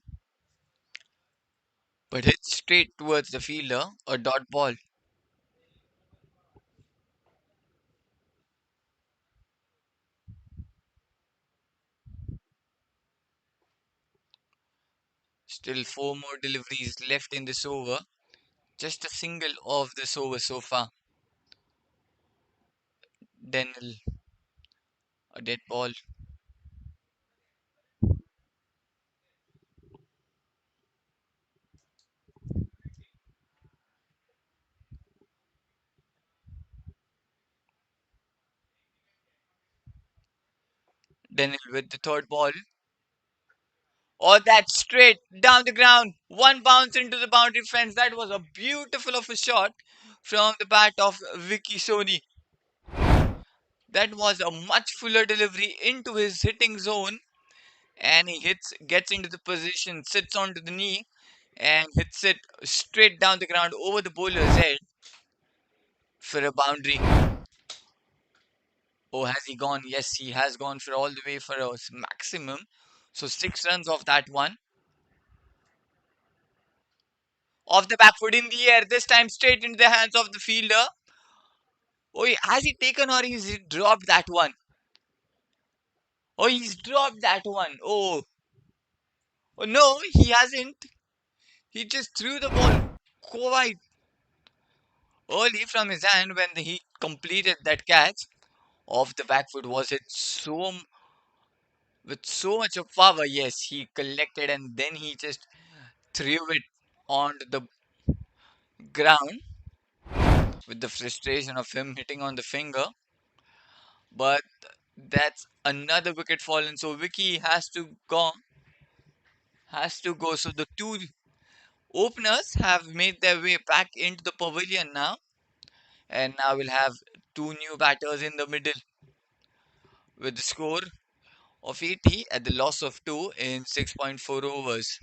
but hits straight towards the fielder, a dot ball. Still 4 more deliveries left in this over. Just a single of this over so far. Then a dead ball. Then with the third ball. Oh, that's straight down the ground. One bounce into the boundary fence. That was a beautiful of a shot from the bat of Vicky Soni. That was a much fuller delivery into his hitting zone, and he gets into the position, sits onto the knee, and hits it straight down the ground over the bowler's head for a boundary. Oh, has he gone? Yes, he has gone for all the way for a maximum. So 6 runs off that one. Off the back foot in the air, this time straight into the hands of the fielder. Oh, has he taken or has he dropped that one? Oh, he's dropped that one. Oh no, he hasn't. He just threw the ball quite early from his hand when he completed that catch. Off the back foot was it with so much of power. Yes, he collected and then he just threw it onto the ground with the frustration of him hitting on the finger. But that's another wicket fallen. So Vicky has to go. So the two openers have made their way back into the pavilion now, and now we'll have two new batters in the middle with the score of 80 at the loss of 2 in 6.4 overs.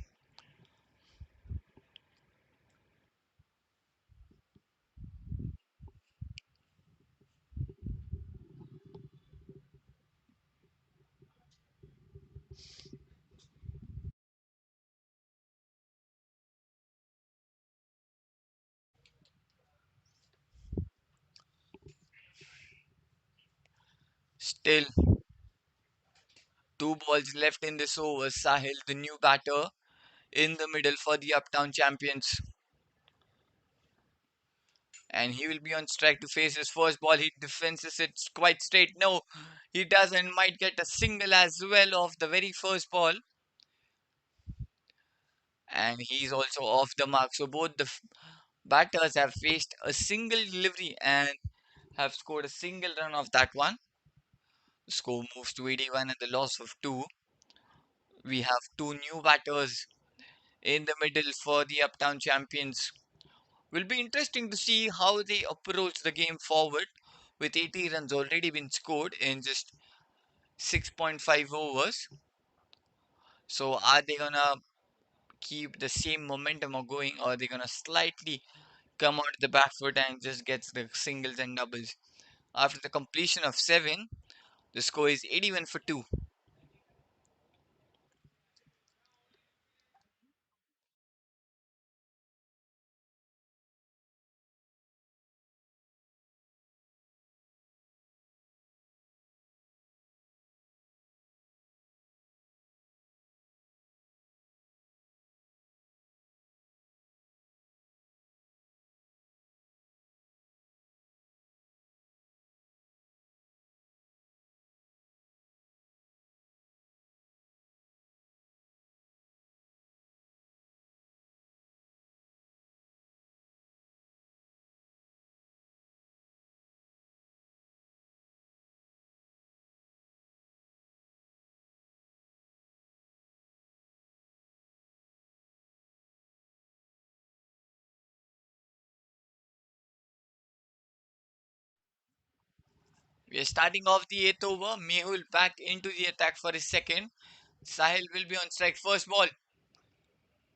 Still, 2 balls left in this over. Sahil, the new batter, in the middle for the Uptown champions. And he will be on strike to face his first ball. He defenses it quite straight. No, he doesn't. Might get a single as well off the very first ball. And he's also off the mark. So both the batters have faced a single delivery and have scored a single run off that one. The score moves to 81 and the loss of 2. We have two new batters in the middle for the Uptown champions. Will be interesting to see how they approach the game forward with 80 runs already been scored in just 6.5 overs. So are they gonna keep the same momentum of going, or are they gonna slightly come out the back foot and just get the singles and doubles? After the completion of 7, the score is 81 for 2. We are starting off the 8th over. Mehul back into the attack for his second. Sahil will be on strike. First ball.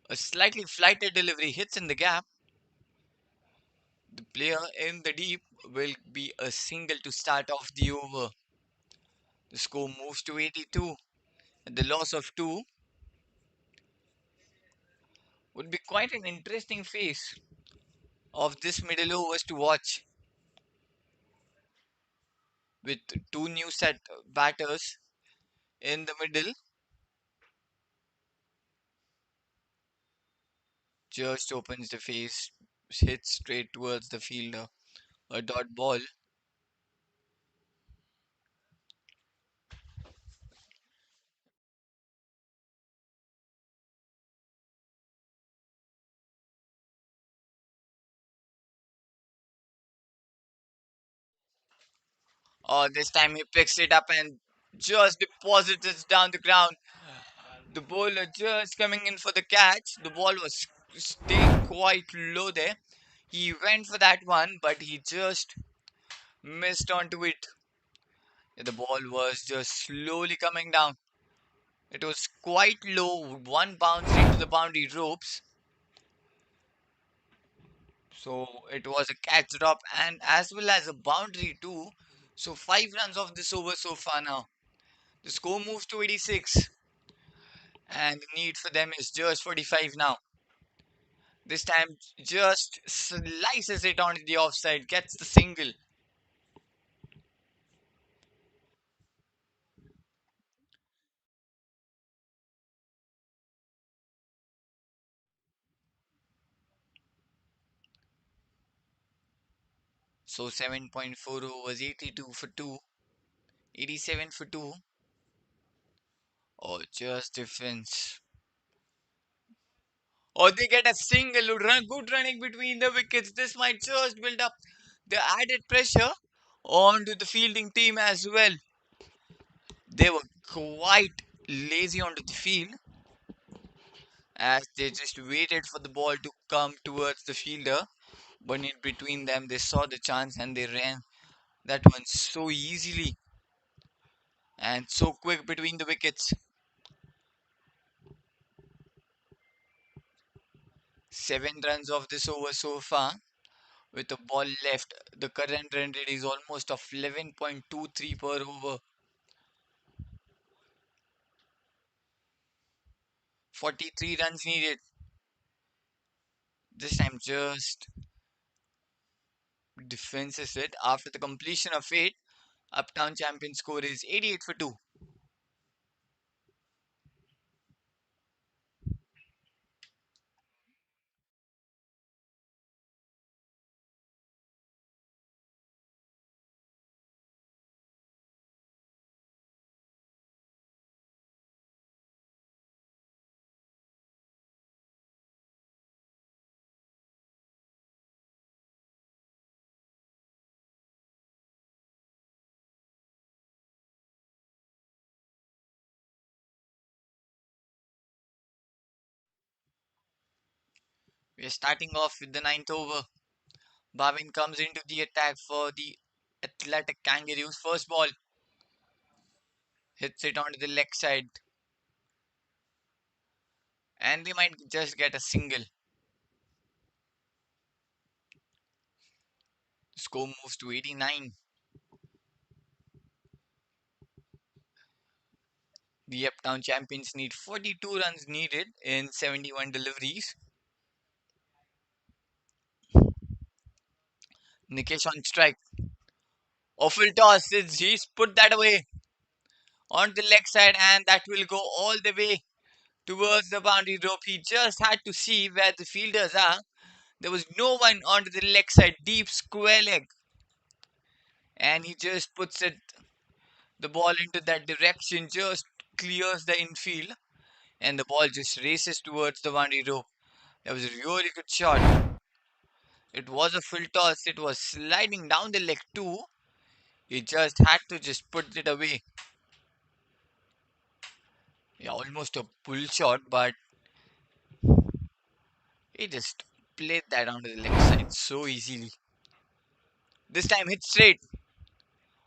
A slightly flighted delivery hits in the gap. The player in the deep will be a single to start off the over. The score moves to 82. And the loss of 2 would be quite an interesting phase of this middle overs to watch, with two new set batters in the middle. Just opens the face, hits straight towards the fielder. A dot ball. This time he picks it up and just deposits it down the ground. The bowler just coming in for the catch. The ball was staying quite low there. He went for that one, but he just missed onto it. The ball was just slowly coming down. It was quite low. One bounced into the boundary ropes. So it was a catch drop and as well as a boundary too. So 5 runs of this over so far now. The score moves to 86 and the need for them is just 45 now. This time just slices it onto the offside, gets the single. So 7.4 overs, 82 for 2, 87 for 2, or just defense. Or they get a single, good running between the wickets. This might just build up the added pressure onto the fielding team as well. They were quite lazy onto the field as they just waited for the ball to come towards the fielder. But in between them, they saw the chance and they ran that one so easily and so quick between the wickets. 7 runs of this over so far. With a ball left, the current run rate is almost of 11.23 per over. 43 runs needed. This time just defenses it. After the completion of 8, Uptown champion score is 88 for 2. We're starting off with the ninth over. Bhavin comes into the attack for the athletic Kangaroos. First ball hits it onto the leg side, and they might just get a single. The score moves to 89. The Uptown champions need 42 runs needed in 71 deliveries. Nikesh on strike. Awful toss. He's put that away on the leg side, and that will go all the way towards the boundary rope. He just had to see where the fielders are. There was no one onto the leg side, deep square leg, and he just puts the ball into that direction, just clears the infield, and the ball just races towards the boundary rope. That was a really good shot. It was a full toss. It was sliding down the leg too. He just had to just put it away. Yeah, almost a pull shot, but he just played that onto the leg side so easily. This time hit straight.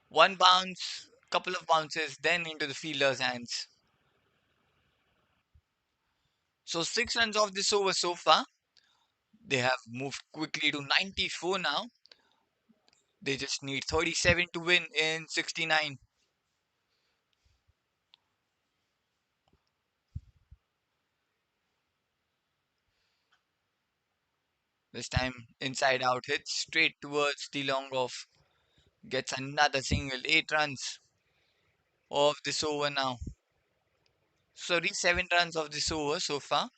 One bounce, couple of bounces, then into the fielder's hands. So 6 runs off this over so far. They have moved quickly to 94 now. They just need 37 to win in 69. This time inside out hits straight towards the long off. Gets another single. 8 runs of this over now. Sorry, 7 runs of this over so far.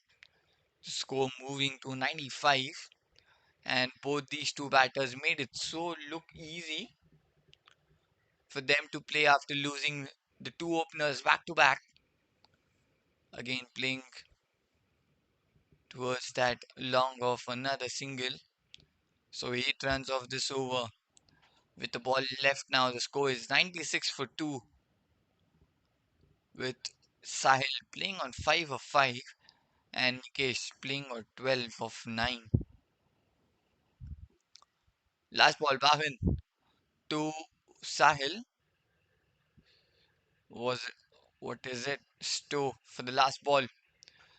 Score moving to 95. And both these two batters made it so look easy for them to play after losing the two openers back to back. Again playing towards that long off another single. So 8 runs of this over. With the ball left now, the score is 96 for 2. With Sahil playing on 5 of 5 and Nikesh playing on 12 of 9. Last ball, Bhavin to Sahil was, what is it? Stowe for the last ball.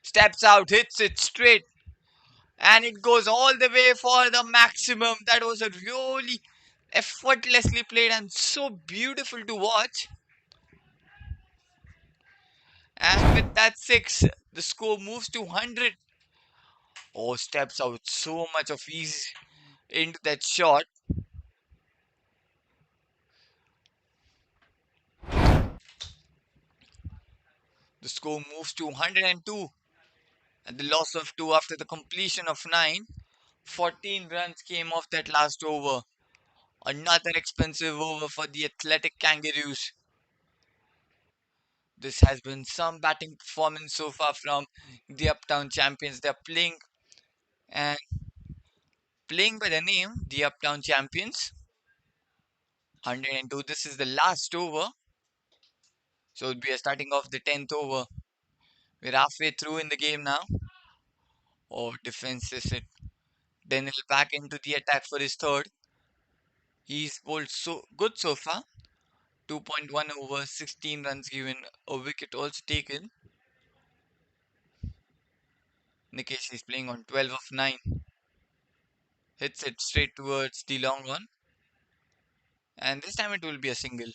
Steps out, hits it straight, and it goes all the way for the maximum. That was a really effortlessly played and so beautiful to watch. And with that 6, the score moves to 100. Oh, steps out so much of ease into that shot. The score moves to 102. And the loss of 2 after the completion of 9. 14 runs came off that last over. Another expensive over for the athletic Kangaroos. This has been some batting performance so far from the Uptown champions. They're and playing by the name the Uptown champions. 102. This is the last over. So we are starting off the 10th over. We're halfway through in the game now. Oh, defense is it. Then he'll back into the attack for his third. He's bowled so good so far. 2.1 over, 16 runs given, a wicket also taken. Nikesh is playing on 12 of 9. Hits it straight towards the long one. And this time it will be a single.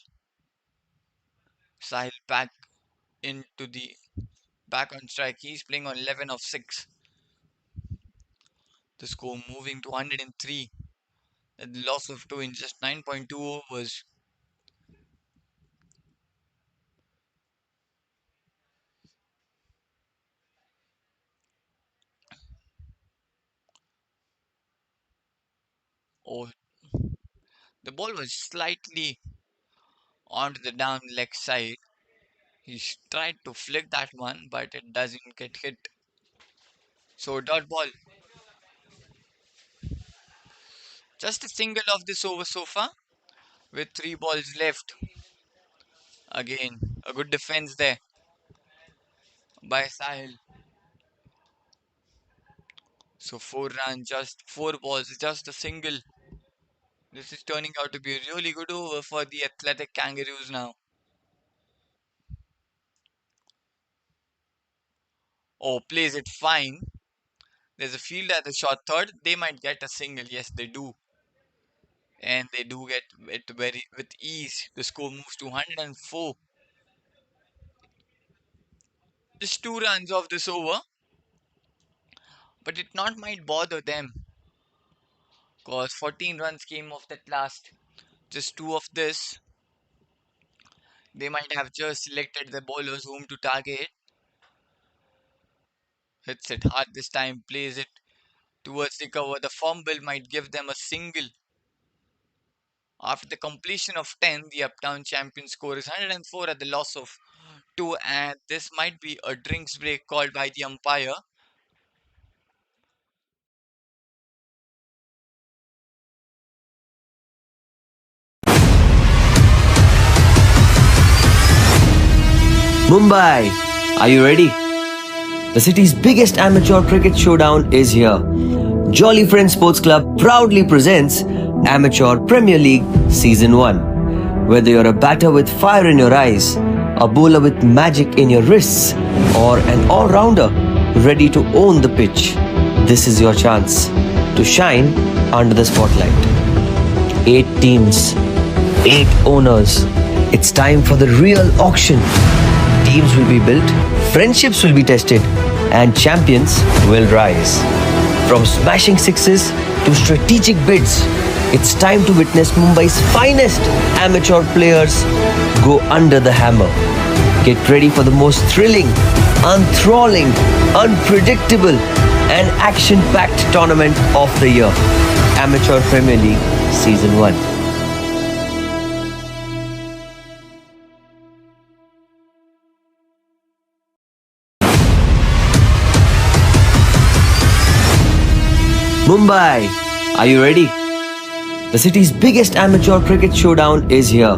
Sahil back into the back on strike. He's playing on 11 of 6. The score moving to 103. A loss of 2 in just 9.2 overs. Oh, the ball was slightly onto the down leg side. He tried to flick that one, but it doesn't get hit. So dot ball. Just a single of this over so far with 3 balls left. Again, a good defense there by Sahil. So 4 runs, just 4 balls, just a single. This is turning out to be a really good over for the athletic Kangaroos now. Oh, plays it fine. There's a field at the short third. They might get a single. Yes, they do. And they do get it very with ease. The score moves to 104. Just 2 runs off this over, but it not might bother them because 14 runs came off that last. Just two of this. They might have just selected the bowlers whom to target. Hits it hard this time, plays it towards the cover. The fumble might give them a single. After the completion of 10, the Uptown champion score is 104 at the loss of 2, and this might be a drinks break called by the umpire. Mumbai, are you ready? The city's biggest amateur cricket showdown is here. Jolly Friends Sports Club proudly presents Amateur Premier League Season 1. Whether you're a batter with fire in your eyes, a bowler with magic in your wrists, or an all-rounder ready to own the pitch, this is your chance to shine under the spotlight. 8 teams, 8 owners. It's time for the real auction. Teams will be built, friendships will be tested, and champions will rise. From smashing sixes to strategic bids, it's time to witness Mumbai's finest amateur players go under the hammer. Get ready for the most thrilling, enthralling, unpredictable, and action-packed tournament of the year. Amateur Premier League Season 1. Mumbai, are you ready? The city's biggest amateur cricket showdown is here.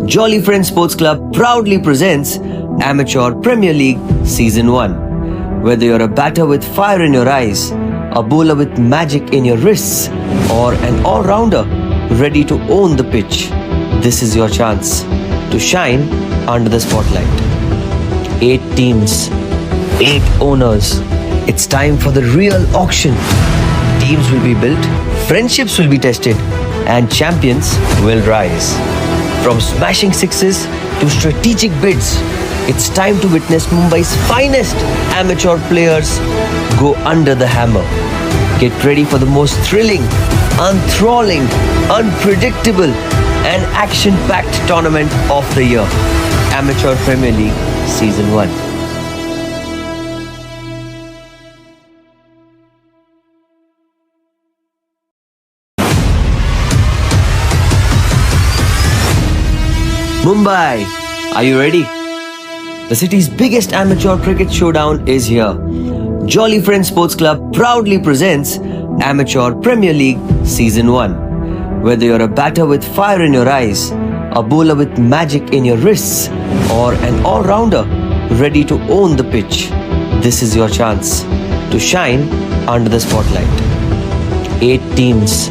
Jolly Friends Sports Club proudly presents Amateur Premier League Season 1. Whether you're a batter with fire in your eyes, a bowler with magic in your wrists, or an all-rounder ready to own the pitch, this is your chance to shine under the spotlight. 8 teams, 8 owners. It's time for the real auction. Teams will be built, friendships will be tested, and champions will rise. From smashing sixes to strategic bids, it's time to witness Mumbai's finest amateur players go under the hammer. Get ready for the most thrilling, enthralling, unpredictable, and action-packed tournament of the year. Amateur Premier League Season 1. Mumbai, are you ready? The city's biggest amateur cricket showdown is here. Jolly Friends Sports Club proudly presents Amateur Premier League Season 1. Whether you're a batter with fire in your eyes, a bowler with magic in your wrists, or an all-rounder ready to own the pitch, this is your chance to shine under the spotlight. 8 teams,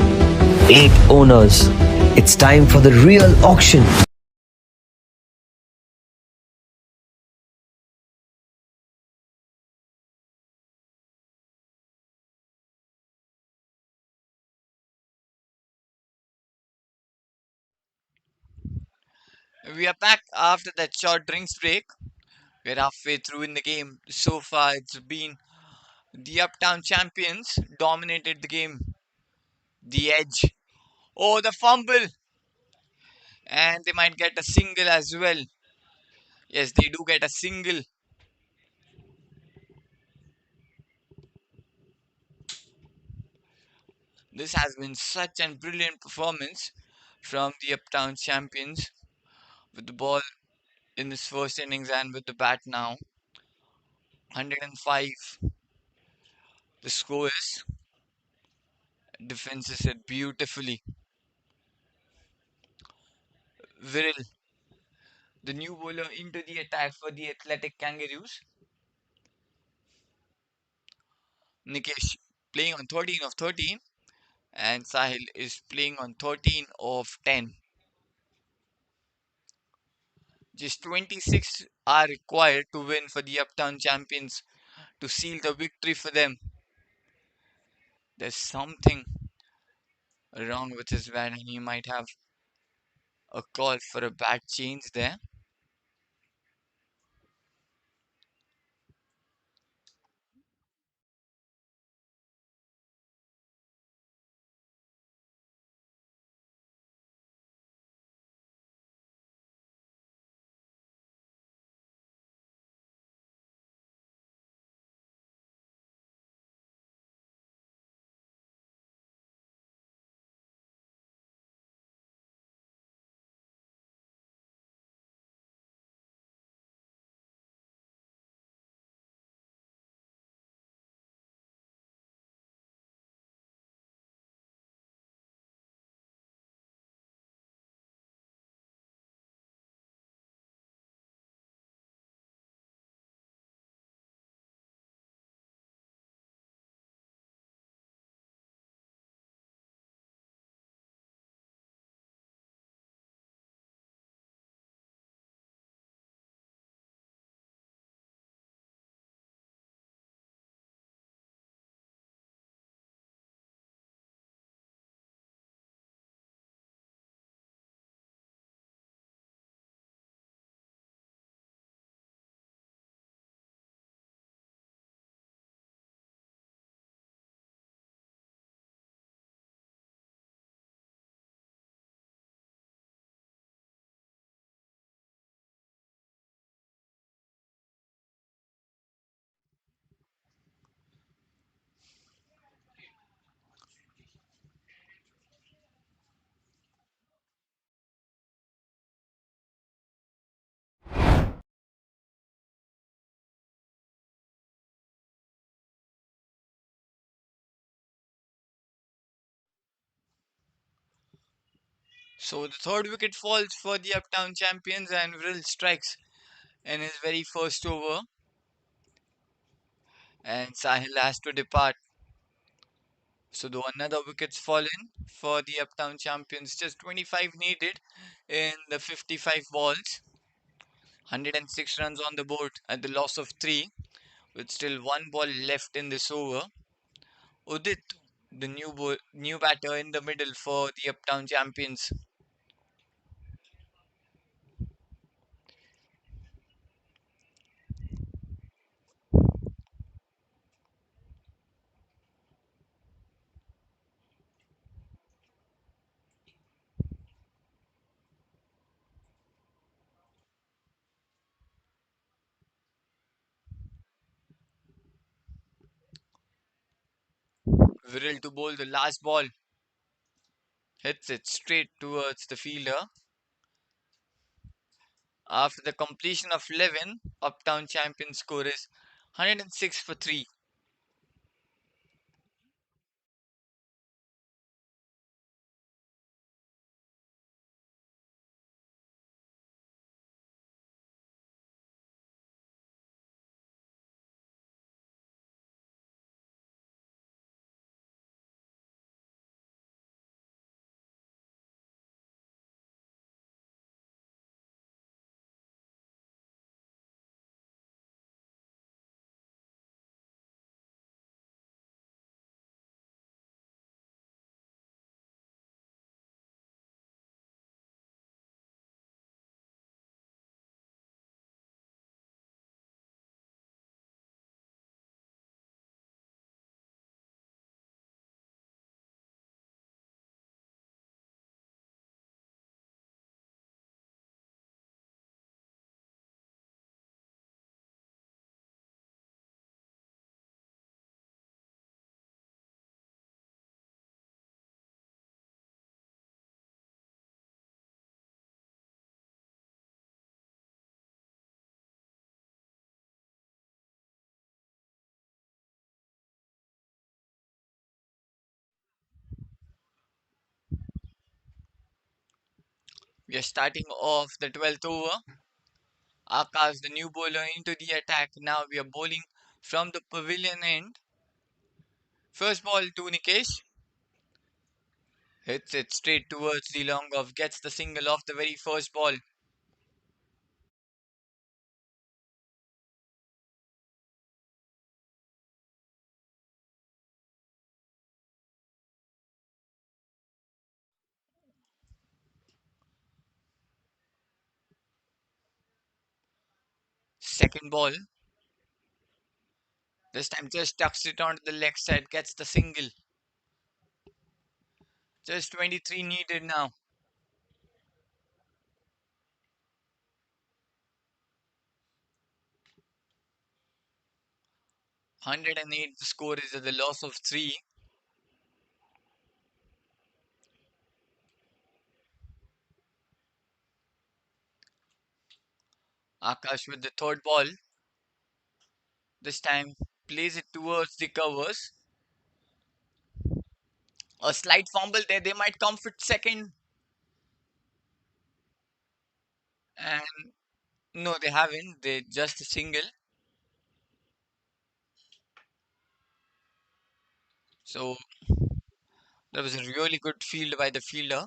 8 owners. It's time for the real auction. We are back after that short drinks break. We're halfway through in the game. So far, it's been the Uptown champions dominated the game. The edge. Oh, the fumble. And they might get a single as well. Yes, they do get a single. This has been such a brilliant performance from the Uptown champions with the ball in this first innings and with the bat now. 105. The score is defenses it beautifully. Viral, the new bowler into the attack for the athletic Kangaroos. Nikesh playing on 13 of 13, and Sahil is playing on 13 of 10. Just 26 are required to win for the Uptown champions to seal the victory for them. There's something wrong with his bat, and he might have a call for a bat change there. So the third wicket falls for the Uptown champions, and Vril strikes in his very first over, and Sahil has to depart. So though another wicket's fallen for the Uptown champions, just 25 needed in the 55 balls, 106 runs on the board at the loss of 3, with still one ball left in this over. Udit, the new batter in the middle for the Uptown champions. Viral to bowl the last ball, hits it straight towards the fielder. After the completion of 11, Uptown champions score is 106 for 3. We are starting off the 12th over. Akash, the new bowler, into the attack. Now we are bowling from the pavilion end. First ball to Nikesh. Hits it straight towards the long off. Gets the single off the very first ball. Second ball. This time just tucks it onto the leg side. Gets the single. Just 23 needed now. 108 the score is at the loss of 3. Akash with the third ball. This time plays it towards the covers. A slight fumble there. They might come for second. And no, they haven't. They just a single. So that was a really good field by the fielder.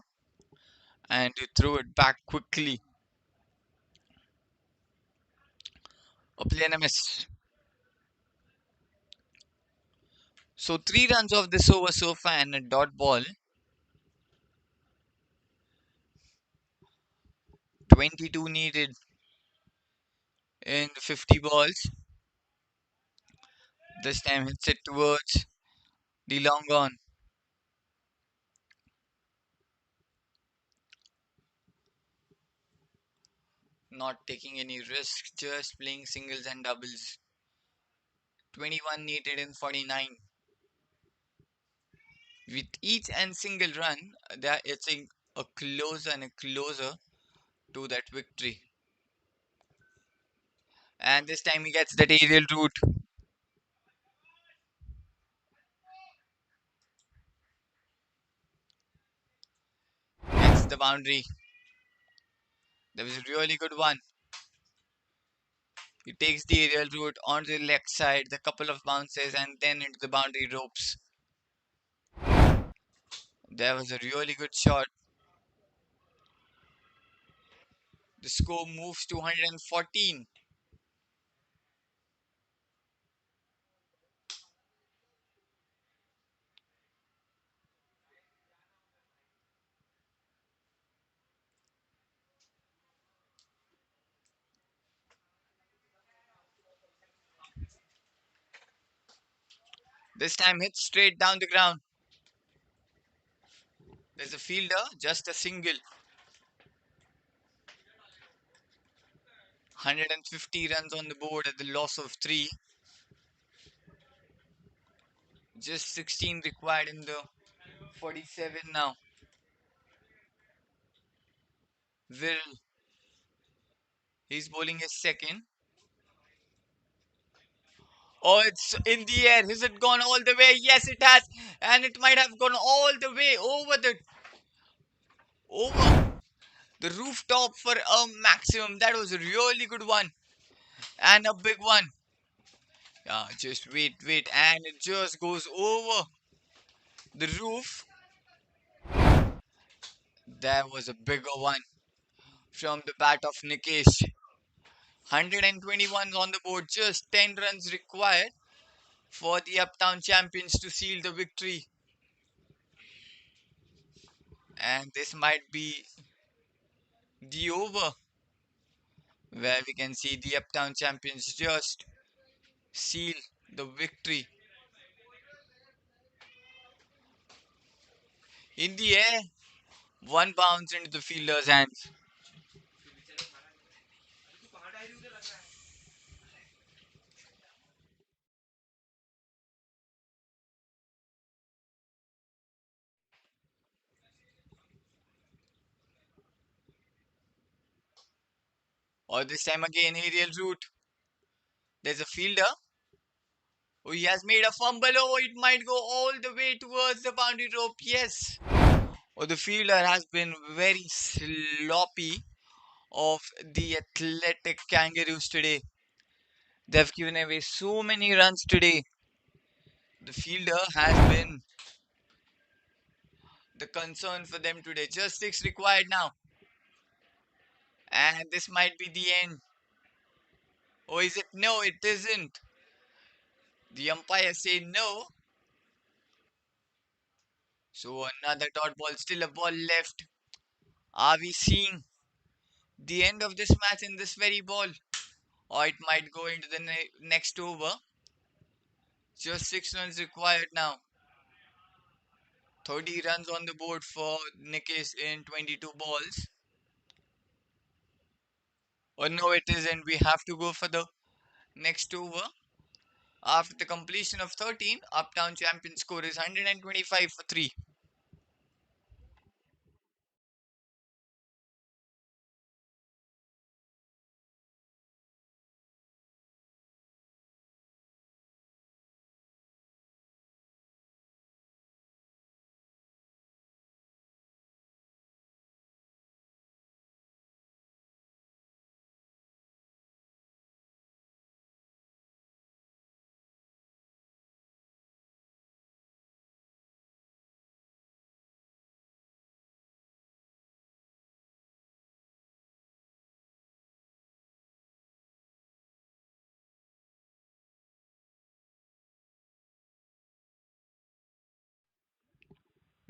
And he threw it back quickly. A play and a miss. So 3 runs off this over so far and a dot ball. 22 needed in the 50 balls. This time hits it towards the long on. Not taking any risk, just playing singles and doubles. 21 needed in 49. With each and single run, they are edging a closer and a closer to that victory. And this time he gets that aerial route, gets the boundary. That was a really good one. He takes the aerial route onto the left side, the couple of bounces, and then into the boundary ropes. That was a really good shot. The score moves to 114. This time hits straight down the ground. There's a fielder, just a single. 150 runs on the board at the loss of 3. Just 16 required in the 47 now. Viral, he's bowling his second. Oh, it's in the air. Has it gone all the way? Yes, it has. And it might have gone all the way over the rooftop for a maximum. That was a really good one. And a big one. Yeah, just wait. And it just goes over the roof. There was a bigger one from the bat of Nikesh. 121 on the board, just 10 runs required for the Uptown champions to seal the victory. And this might be the over where we can see the Uptown champions just seal the victory. In the air, one bounce into the fielder's hands. Or this time again, aerial route. There's a fielder who he has made a fumble. Oh, it might go all the way towards the boundary rope. Yes. Or the fielder has been very sloppy of the athletic Kangaroos today. They've given away so many runs today. The fielder has been the concern for them today. Just six required now. And this might be the end. Or is it? No, it isn't. The umpire say no. So another dot ball, still a ball left. Are we seeing the end of this match in this very ball? Or it might go into the next over. Just 6 runs required now. 30 runs on the board for Nikis in 22 balls. Oh no, it isn't. We have to go for the next over. After the completion of 13, Uptown champion score is 125 for 3.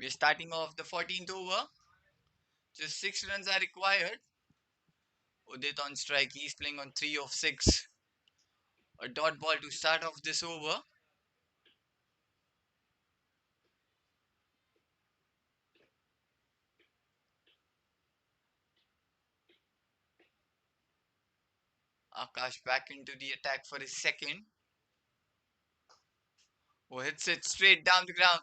We're starting off the 14th over. Just 6 runs are required. Udit on strike. He's playing on 3 of 6. A dot ball to start off this over. Akash back into the attack for his second. Who hits it straight down the ground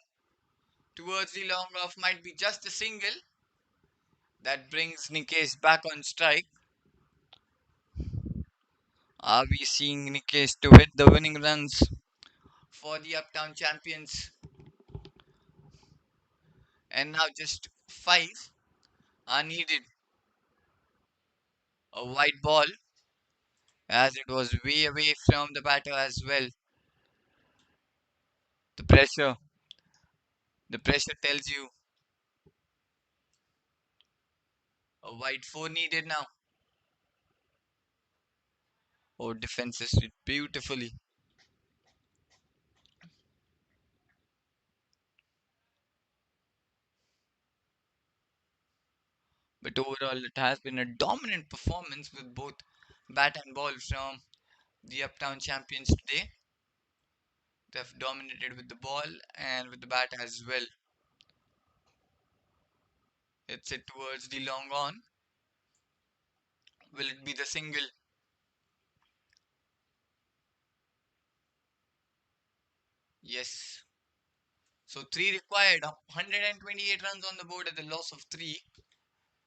towards the long off. Might be just a single. That brings Nikesh back on strike. Are we seeing Nikesh to hit the winning runs for the Uptown champions? And now just 5 are needed. A white ball as it was way away from the batter as well. The pressure, the pressure tells you a white 4 needed now. Oh, defenses did beautifully. But overall, it has been a dominant performance with both bat and ball from the Uptown champions today. They've dominated with the ball and with the bat as well. Hits it towards the long on. Will it be the single? Yes. So 3 required. 128 runs on the board at the loss of 3.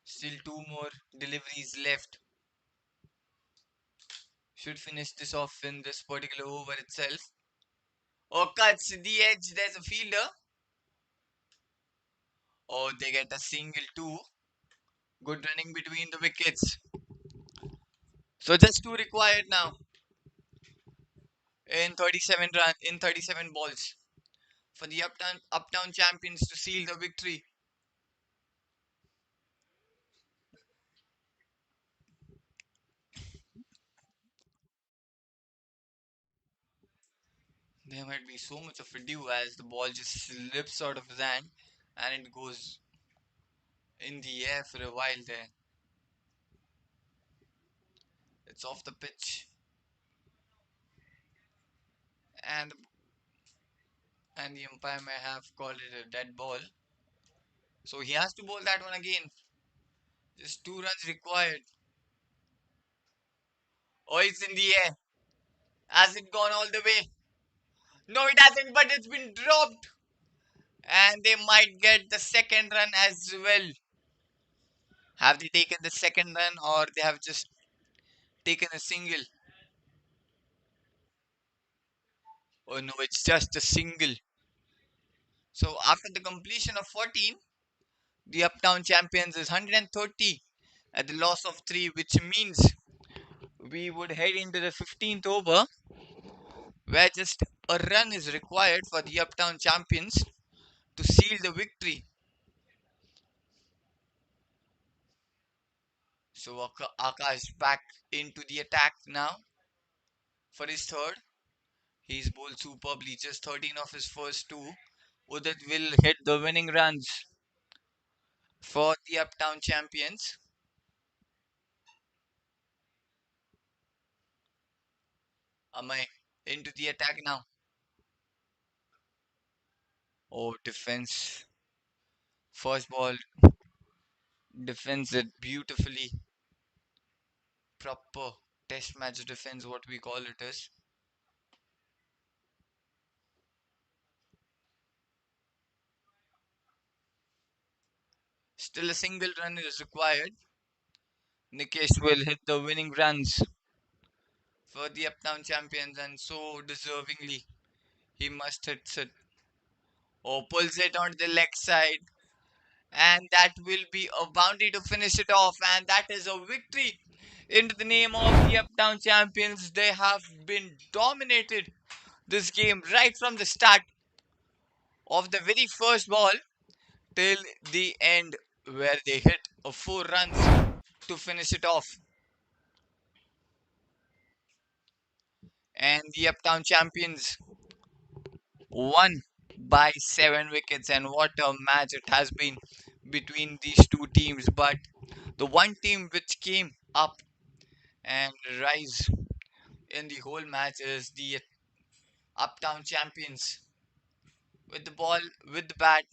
Still 2 more deliveries left. Should finish this off in this particular over itself. Oh, cuts the edge. There's a fielder. Oh, they get a single too. Good running between the wickets. So just 2 required now in 37 balls for the Uptown champions to seal the victory. There might be so much of a dew as the ball just slips out of his hand and it goes in the air for a while there. It's off the pitch and the umpire may have called it a dead ball. So he has to bowl that one again. Just 2 runs required. Oh, it's in the air. Has it gone all the way? No, it hasn't, but it's been dropped. And they might get the second run as well. Have they taken the second run or they have just taken a single? Oh no, it's just a single. So after the completion of 14, the Uptown champions is 130 at the loss of 3, which means we would head into the 15th over where just a run is required for the Uptown champions to seal the victory. So Akash back into the attack now for his third. He's bowled superbly, just 13 of his first two. Udit will hit the winning runs for the Uptown champions. Amay into the attack now. Oh, defense. First ball, defends it beautifully. Proper test match defense, what we call it is. Still a single run is required. Nikesh will hit the winning runs for the Uptown champions, and so deservingly he must hit it or pulls it on the leg side, and that will be a boundary to finish it off, and that is a victory into the name of the Uptown champions. They have been dominated this game right from the start of the very first ball till the end, where they hit a 4 runs to finish it off, and the Uptown champions won by 7 wickets. And what a match it has been between these two teams. But the one team which came up and rise in the whole match is the Uptown champions with the ball, with the bat.